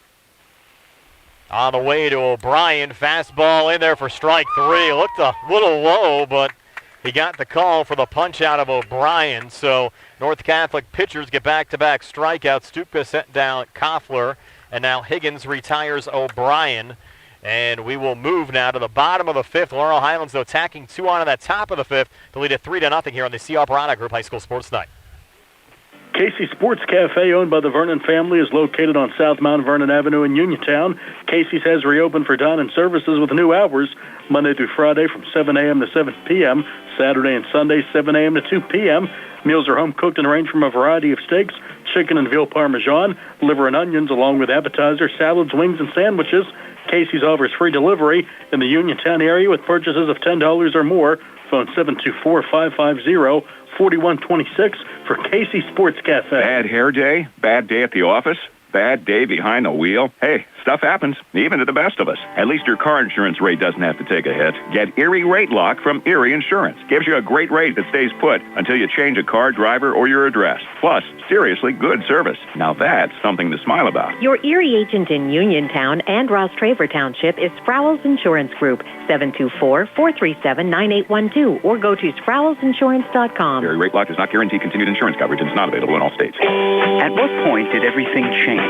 on the way to O'Brien. Fastball in there for strike 3. Looked a little low, but He got the call for the punch out of O'Brien, so North Catholic pitchers get back-to-back strikeouts. Stupka sent down Koffler, and now Higgins retires O'Brien. And we will move now to the bottom of the fifth. Laurel Highlands, though, tacking 2 on in that top of the fifth to lead it 3-0 here on the CR Product Group High School Sports Night. Casey Sports Cafe, owned by the Vernon family, is located on South Mount Vernon Avenue in Uniontown. Casey's has reopened for dine-in services with new hours, Monday through Friday from 7 a.m. to 7 p.m., Saturday and Sunday 7 a.m. to 2 p.m. Meals are home-cooked and range from a variety of steaks, chicken and veal parmesan, liver and onions, along with appetizers, salads, wings, and sandwiches. Casey's offers free delivery in the Uniontown area with purchases of $10 or more. Phone 724-550-4126 for Casey Sports Cafe. Bad hair day? Bad day at the office? Bad day behind the wheel? Hey, stuff happens, even to the best of us. At least your car insurance rate doesn't have to take a hit. Get Erie Rate Lock from Erie Insurance. Gives you a great rate that stays put until you change a car, driver, or your address. Plus, seriously good service. Now that's something to smile about. Your Erie agent in Uniontown and Ross Traver Township is Sprowell's Insurance Group, 724-437-9812, or go to sprowellsinsurance.com. Erie Rate Lock does not guarantee continued insurance coverage and is not available in all states. At what point did everything change?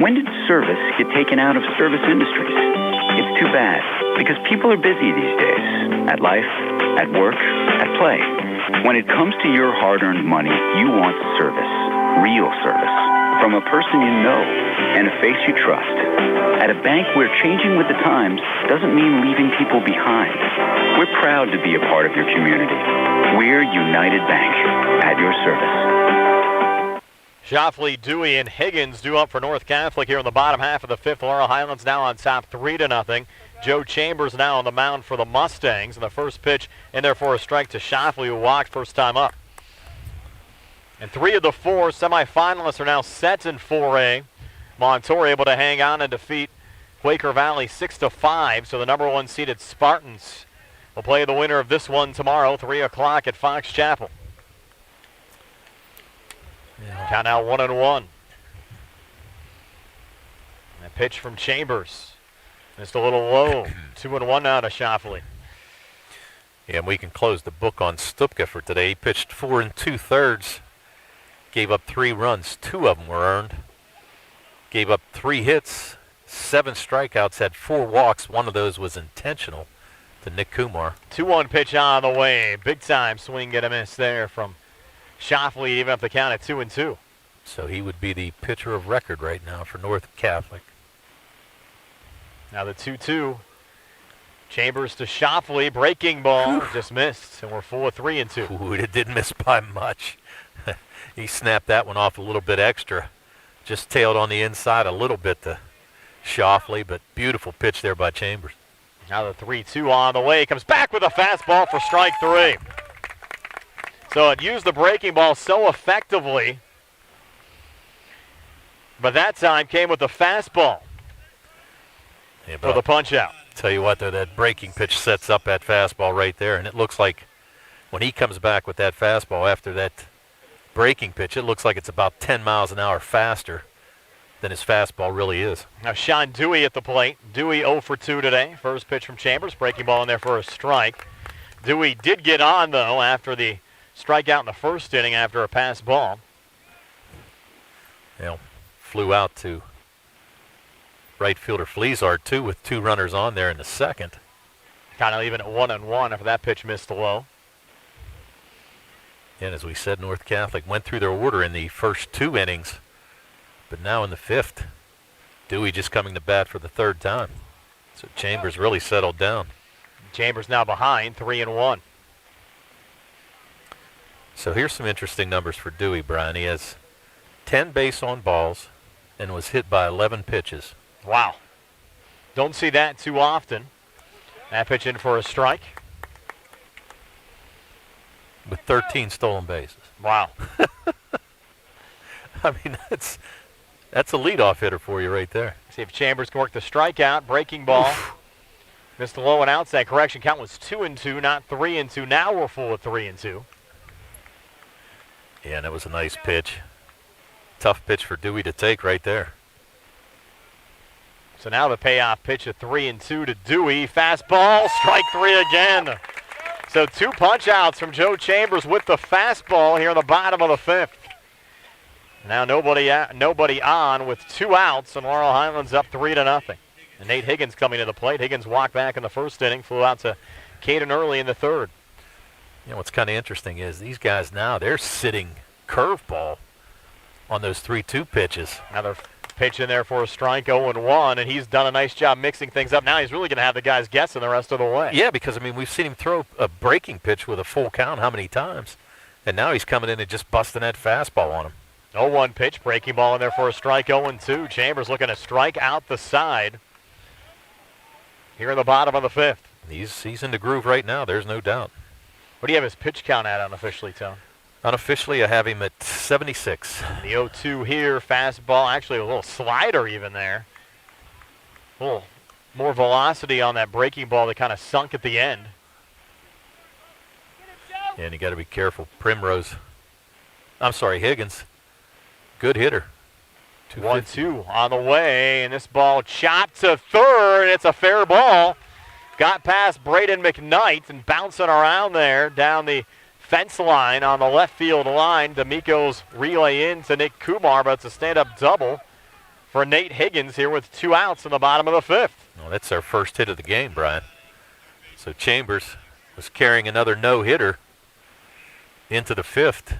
When did service get taken out of service industries? It's too bad, because people are busy these days. At life, at work, at play. When it comes to your hard-earned money, you want service. Real service. From a person you know and a face you trust. At a bank where changing with the times doesn't mean leaving people behind. We're proud to be a part of your community. We're United Bank, at your service. Shoffley, Dewey, and Higgins due up for North Catholic here in the bottom half of the fifth. Laurel Highlands now on top 3-0. Joe Chambers now on the mound for the Mustangs. And the first pitch in there for a strike to Shoffley, who walked first time up. And 3 of the 4 semifinalists are now set in 4A. Montour able to hang on and defeat Quaker Valley 6-5. So the number 1 seeded Spartans will play the winner of this one tomorrow, 3 o'clock at Fox Chapel. Count now 1-1. A pitch from Chambers. Just a little low. 2-1 now to Shoffley. Yeah, and we can close the book on Stupka for today. He pitched 4 2/3. Gave up 3 runs. 2 of them were earned. Gave up 3 hits, 7 strikeouts, had 4 walks. 1 of those was intentional to Nick Kumar. 2-1 pitch on the way. Big time swing and a miss there from Shoffley, even up the count at 2-2. So he would be the pitcher of record right now for North Catholic. Now the 2-2. Chambers to Shoffley, breaking ball, just missed, and we're full of 3-2. Ooh, it didn't miss by much. He snapped that one off a little bit extra. Just tailed on the inside a little bit to Shoffley, but beautiful pitch there by Chambers. Now the 3-2 on the way. Comes back with a fastball for strike 3. So it used the breaking ball so effectively, but that time came with the fastball for the punch out. Tell you what, though, that breaking pitch sets up that fastball right there, and it looks like when he comes back with that fastball after that breaking pitch, it looks like it's about 10 miles an hour faster than his fastball really is. Now Sean Dewey at the plate. Dewey 0 for 2 today. First pitch from Chambers, breaking ball in there for a strike. Dewey did get on, though, after the strikeout in the first inning after a pass ball. Flew out to right fielder Fleazard, too, with 2 runners on there in the second. Kind of even at 1-1 after that pitch missed low. And as we said, North Catholic went through their order in the first 2 innings, but now in the 5th, Dewey just coming to bat for the 3rd time. So Chambers really settled down. Chambers now behind, 3-1. So here's some interesting numbers for Dewey, Brian. He has 10 base on balls and was hit by 11 pitches. Wow. Don't see that too often. That pitch in for a strike. With 13 stolen bases. Wow. I mean, that's a leadoff hitter for you right there. See if Chambers can work the strikeout. Breaking ball. Missed the low and outside. Correction, count was 2-2, not 3-2. Now we're full of 3-2. Yeah, and that was a nice pitch. Tough pitch for Dewey to take right there. So now the payoff pitch, a 3-2 to Dewey. Fastball, strike 3 again. So 2 punch-outs from Joe Chambers with the fastball here in the bottom of the 5th. Now nobody on with 2 outs, and Laurel Highlands up 3-0. And Nate Higgins coming to the plate. Higgins walked back in the first inning, flew out to Caden early in the 3rd. You know, what's kind of interesting is these guys now, they're sitting curveball on those 3-2 pitches. Another pitch in there for a strike, 0-1, and he's done a nice job mixing things up. Now he's really going to have the guys guessing the rest of the way. Yeah, because, I mean, we've seen him throw a breaking pitch with a full count how many times? And now he's coming in and just busting that fastball on him. 0-1 pitch, breaking ball in there for a strike, 0-2. Chambers looking to strike out the side here in the bottom of the 5th. He's in the groove right now, there's no doubt. What do you have his pitch count at unofficially, Tone? Unofficially, I have him at 76. The 0-2 here, fastball, actually a little slider even there. A little more velocity on that breaking ball that kind of sunk at the end. And you got to be careful. Higgins. Good hitter. 1-2 on the way, and this ball chopped to third, and it's a fair ball. Got past Braden McKnight and bouncing around there down the fence line on the left field line. D'Amico's relay in to Nick Kumar, but it's a stand-up double for Nate Higgins here with 2 outs in the bottom of the 5th. Well, that's our first hit of the game, Brian. So Chambers was carrying another no-hitter into the 5th.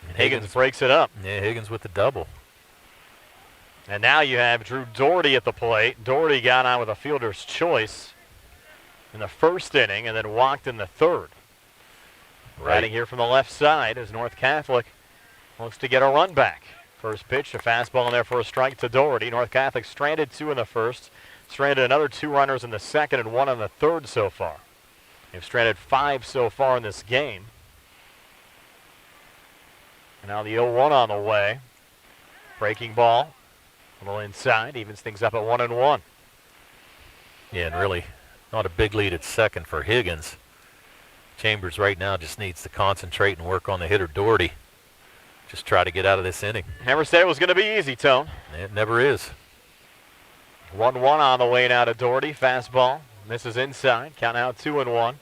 And Higgins breaks it up. Yeah, Higgins with the double. And now you have Drew Doherty at the plate. Doherty got on with a fielder's choice in the first inning and then walked in the 3rd. Right. Batting here from the left side as North Catholic looks to get a run back. First pitch, a fastball in there for a strike to Doherty. North Catholic stranded 2 in the first, stranded another 2 runners in the 2nd and 1 in the 3rd so far. They've stranded 5 so far in this game. And now the 0-1 on the way. Breaking ball. A little inside, evens things up at 1-1. Yeah, and really not a big lead at second for Higgins. Chambers right now just needs to concentrate and work on the hitter Doherty. Just try to get out of this inning. Never said it was going to be easy, Tone. It never is. 1-1 on the way now to Doherty. Fastball. Misses inside. Count out 2-1.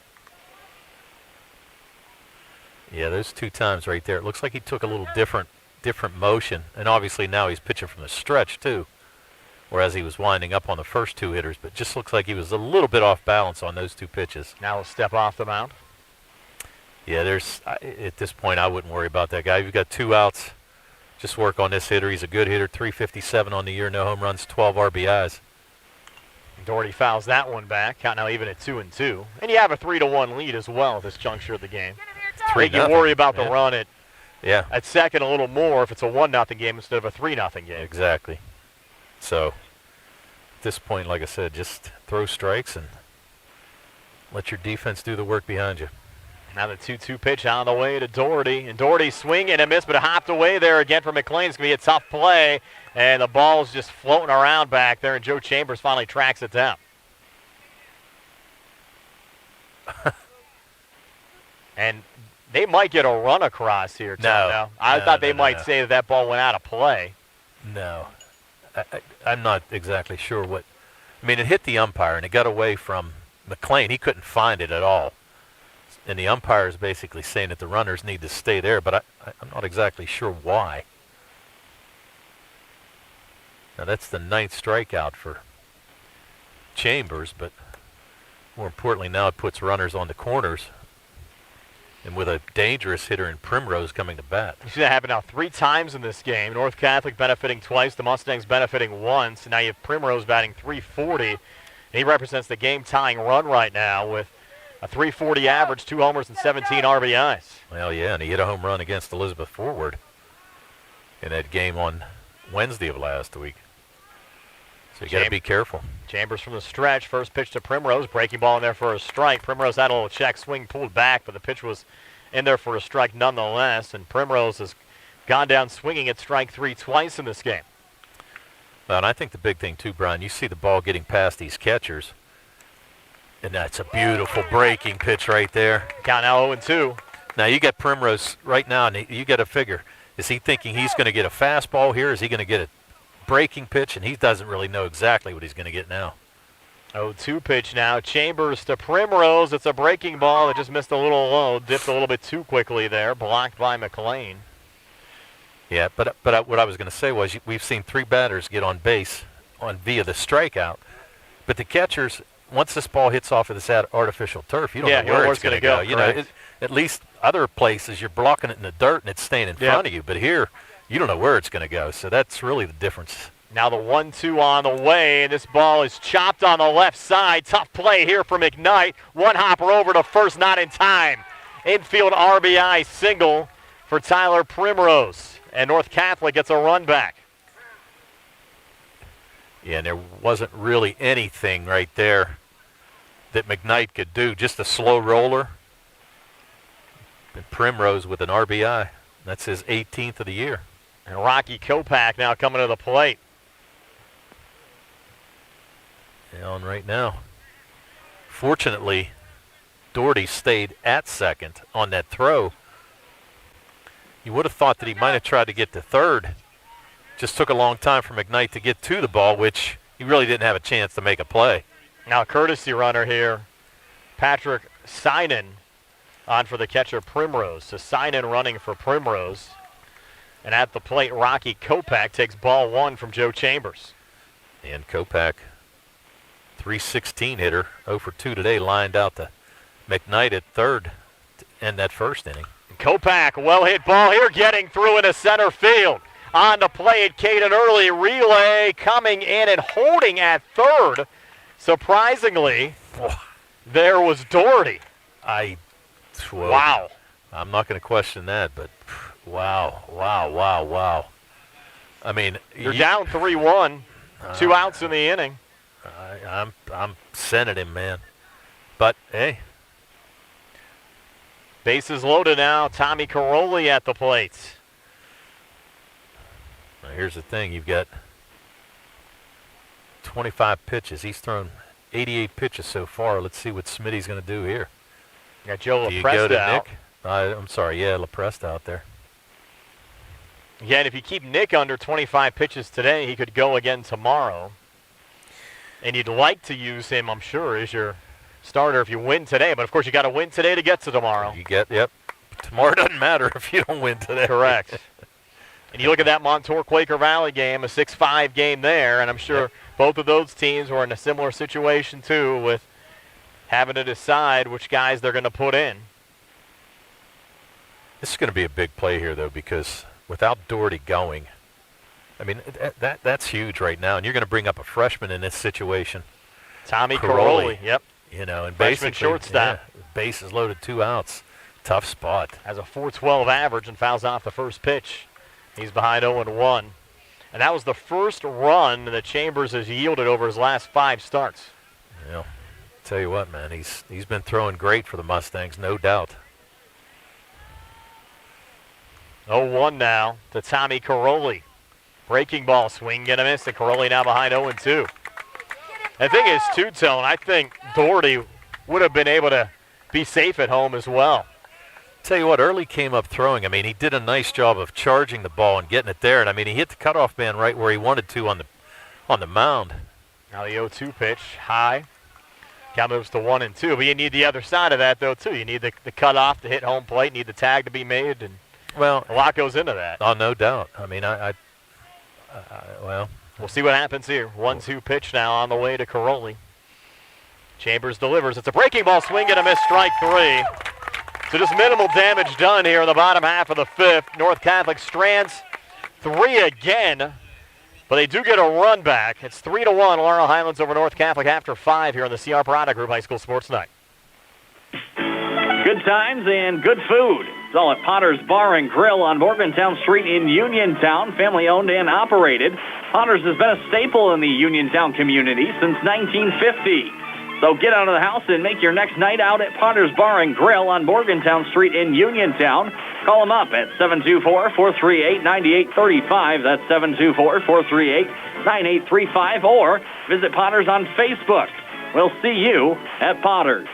Yeah, those 2 times right there. It looks like he took a little different motion, and obviously now he's pitching from the stretch too, whereas he was winding up on the first 2 hitters, but just looks like he was a little bit off balance on those 2 pitches. Now he'll step off the mound. Yeah, at this point I wouldn't worry about that guy. You've got 2 outs. Just work on this hitter. He's a good hitter, 357 on the year, no home runs, 12 RBIs. Doherty fouls that one back. Count now even at 2-2. And you have a 3-1 lead as well at this juncture of the game. You worry about the run at second a little more if it's a 1-0 game instead of a 3-0 game. Exactly. So at this point, like I said, just throw strikes and let your defense do the work behind you. Now the 2-2 pitch on the way to Doherty. And Doherty swing and a miss, but it hopped away there again for McLean. It's going to be a tough play. And the ball's just floating around back there, and Joe Chambers finally tracks it down. And they might get a run across here, Tom. No. I thought they might say that ball went out of play. No. I'm not exactly sure what. I mean, it hit the umpire, and it got away from McLean. He couldn't find it at all. And the umpire is basically saying that the runners need to stay there, but I'm not exactly sure why. Now, that's the 9th strikeout for Chambers, but more importantly, now it puts runners on the corners. And with a dangerous hitter in Primrose coming to bat. You see that happen now 3 times in this game. North Catholic benefiting twice, the Mustangs benefiting once. Now you have Primrose batting .340. And he represents the game-tying run right now with a .340 average, 2 homers, and 17 RBIs. Well, yeah, and he hit a home run against Elizabeth Forward in that game on Wednesday of last week. So you got to be careful. Chambers from the stretch. First pitch to Primrose. Breaking ball in there for a strike. Primrose had a little check swing, pulled back, but the pitch was in there for a strike nonetheless. And Primrose has gone down swinging at strike 3 twice in this game. Well, and I think the big thing too, Brian, you see the ball getting past these catchers. And that's a beautiful breaking pitch right there. Count now 0-2. Now you got Primrose right now, and you got to figure, is he thinking he's going to get a fastball here? Is he going to get a breaking pitch? And he doesn't really know exactly what he's going to get now. 0-2 pitch now. Chambers to Primrose. It's a breaking ball that just missed a little low. Dipped a little bit too quickly there. Blocked by McLean. Yeah, but what I was going to say was we've seen 3 batters get on base via the strikeout. But the catchers, once this ball hits off of this artificial turf, you don't know where it's going to go. You know, at least other places you're blocking it in the dirt and it's staying in front of you. But here, you don't know where it's going to go. So that's really the difference. Now the 1-2 on the way, and this ball is chopped on the left side. Tough play here for McKnight. One hopper over to first, not in time. Infield RBI single for Tyler Primrose, and North Catholic gets a run back. Yeah, and there wasn't really anything right there that McKnight could do. Just a slow roller. And Primrose with an RBI. That's his 18th of the year. And Rocky Kopak now coming to the plate. On right now. Fortunately, Doherty stayed at second on that throw. You would have thought that he might have tried to get to third. Just took a long time for McKnight to get to the ball, which he really didn't have a chance to make a play. Now courtesy runner here, Patrick Synan on for the catcher Primrose. So Synan running for Primrose. And at the plate, Rocky Kopak takes ball 1 from Joe Chambers. And Kopak, 316 hitter, 0 for 2 today, lined out to McKnight at third to end that first inning. Kopak, well hit ball here, getting through into center field. On the plate, Caden Early, relay coming in and holding at third. Surprisingly, there was Doherty. Wow. I'm not going to question that, but wow. I mean, you're down 3-1, 2 outs in the inning. I'm sending him, man. But, hey. Bases loaded now. Tommy Caroli at the plate. Now here's the thing. You've got 25 pitches. He's thrown 88 pitches so far. Let's see what Smitty's going to do here. Got Joe Do you go to LaPresta out. Nick? I'm sorry. Yeah, LaPresta out there. Yeah, and if you keep Nick under 25 pitches today, he could go again tomorrow. And you'd like to use him, I'm sure, as your starter if you win today. But, of course, you got to win today to get to tomorrow. Yep. Tomorrow doesn't matter if you don't win today. Correct. And you look at that Montour-Quaker Valley game, a 6-5 game there, and I'm sure both of those teams were in a similar situation, too, with having to decide which guys they're going to put in. This is going to be a big play here, though, because without Doherty going, I mean, that's huge right now. And you're going to bring up a freshman in this situation. Tommy Caroli, yep. You know, and freshman basically, shortstop. Bases loaded, 2 outs. Tough spot. Has a .412 average and fouls off the first pitch. He's behind 0-1. And that was the first run that Chambers has yielded over his last 5 starts. Yeah. Tell you what, man, he's been throwing great for the Mustangs, no doubt. 0-1 now to Tommy Caroli. Breaking ball, swing and a miss, and Caroli now behind 0-2. The thing is, too, Tone, I think Doherty would have been able to be safe at home as well. Tell you what, Early came up throwing. I mean, he did a nice job of charging the ball and getting it there. And, I mean, he hit the cutoff man right where he wanted to on the mound. Now the 0-2 pitch, high. Count moves to 1-2. But you need the other side of that, though, too. You need the cutoff to hit home plate, need the tag to be made, and well, a lot goes into that. Oh, no doubt. I mean, well. We'll see what happens here. 1-2 pitch now on the way to Caroli. Chambers delivers. It's a breaking ball, swing and a miss, strike 3. So just minimal damage done here in the bottom half of the 5th. North Catholic strands 3 again, but they do get a run back. It's 3-1 Laurel Highlands over North Catholic after 5 here on the CR Product Group High School Sports Night. Good times and good food. It's all at Potter's Bar and Grill on Morgantown Street in Uniontown, family owned and operated. Potter's has been a staple in the Uniontown community since 1950. So get out of the house and make your next night out at Potter's Bar and Grill on Morgantown Street in Uniontown. Call them up at 724-438-9835. That's 724-438-9835. Or visit Potter's on Facebook. We'll see you at Potter's.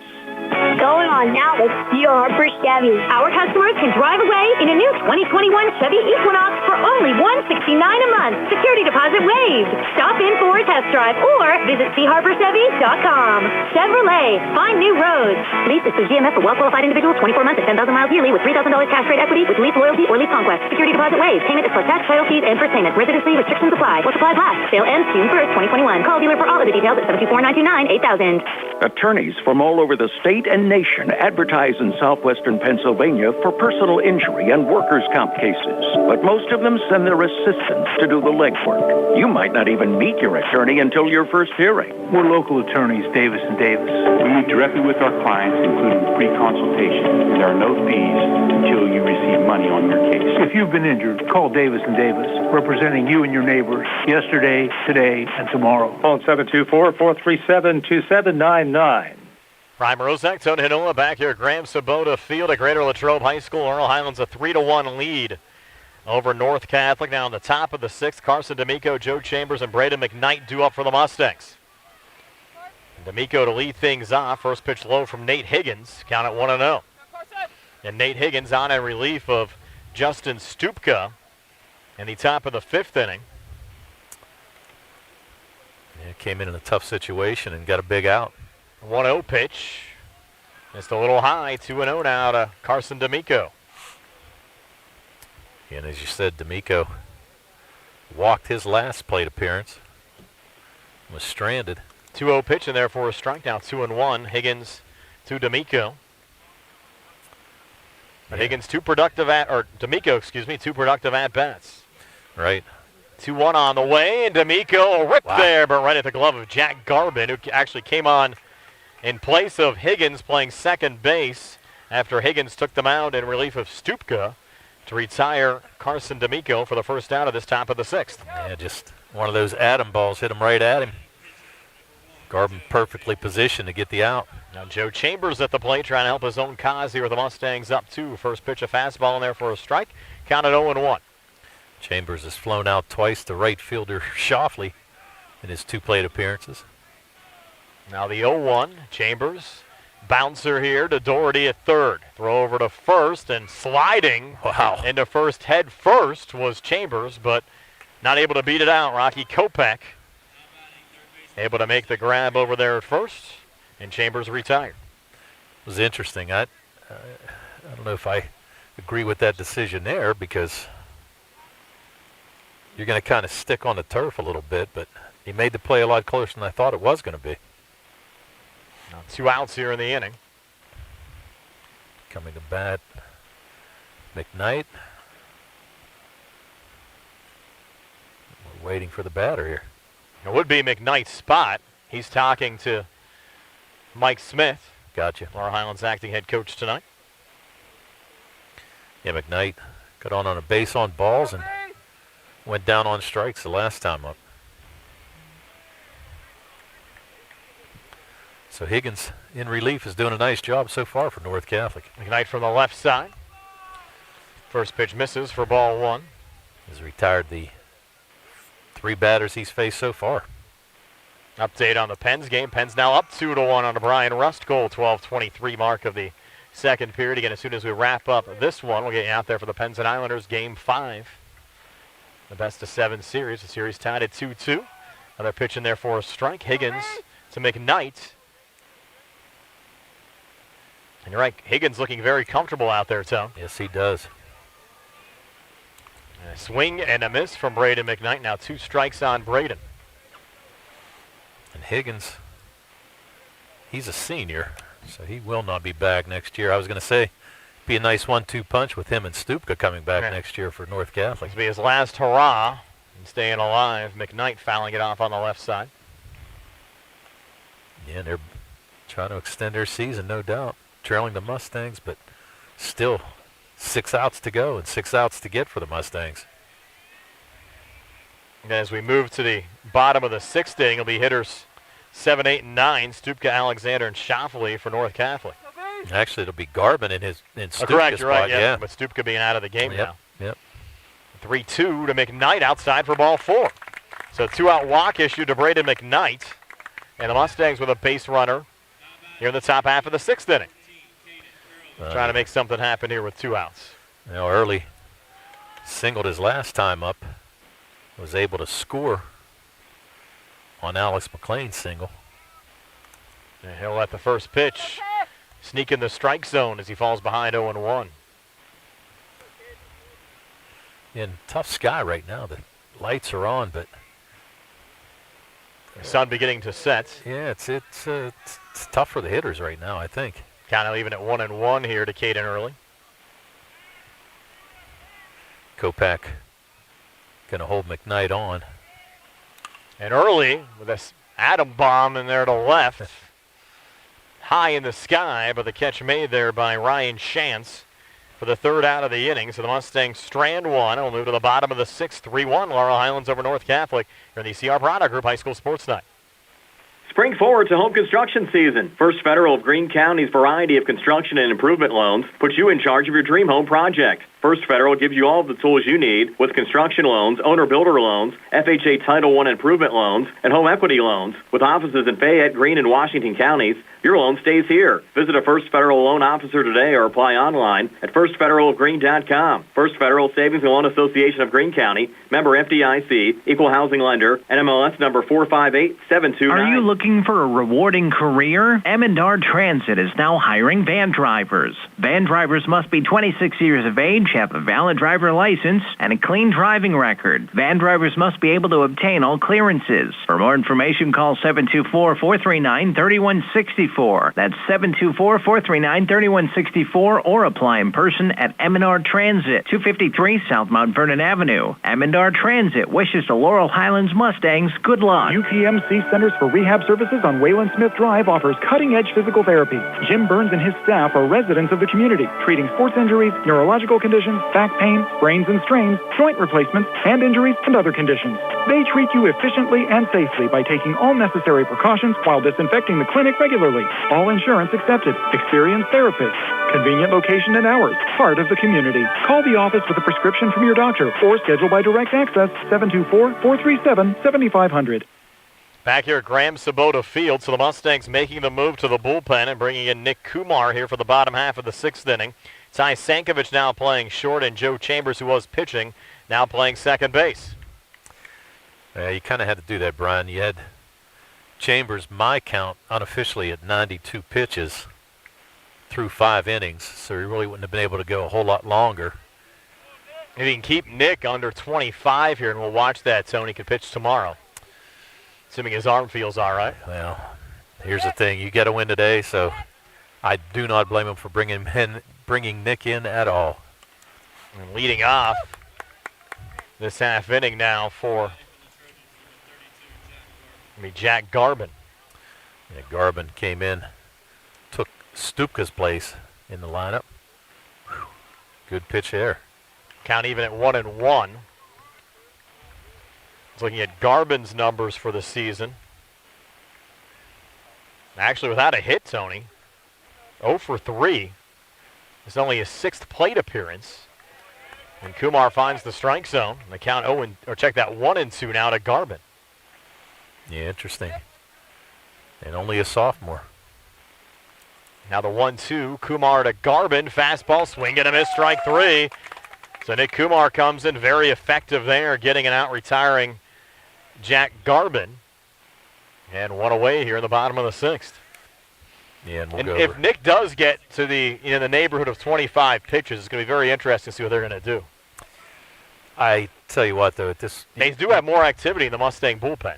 Going on now with Theo Harper Chevy. Our customers can drive away in a new 2021 Chevy Equinox for only $169 a month. Security deposit waived. Stop in for a test drive or visit charperchevy.com. Chevrolet, find new roads. Lease is through GMF for well-qualified individuals, 24 months at 10,000 miles yearly with $3,000 cash rate equity with lease loyalty or lease conquest. Security deposit waived. Payment is plus tax, title fees, and first payment. Residency restrictions apply. What supplies last. Sale ends June 1st, 2021. Call dealer for all of the details at 724-929-8000. Attorneys from all over the state and nation advertise in southwestern Pennsylvania for personal injury and workers' comp cases. But most of them send their assistants to do the legwork. You might not even meet your attorney until your first hearing. We're local attorneys, Davis & Davis. We meet directly with our clients, including free consultation. There are no fees until you receive money on your case. If you've been injured, call Davis & Davis, representing you and your neighbors yesterday, today, and tomorrow. Phone 724-437-2799. Prime Rozak, Tony Hinola back here at Graham Sabota Field at Greater Latrobe High School. Laurel Highlands a 3-1 lead over North Catholic. Now on the top of the sixth, Carson D'Amico, Joe Chambers, and Braden McKnight due up for the Mustangs. D'Amico to lead things off. First pitch low from Nate Higgins. Count at 1-0. And Nate Higgins on in relief of Justin Stupka in the top of the fifth inning. Yeah, came in a tough situation and got a big out. 1-0 pitch. Just a little high. 2-0 now to Carson D'Amico. And as you said, D'Amico walked his last plate appearance. Was stranded. 2-0 pitch and therefore a strike. Now 2-1. Higgins to D'Amico. Yeah. Higgins two productive D'Amico, two productive at bats. Right. 2-1 on the way, and D'Amico ripped there, but right at the glove of Jack Garbin, who actually came on in place of Higgins playing second base after Higgins took the mound in relief of Stupka to retire Carson D'Amico for the first out of this top of the sixth. Yeah, just one of those Adam balls hit him right at him. Garbin perfectly positioned to get the out. Now Joe Chambers at the plate trying to help his own cause here with the Mustangs up 2. First pitch a fastball in there for a strike. Counted 0-1. Chambers has flown out twice to right fielder Shoffley in his 2 plate appearances. Now the 0-1. Chambers. Bouncer here to Doherty at third. Throw over to first and sliding into first head first was Chambers, but not able to beat it out. Rocky Kopech able to make the grab over there at first, and Chambers retired. It was interesting. I don't know if I agree with that decision there because you're going to kind of stick on the turf a little bit, but he made the play a lot closer than I thought it was going to be. Now 2 outs here in the inning. Coming to bat, McKnight. We're waiting for the batter here. It would be McKnight's spot. He's talking to Mike Smith. Gotcha. Laurel Highlands acting head coach tonight. Yeah, McKnight got on a base on balls and went down on strikes the last time up. So Higgins in relief is doing a nice job so far for North Catholic. McKnight from the left side. First pitch misses for ball 1. He's retired the 3 batters he's faced so far. Update on the Pens game. Pens now up 2-1 on the Brian Rust goal. 12:23 mark of the second period. Again, as soon as we wrap up this one, we'll get you out there for the Pens and Islanders game 5. The best of 7 series. The series tied at 2-2. Another pitch in there for a strike. Higgins to McKnight. And you're right, Higgins looking very comfortable out there, Tom. Yes, he does. A swing and a miss from Braden McKnight. Now 2 strikes on Braden. And Higgins, he's a senior, so he will not be back next year. I was going to say, be a nice 1-2 punch with him and Stupka coming back next year for North Catholic. This will be his last hurrah and staying alive. McKnight fouling it off on the left side. Yeah, they're trying to extend their season, no doubt. Trailing the Mustangs, but still 6 outs to go and 6 outs to get for the Mustangs. And as we move to the bottom of the 6th inning, it'll be hitters 7, 8, and 9. Stupka, Alexander, and Shoffley for North Catholic. Actually, it'll be Garbin in Stupka's correct, you're spot. right, yeah. But Stupka being out of the game now. Yep. 3-2 to McKnight outside for ball 4. So 2-out walk issued to Braden McKnight. And the Mustangs with a base runner here in the top half of the 6th inning. Trying to make something happen here with 2 outs. You know, Early singled his last time up. Was able to score on Alex McLean's single. And he'll let the first pitch sneak in the strike zone as he falls behind 0-1. In tough sky right now. The lights are on, but the sun beginning to set. Yeah, it's tough for the hitters right now, I think. Kind of even at 1-1 here to Caden Early. Kopak going to hold McKnight on. And Early with this atom bomb in there to left. High in the sky, but the catch made there by Ryan Shantz for the 3rd out of the inning. So the Mustangs strand 1. We'll move to the bottom of the 6th, 3-1. Laurel Highlands over North Catholic here in the CR Product Group High School Sports Night. Spring forward to home construction season. First Federal of Greene County's variety of construction and improvement loans puts you in charge of your dream home project. First Federal gives you all of the tools you need with construction loans, owner-builder loans, FHA Title I improvement loans, and home equity loans. With offices in Fayette, Greene, and Washington counties, your loan stays here. Visit a First Federal loan officer today or apply online at firstfederalofgreene.com. First Federal Savings and Loan Association of Greene County, member FDIC, equal housing lender, NMLS number 458729. Are you looking for a rewarding career? M&R Transit is now hiring van drivers. Van drivers must be 26 years of age, have a valid driver license, and a clean driving record. Van drivers must be able to obtain all clearances. For more information, call 724-439-3164. That's 724-439-3164, or apply in person at M&R Transit, 253 South Mount Vernon Avenue. M&R Transit wishes the Laurel Highlands Mustangs good luck. UPMC Centers for Rehab Services on Wayland Smith Drive offers cutting-edge physical therapy. Jim Burns and his staff are residents of the community, treating sports injuries, neurological conditions, back pain, sprains and strains, joint replacements, hand injuries, and other conditions. They treat you efficiently and safely by taking all necessary precautions while disinfecting the clinic regularly. All insurance accepted. Experienced therapists. Convenient location and hours. Part of the community. Call the office with a prescription from your doctor or schedule by direct access 724-437-7500. Back here at Graham Sabota Field, so the Mustangs making the move to the bullpen and bringing in Nick Kumar here for the bottom half of the 6th inning. Ty Sankovic now playing short, and Joe Chambers, who was pitching, now playing second base. Yeah, you kind of had to do that, Brian. You had Chambers, my count, unofficially at 92 pitches through 5 innings, so he really wouldn't have been able to go a whole lot longer. If he can keep Nick under 25 here, and we'll watch that, Tony can pitch tomorrow, assuming his arm feels all right. Well, here's the thing. You got to win today, so I do not blame him for bringing Nick in at all. And leading off this half inning now for Jack Garbin. Yeah, Garbin came in, took Stupka's place in the lineup. Whew. Good pitch there. Count even at 1-1. Looking at Garbin's numbers for the season. Actually, without a hit, Tony. 0 for 3. It's only his 6th plate appearance. And Kumar finds the strike zone. And the count 1-2 now to Garbin. Yeah, interesting. And only a sophomore. Now the 1-2, Kumar to Garbin. Fastball, swing and a miss, strike 3. So Nick Kumar comes in very effective there, getting an out, retiring Jack Garbin. And one away here in the bottom of the 6th. Yeah, and and if Nick does get to the neighborhood of 25 pitches, it's going to be very interesting to see what they're going to do. I tell you what, though, they do have more activity in the Mustang bullpen.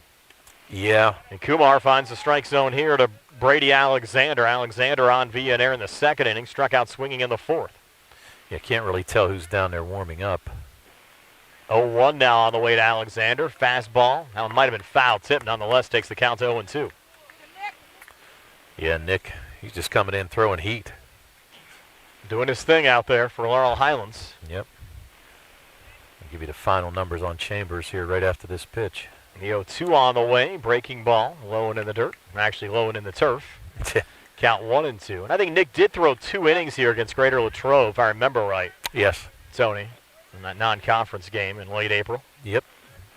Yeah. And Kumar finds the strike zone here to Brady Alexander. Alexander on via an error in the 2nd inning, struck out swinging in the 4th. Yeah, can't really tell who's down there warming up. 0-1 now on the way to Alexander. Fastball. Now it might have been foul tip. Nonetheless, takes the count to 0-2. Yeah, Nick, he's just coming in throwing heat. Doing his thing out there for Laurel Highlands. Yep. I'll give you the final numbers on Chambers here right after this pitch. The 0-2 on the way. Breaking ball. Low and in the dirt. Actually low and in the turf. Count 1-2. And I think Nick did throw 2 innings here against Greater Latrobe, if I remember right. Yes. Tony, in that non-conference game in late April. Yep.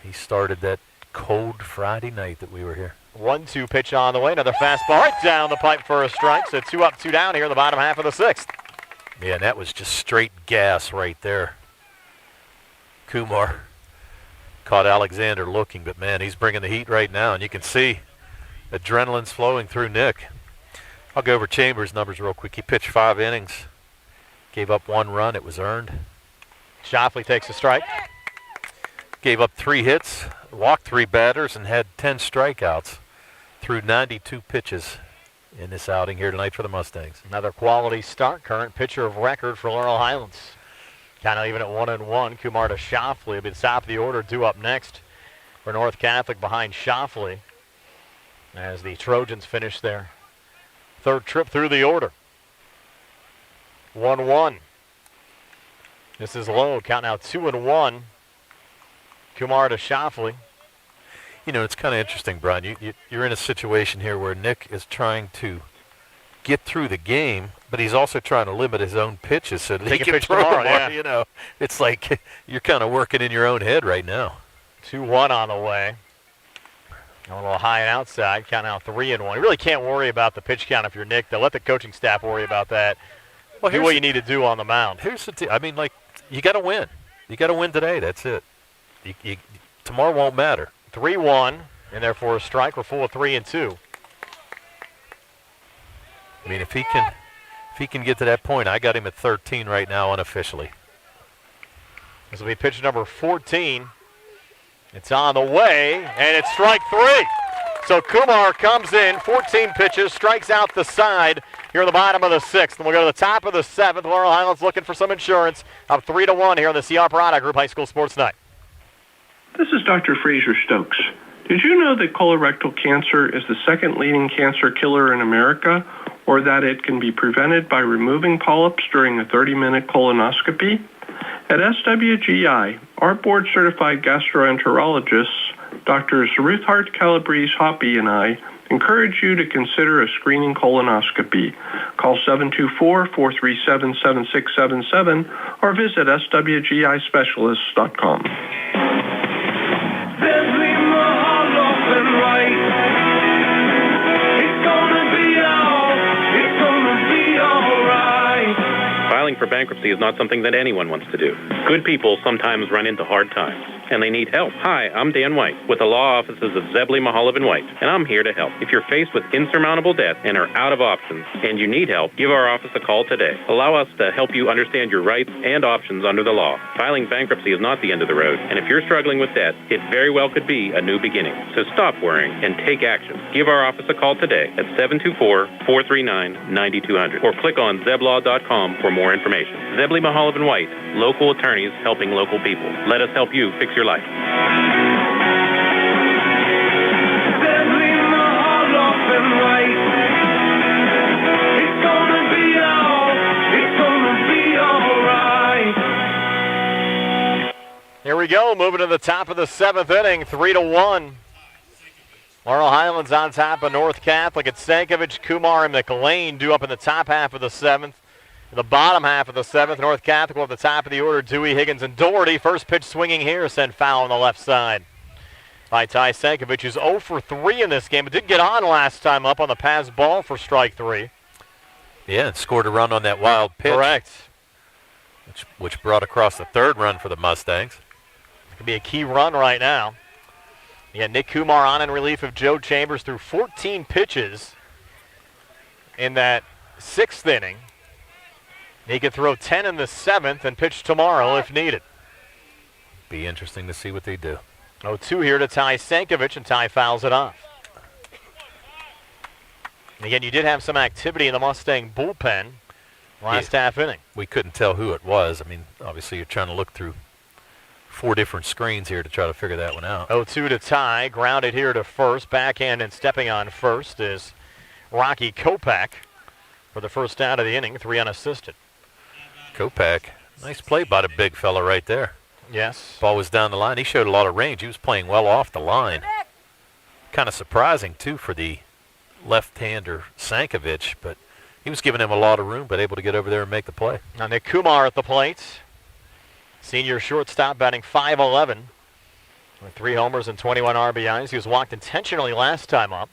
He started that cold Friday night that we were here. 1-2 pitch on the way. Another fastball right down the pipe for a strike. So 2 up, 2 down here in the bottom half of the 6th. Yeah, and that was just straight gas right there. Kumar caught Alexander looking, but man, he's bringing the heat right now, and you can see adrenaline's flowing through Nick. I'll go over Chambers' numbers real quick. He pitched 5 innings, gave up 1 run. It was earned. Shoffley takes a strike. Gave up 3 hits, walked 3 batters, and had 10 strikeouts through 92 pitches in this outing here tonight for the Mustangs. Another quality start. Current pitcher of record for Laurel Highlands. Kind of even at 1-1. Kumar to Shoffley will be the top of the order, due up next for North Catholic behind Shoffley as the Trojans finish their 3rd trip through the order. 1-1. This is low. Count now 2-1. Kumar to Shoffley. You know, it's kind of interesting, Brian. You're in a situation here where Nick is trying to get through the game, but he's also trying to limit his own pitches so that he can pitch throw tomorrow, more. yeah. You know, it's like you're kind of working in your own head right now. 2-1 on the way. A little high and outside. Count out 3-1. You really can't worry about the pitch count if you're Nick. They'll let the coaching staff worry about that. Well, do what you need to do on the mound. Here's the I mean, like, you got to win. You got to win today. That's it. Tomorrow won't matter. 3-1, and therefore a strike. We're full of 3-2. I mean, if he can get to that point, I got him at 13 right now unofficially. This will be pitch number 14. It's on the way, and it's strike 3. So Kumar comes in, 14 pitches, strikes out the side here in the bottom of the 6th. And we'll go to the top of the 7th. Laurel Highlands looking for some insurance. Up 3-1 here on the CR Product Group High School Sports Night. This is Dr. Fraser Stokes. Did you know that colorectal cancer is the 2nd leading cancer killer in America, or that it can be prevented by removing polyps during a 30-minute colonoscopy? At SWGI, our board-certified gastroenterologists, Drs. Ruth Hart Calabrese Hoppy and I, encourage you to consider a screening colonoscopy. Call 724-437-7677 or visit swgispecialists.com. Filing for bankruptcy is not something that anyone wants to do. Good people sometimes run into hard times, and they need help. Hi, I'm Dan White with the law offices of Zebley, Mahalev & White, and I'm here to help. If you're faced with insurmountable debt and are out of options and you need help, give our office a call today. Allow us to help you understand your rights and options under the law. Filing bankruptcy is not the end of the road, and if you're struggling with debt, it very well could be a new beginning. So stop worrying and take action. Give our office a call today at 724-439-9200 or click on zeblaw.com for more information. Zebley, Mahalev & White, local attorneys helping local people. Let us help you fix your life. Here we go, moving to the top of the 7th inning, 3-1. Laurel Highlands on top of North Catholic. It's Stankovic, Kumar, and McLean due up in the top half of the 7th. In the bottom half of the 7th, North Catholic at the top of the order, Dewey, Higgins, and Doherty. First pitch swinging here, sent foul on the left side by Ty Stankovic, who's 0 for 3 in this game, but did get on last time up on the pass ball for strike 3. Yeah, and scored a run on that wild pitch. Correct. Which brought across the 3rd run for the Mustangs. Could be a key run right now. You got Nick Kumar on in relief of Joe Chambers through 14 pitches in that 6th inning. He could throw 10 in the 7th and pitch tomorrow if needed. Be interesting to see what they do. 0-2 here to Ty Stankovic, and Ty fouls it off. And again, you did have some activity in the Mustang bullpen last half inning. We couldn't tell who it was. I mean, obviously you're trying to look through 4 different screens here to try to figure that one out. 0-2 to Ty, grounded here to first. Backhand and stepping on first is Rocky Kopak for the first out of the inning, 3 unassisted. Kopak, nice play by the big fella right there. Yes. Ball was down the line. He showed a lot of range. He was playing well off the line. Kind of surprising, too, for the left-hander Stankovic, but he was giving him a lot of room, but able to get over there and make the play. Now Nick Kumar at the plate. Senior shortstop batting .511 with 3 homers and 21 RBIs. He was walked intentionally last time up.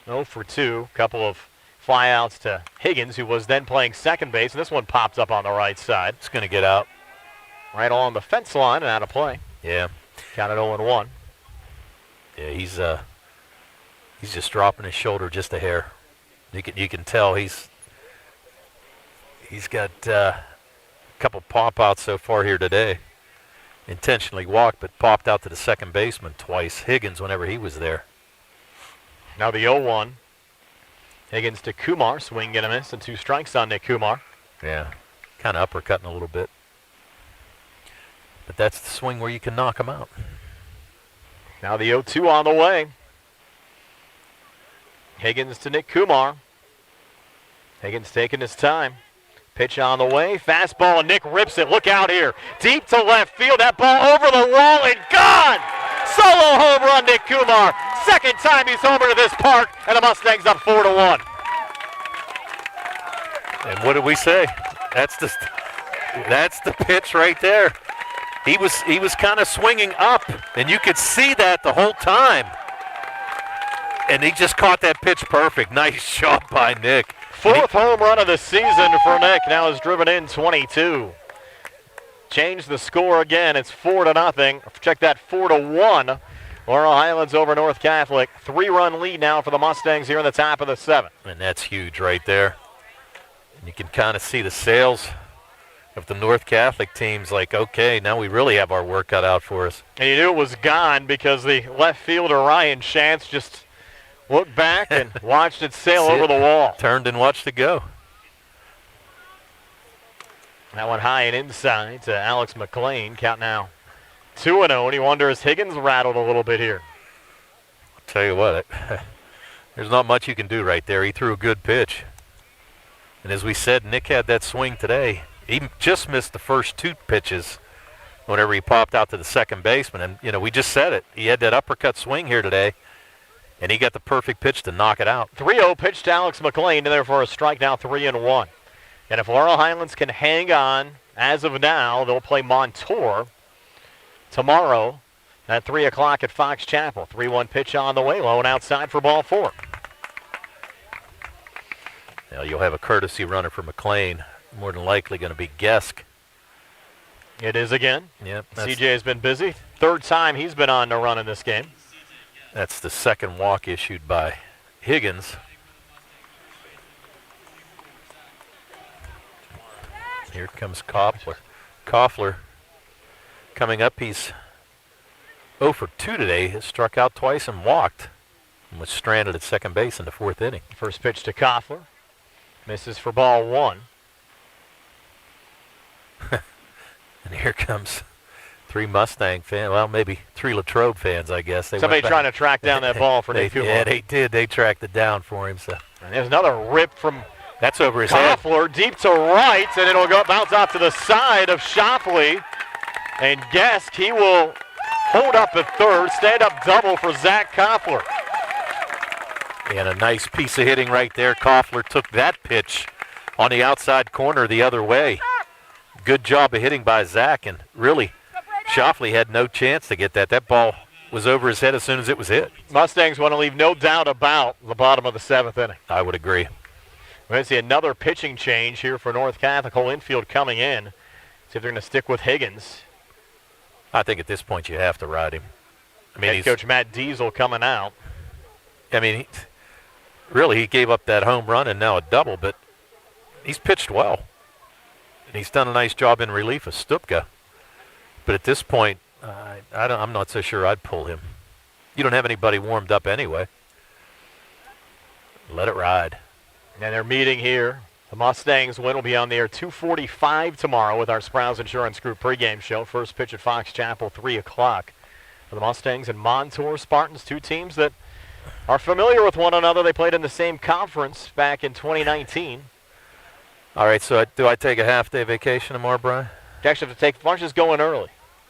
0 for 2. Couple of Flyouts to Higgins, who was then playing second base, and this one pops up on the right side. It's going to get out. Right along the fence line and out of play. Yeah. Counted 0-1. Yeah, he's just dropping his shoulder just a hair. You can tell he's got a couple pop-outs so far here today. Intentionally walked, but popped out to the second baseman twice. Higgins, whenever he was there. Now the 0-1. Higgins to Kumar, swing and a miss, and 2 strikes on Nick Kumar. Yeah, kind of uppercutting a little bit. But that's the swing where you can knock him out. Now the 0-2 on the way. Higgins to Nick Kumar. Higgins taking his time. Pitch on the way. Fastball, and Nick rips it. Look out here. Deep to left field. That ball over the wall and gone. Solo home run, Nick Kumar. Second time he's homer to this park, and the Mustangs up 4-1. And what did we say? That's the pitch right there. He was kind of swinging up, and you could see that the whole time. And he just caught that pitch perfect. Nice job by Nick. 4th home run of the season for Nick. Now is driven in 22. Change the score again. It's 4-0. Check that, 4-1. Laurel Highlands over North Catholic. 3-run lead now for the Mustangs here in the top of the 7th. And that's huge right there. And you can kind of see the sails of the North Catholic teams like, okay, now we really have our work cut out for us. And you knew it was gone because the left fielder, Ryan Shantz, just looked back and watched it sail over the wall. Turned and watched it go. That one high and inside to Alex McLean. Count now 2-0, and he wonders Higgins rattled a little bit here. I'll tell you what, there's not much you can do right there. He threw a good pitch. And as we said, Nick had that swing today. He just missed the first 2 pitches whenever he popped out to the second baseman. And, we just said it. He had that uppercut swing here today. And he got the perfect pitch to knock it out. 3-0 pitch to Alex McLean, and therefore a strike now 3-1. And if Laurel Highlands can hang on, as of now, they'll play Montour tomorrow at 3 o'clock at Fox Chapel. 3-1 pitch on the way, low and outside for ball 4. Now you'll have a courtesy runner for McLean. More than likely going to be Gesk. It is again. Yep. CJ has been busy. 3rd time he's been on the run in this game. That's the second walk issued by Higgins. Here comes Koffler. Koffler coming up. He's 0 for 2 today. Has struck out twice and walked. And was stranded at second base in the 4th inning. First pitch to Koffler. Misses for ball 1. And here comes 3 Mustang fans. Well, maybe 3 Latrobe fans, I guess. Somebody trying to track down that ball for Nick Kumar. Yeah, they did. They tracked it down for him. So. And there's another rip from that's over his head. Koffler deep to right, and it'll go bounce out to the side of Shopley. And Gesk, he will hold up at 3rd. Stand-up double for Zach Koffler. And a nice piece of hitting right there. Koffler took that pitch on the outside corner the other way. Good job of hitting by Zach, and really, Shoffley had no chance to get that. That ball was over his head as soon as it was hit. Mustangs want to leave no doubt about the bottom of the 7th inning. I would agree. We're going to see another pitching change here for North Catholic. Whole infield coming in. See if they're going to stick with Higgins. I think at this point you have to ride him. I mean, Head coach Matt Diesel coming out. I mean, he gave up that home run and now a double, but he's pitched well. And he's done a nice job in relief of Stupka. But at this point, I'm not so sure I'd pull him. You don't have anybody warmed up anyway. Let it ride. And they're meeting here. The Mustangs win will be on the air 2:45 tomorrow with our Sprouse Insurance Group pregame show. First pitch at Fox Chapel, 3 o'clock. For the Mustangs and Montour Spartans, 2 teams that are familiar with one another. They played in the same conference back in 2019. All right, so do I take a half-day vacation tomorrow, Brian? You actually have to take, why don't you just go in early?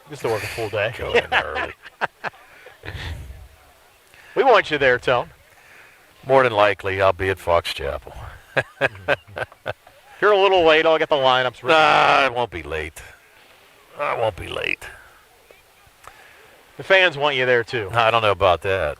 You still work a full day. Go in early. We want you there, Tone. More than likely, I'll be at Fox Chapel. If you're a little late, I'll get the lineups ready. I won't be late. I won't be late. The fans want you there, too. I don't know about that.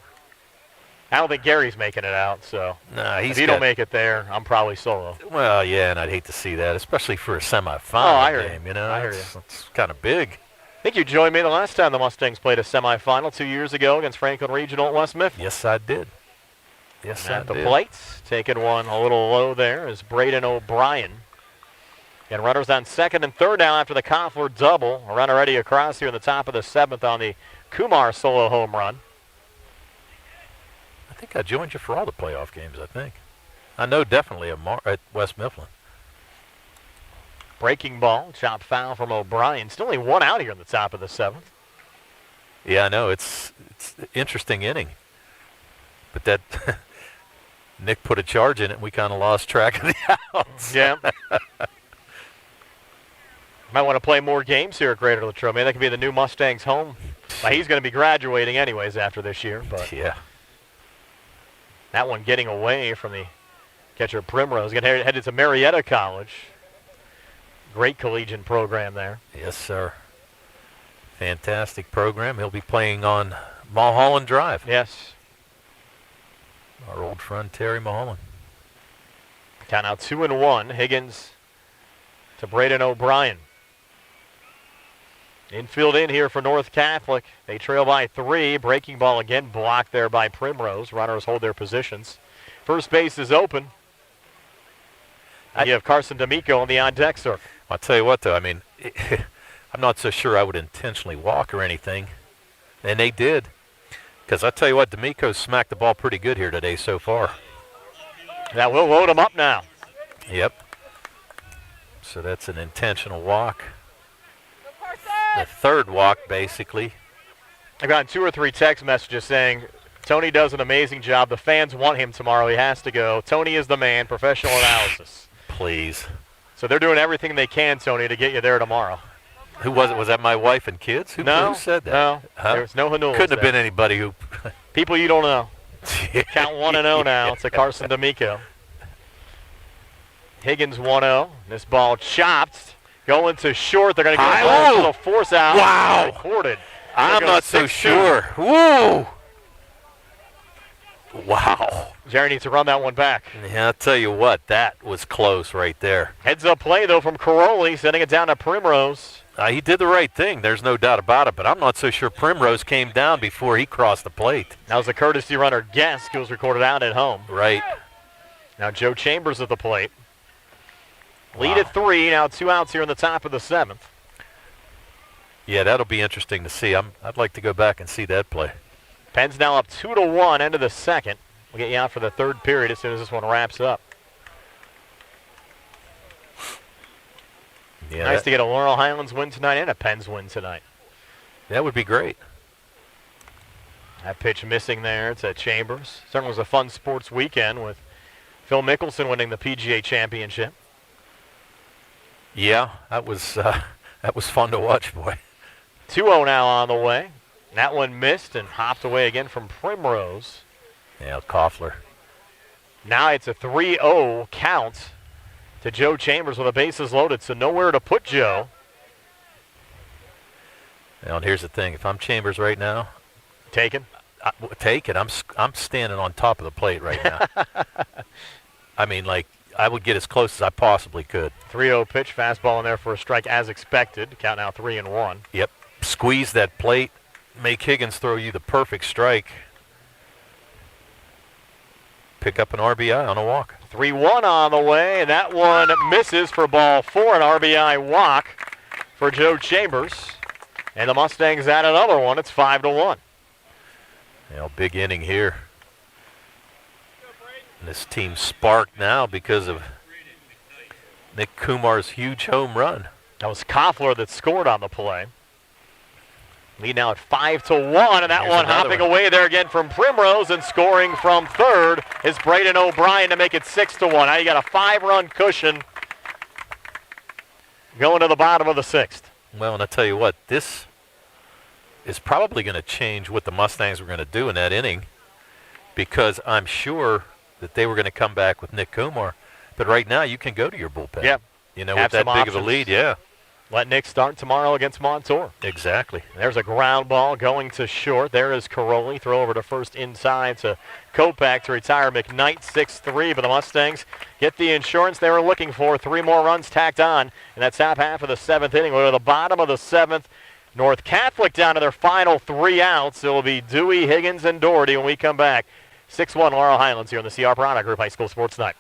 I don't think Gary's making it out, so nah, if you don't make it there, I'm probably solo. Well, yeah, and I'd hate to see that, especially for a semifinal I hear game. you. You know, I hear you. It's kind of big. I think you joined me the last time the Mustangs played a semifinal 2 years ago against Franklin Regional at West Mifflin. Yes, I did. Yes, I at the did. plates, taking one a little low there is Braden O'Brien. And runners on second and third now after the Koffler double. A runner ready across here in the top of the seventh on the Kumar solo home run. I think I joined you for all the playoff games, I think. I know definitely at West Mifflin. Breaking ball, chop foul from O'Brien. Still only one out here in the top of the seventh. Yeah, I know. It's an interesting inning. But that Nick put a charge in it, and we kind of lost track of the outs. Yeah. Might want to play more games here at Greater Latrobe. Maybe that could be the new Mustangs home. Well, he's going to be graduating anyways after this year. But yeah. That one getting away from the catcher Primrose. Headed to Marietta College. Great collegiate program there. Yes, sir. Fantastic program. He'll be playing on Mulholland Drive. Yes. Our old friend Terry Mulholland. Count out 2-1. Higgins to Braden O'Brien. Infield in here for North Catholic. They trail by 3. Breaking ball again blocked there by Primrose. Runners hold their positions. First base is open. You have Carson D'Amico on the on-deck circle. I'll tell you what, though. I mean, I'm not so sure I would intentionally walk or anything. And they did. Because I tell you what, D'Amico smacked the ball pretty good here today so far. That will load him up now. Yep. So that's an intentional walk. The third walk, basically. I've gotten 2 or 3 text messages saying, Tony does an amazing job. The fans want him tomorrow. He has to go. Tony is the man. Professional analysis. Please. So they're doing everything they can, Tony, to get you there tomorrow. Who was it? Was that my wife and kids? Who said that? No. Huh? There's no Hanulas. Couldn't have been anybody who... People you don't know. Count 1-0 now. It's a Carson D'Amico. Higgins 1-0. This ball chopped. Going to short. They're going to get a little force out. Wow. Recorded. I'm not so sure. Woo! Wow. Jerry needs to run that one back. Yeah, I'll tell you what. That was close right there. Heads up play, though, from Caroli, sending it down to Primrose. He did the right thing. There's no doubt about it, but I'm not so sure Primrose came down before he crossed the plate. That was a courtesy runner guess. It was recorded out at home. Right. Now Joe Chambers at the plate. Lead at 3. Now 2 outs here in the top of the 7th. Yeah, that'll be interesting to see. I'd like to go back and see that play. Penn's now up 2-1 into the second. We'll get you out for the third period as soon as this one wraps up. Yeah, nice to get a Laurel Highlands win tonight and a Penn's win tonight. That would be great. That pitch missing there to Chambers. Certainly was a fun sports weekend with Phil Mickelson winning the PGA Championship. Yeah, that was fun to watch, boy. 2-0 now on the way. That one missed and hopped away again from Primrose. Yeah, Koffler. Now it's a 3-0 count to Joe Chambers with the bases loaded, so nowhere to put Joe. And here's the thing: if I'm Chambers right now, taken. Take it. I'm standing on top of the plate right now. I mean, like, I would get as close as I possibly could. 3-0 pitch, fastball in there for a strike as expected. Count now 3-1. Yep. Squeeze that plate. Make Higgins throw you the perfect strike. Pick up an RBI on a walk. 3-1 on the way, and that one misses for ball 4, an RBI walk for Joe Chambers. And the Mustangs add another one. It's 5-1. Big inning here. And this team's sparked now because of Nick Kumar's huge home run. That was Koffler that scored on the play. Lead now at 5-1, and that one hopping away there again from Primrose, and scoring from third is Braden O'Brien to make it 6-1. Now you got a 5-run cushion going to the bottom of the 6th. Well, and I tell you what, this is probably going to change what the Mustangs were going to do in that inning, because I'm sure that they were going to come back with Nick Kumar. But right now, you can go to your bullpen. Yeah. With that big of a lead, yeah. Let Nick start tomorrow against Montour. Exactly. There's a ground ball going to short. There is Caroli. Throw over to first inside to Kopak to retire McKnight 6-3. But the Mustangs get the insurance they were looking for. 3 more runs tacked on in that top half of the 7th inning. We're at the bottom of the 7th. North Catholic down to their final 3 outs. It will be Dewey, Higgins, and Doherty when we come back. 6-1 Laurel Highlands here on the CR Piranha Group High School Sports Night.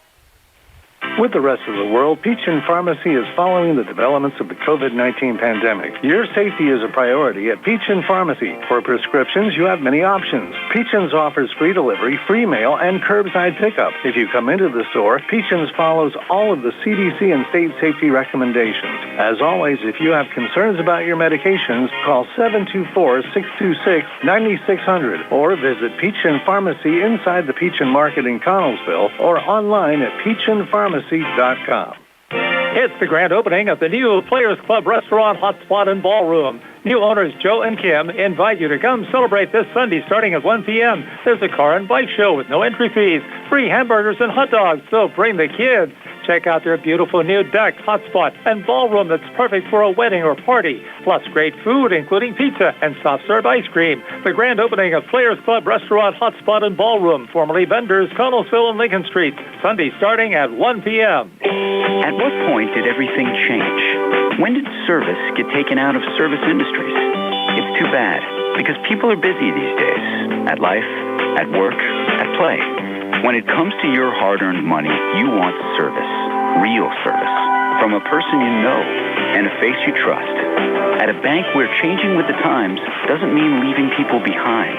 With the rest of the world, Peachin Pharmacy is following the developments of the COVID-19 pandemic. Your safety is a priority at Peachin Pharmacy. For prescriptions, you have many options. Peachin's offers free delivery, free mail, and curbside pickup. If you come into the store, Peachin's follows all of the CDC and state safety recommendations. As always, if you have concerns about your medications, call 724-626-9600 or visit Peachin Pharmacy inside the Peachin Market in Connellsville or online at peachinpharmacy.com. It's the grand opening of the new Players Club Restaurant, Hotspot, and Ballroom. New owners Joe and Kim invite you to come celebrate this Sunday starting at 1 p.m. There's a car and bike show with no entry fees, free hamburgers and hot dogs, so bring the kids. Check out their beautiful new deck, hotspot, and ballroom that's perfect for a wedding or party. Plus great food, including pizza and soft-serve ice cream. The grand opening of Players Club Restaurant, Hotspot, and Ballroom, formerly Vendors, Connellsville and Lincoln Street. Sunday starting at 1 p.m. At what point did everything change? When did service get taken out of service industries? It's too bad, because people are busy these days. At life, at work, at play. When it comes to your hard-earned money, you want service. Real service. From a person you know and a face you trust. At a bank where changing with the times doesn't mean leaving people behind.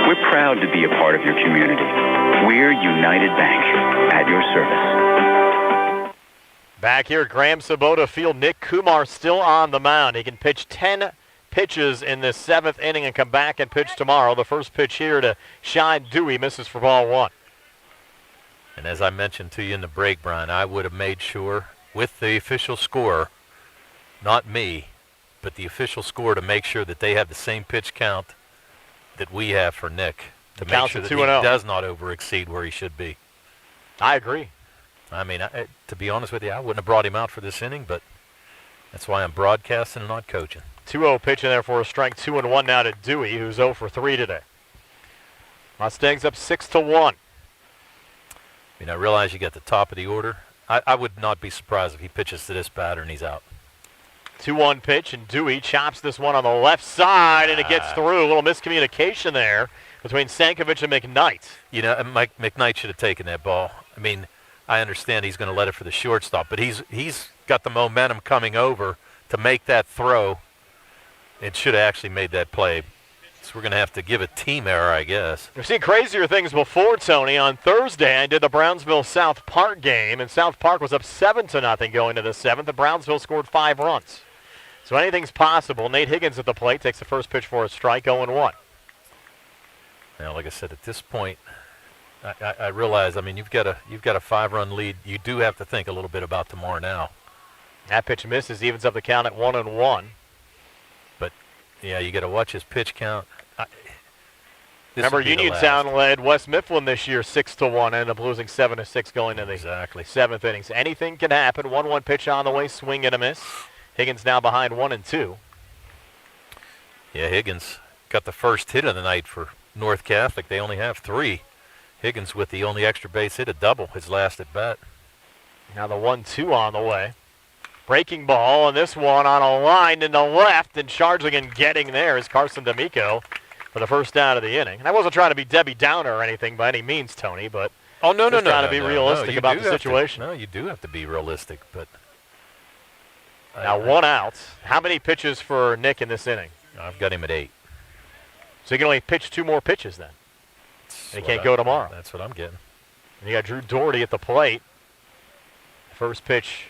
We're proud to be a part of your community. We're United Bank, at your service. Back here at Graham Sabota Field, Nick Kumar still on the mound. He can pitch 10 pitches in this 7th inning and come back and pitch tomorrow. The first pitch here to Shine Dewey misses for ball 1. And as I mentioned to you in the break, Brian, I would have made sure with the official score, not me, but the official score, to make sure that they have the same pitch count that we have for Nick, to make sure that he does not over-exceed where he should be. I agree. I mean, to be honest with you, I wouldn't have brought him out for this inning, but that's why I'm broadcasting and not coaching. 2-0 pitch in there for a strike. 2-1 now to Dewey, who's 0 for 3 today. Mustangs up 6-1. I mean, I realize you got the top of the order. I would not be surprised if he pitches to this batter and he's out. 2-1 pitch, and Dewey chops this one on the left side, and it gets through. A little miscommunication there between Sankovic and McKnight. You know, Mike McKnight should have taken that ball. I mean, I understand he's going to let it for the shortstop, but he's got the momentum coming over to make that throw. It should have actually made that play. So we're going to have to give a team error, I guess. We've seen crazier things before, Tony. On Thursday, I did the Brownsville-South Park game, and South Park was up 7-0 going to the 7th, and Brownsville scored 5 runs. So anything's possible. Nate Higgins at the plate takes the first pitch for a strike, 0-1. Now, like I said, at this point, I realize, I mean, you've got a 5-run lead. You do have to think a little bit about tomorrow now. That pitch misses, evens up the count at 1-1. But, yeah, you got to watch his pitch count. Remember, Uniontown led West Mifflin this year 6-1, ended up losing 7-6 going into the 7th innings. Anything can happen. 1-1 pitch on the way, swing and a miss. Higgins now behind 1-2. Yeah, Higgins got the first hit of the night for North Catholic. They only have 3. Higgins with the only extra base hit, a double, his last at bat. Now the 1-2 on the way. Breaking ball, and this one on a line in the left, and charging and getting there is Carson D'Amico for the first down of the inning. And I wasn't trying to be Debbie Downer or anything by any means, Tony, but trying to be realistic about the situation. No, you do have to be realistic, but now 1 out. How many pitches for Nick in this inning? I've got him at 8. So he can only pitch 2 more pitches then. And he can't go tomorrow. That's what I'm getting. And you got Drew Doherty at the plate. First pitch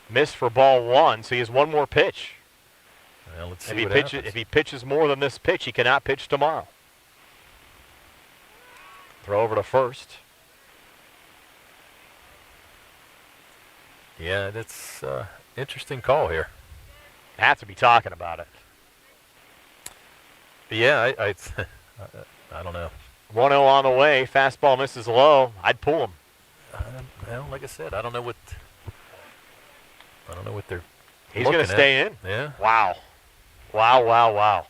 missed for ball 1, so he has 1 more pitch. Well, let's see if he pitches more than this pitch, he cannot pitch tomorrow. Throw over to first. Yeah, that's interesting call here. Have to be talking about it. But yeah, I don't know. 1-0 on the way. Fastball misses low. I'd pull him. Well, like I said, I don't know what they're He's going to stay in? Yeah. Wow. Wow.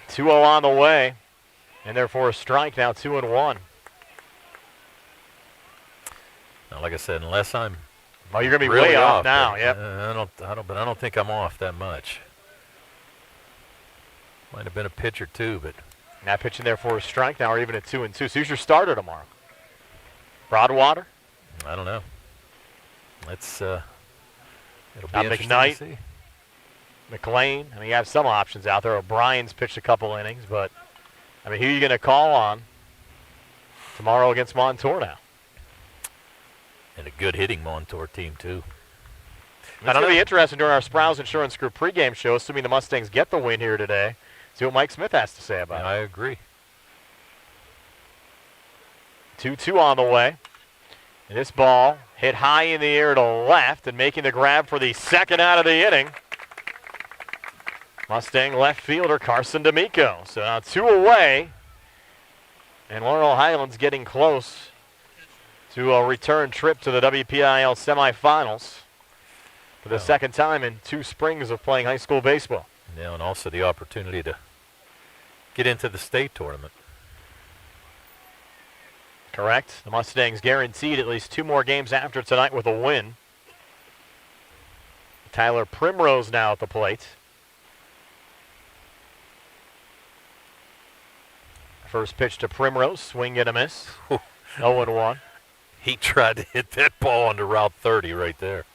2-0 on the way, and therefore a strike now 2-1. Now, like I said, unless I'm you're going to be really way off now. Yep. I don't think I'm off that much. Might have been a pitch or two, but now pitching there for a strike. Now we're even at 2-2. So who's your starter tomorrow? Broadwater? I don't know. Let's. It'll be Now interesting McKnight, to see. McLean. I mean, you have some options out there. O'Brien's pitched a couple innings, but I mean, who are you going to call on tomorrow against Montour now? And a good hitting Montour team too. It's going to be interesting during our Sprouse Insurance Group pregame show, assuming the Mustangs get the win here today. See what Mike Smith has to say about it. I agree. 2-2 on the way. And this ball hit high in the air to left and making the grab for the second out of the inning. Mustang left fielder Carson D'Amico. So now 2 away. And Laurel Highlands getting close to a return trip to the WPIAL semifinals for the second time in 2 springs of playing high school baseball. Yeah, and also the opportunity to get into the state tournament. Correct. The Mustangs guaranteed at least 2 more games after tonight with a win. Tyler Primrose now at the plate. First pitch to Primrose, swing and a miss. 0-1. He tried to hit that ball onto Route 30 right there.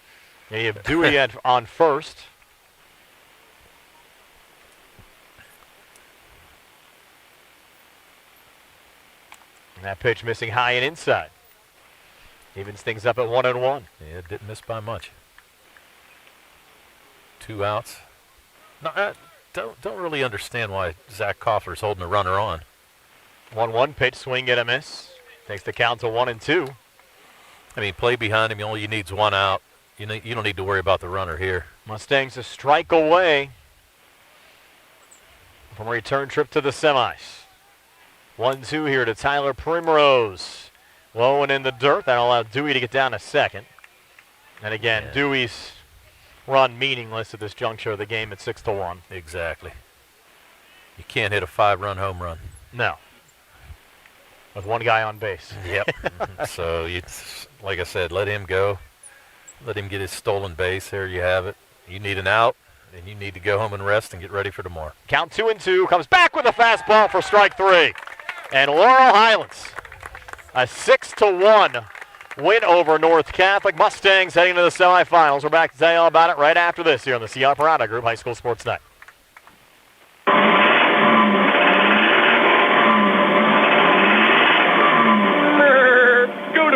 And you have Dewey on first. And that pitch missing high and inside. Evens things up at 1-1. Yeah, didn't miss by much. 2 outs. No, I don't really understand why Zach Koffler's holding the runner on. 1-1 pitch, swing and a miss. Takes the count to 1-2. I mean, play behind him. All you need is 1 out. You don't need to worry about the runner here. Mustangs a strike away from a return trip to the semis. 1-2 here to Tyler Primrose. Low and in the dirt. That'll allow Dewey to get down to second. And again, Dewey's run meaningless at this juncture of the game at 6-1. Exactly. You can't hit a 5-run home run. No. With 1 guy on base. Yep. So, like I said, let him go. Let him get his stolen base. There you have it. You need an out, and you need to go home and rest and get ready for tomorrow. Count 2-2. Comes back with a fastball for strike 3. And Laurel Highlands, a 6-1 win over North Catholic. Mustangs heading to the semifinals. We're back to tell you all about it right after this here on the C.R. Parada Group High School Sports Night.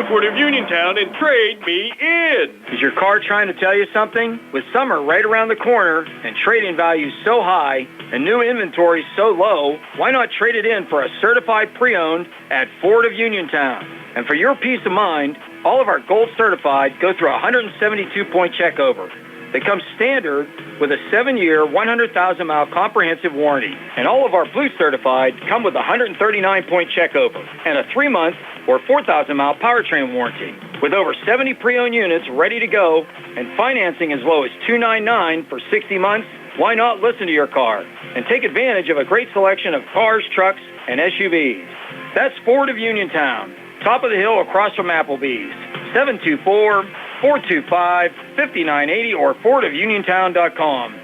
Fort of Uniontown and trade me in. Is your car trying to tell you something? With summer right around the corner and trade-in values so high and new inventory so low, why not trade it in for a certified pre-owned at Ford of Uniontown? And for your peace of mind, all of our gold certified go through a 172-point checkover. They come standard with a 7-year, 100,000-mile comprehensive warranty. And all of our blue certified come with a 139-point checkover and a 3-month or 4,000-mile powertrain warranty. With over 70 pre-owned units ready to go and financing as low as $299 for 60 months, why not listen to your car and take advantage of a great selection of cars, trucks, and SUVs? That's Ford of Uniontown, top of the hill across from Applebee's. 724-425-5980 or FordofUniontown.com.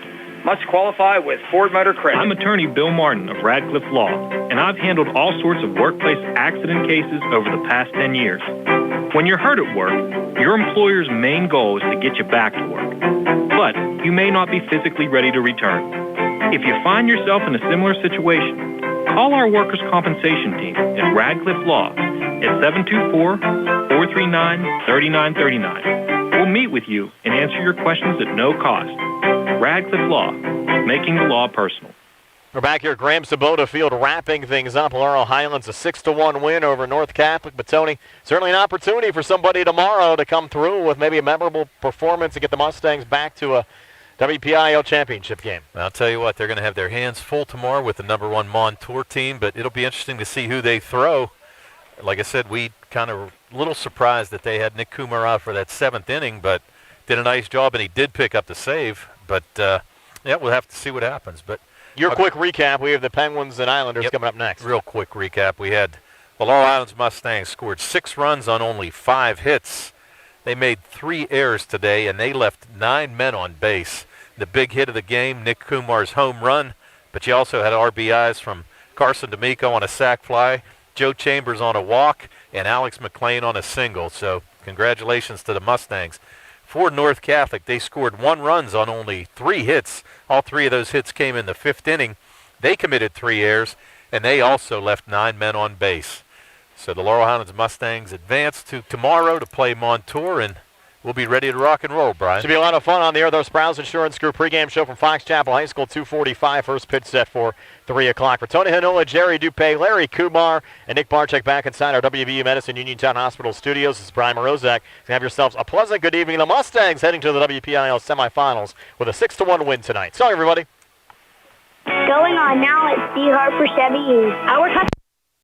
Must qualify with Ford Motor Credit. I'm attorney Bill Martin of Radcliffe Law, and I've handled all sorts of workplace accident cases over the past 10 years. When you're hurt at work, your employer's main goal is to get you back to work. But you may not be physically ready to return. If you find yourself in a similar situation, call our workers' compensation team at Radcliffe Law at 724-439-3939. We'll meet with you and answer your questions at no cost. Radcliffe Law, making the law personal. We're back here at Graham Sabota Field wrapping things up. Laurel Highlands a 6-1 win over North Catholic. But, Tony, certainly an opportunity for somebody tomorrow to come through with maybe a memorable performance and get the Mustangs back to a WPIAL championship game. I'll tell you what, they're going to have their hands full tomorrow with the #1 Montour team, but it'll be interesting to see who they throw. Like I said, we kind of a little surprised that they had Nick Kumar out for that 7th inning, but did a nice job, and he did pick up the save. But, yeah, we'll have to see what happens. But your quick recap, we have the Penguins and Islanders coming up next. Real quick recap. We had the Laurel Highlands Mustangs scored 6 runs on only 5 hits. They made 3 errors today, and they left 9 men on base. The big hit of the game, Nick Kumar's home run, but you also had RBIs from Carson D'Amico on a sac fly, Joe Chambers on a walk, and Alex McLean on a single. So congratulations to the Mustangs. For North Catholic, they scored 1 run on only 3 hits. All 3 of those hits came in the 5th inning. They committed 3 errors, and they also left 9 men on base. So the Laurel Highlands Mustangs advance to tomorrow to play Montour, and we'll be ready to rock and roll, Brian. Should be a lot of fun on the air. Those Sprouse Insurance Group pregame show from Fox Chapel High School, 2:45. First pitch set for 3 o'clock. For Tony Hanola, Jerry Dupay, Larry Kumar, and Nick Barczyk back inside our WVU Medicine Uniontown Hospital studios. This is Brian Morozak. Have yourselves a pleasant good evening. The Mustangs heading to the WPIAL semifinals with a 6-1 win tonight. So, everybody. Going on now at Steve Harper Chevy. Our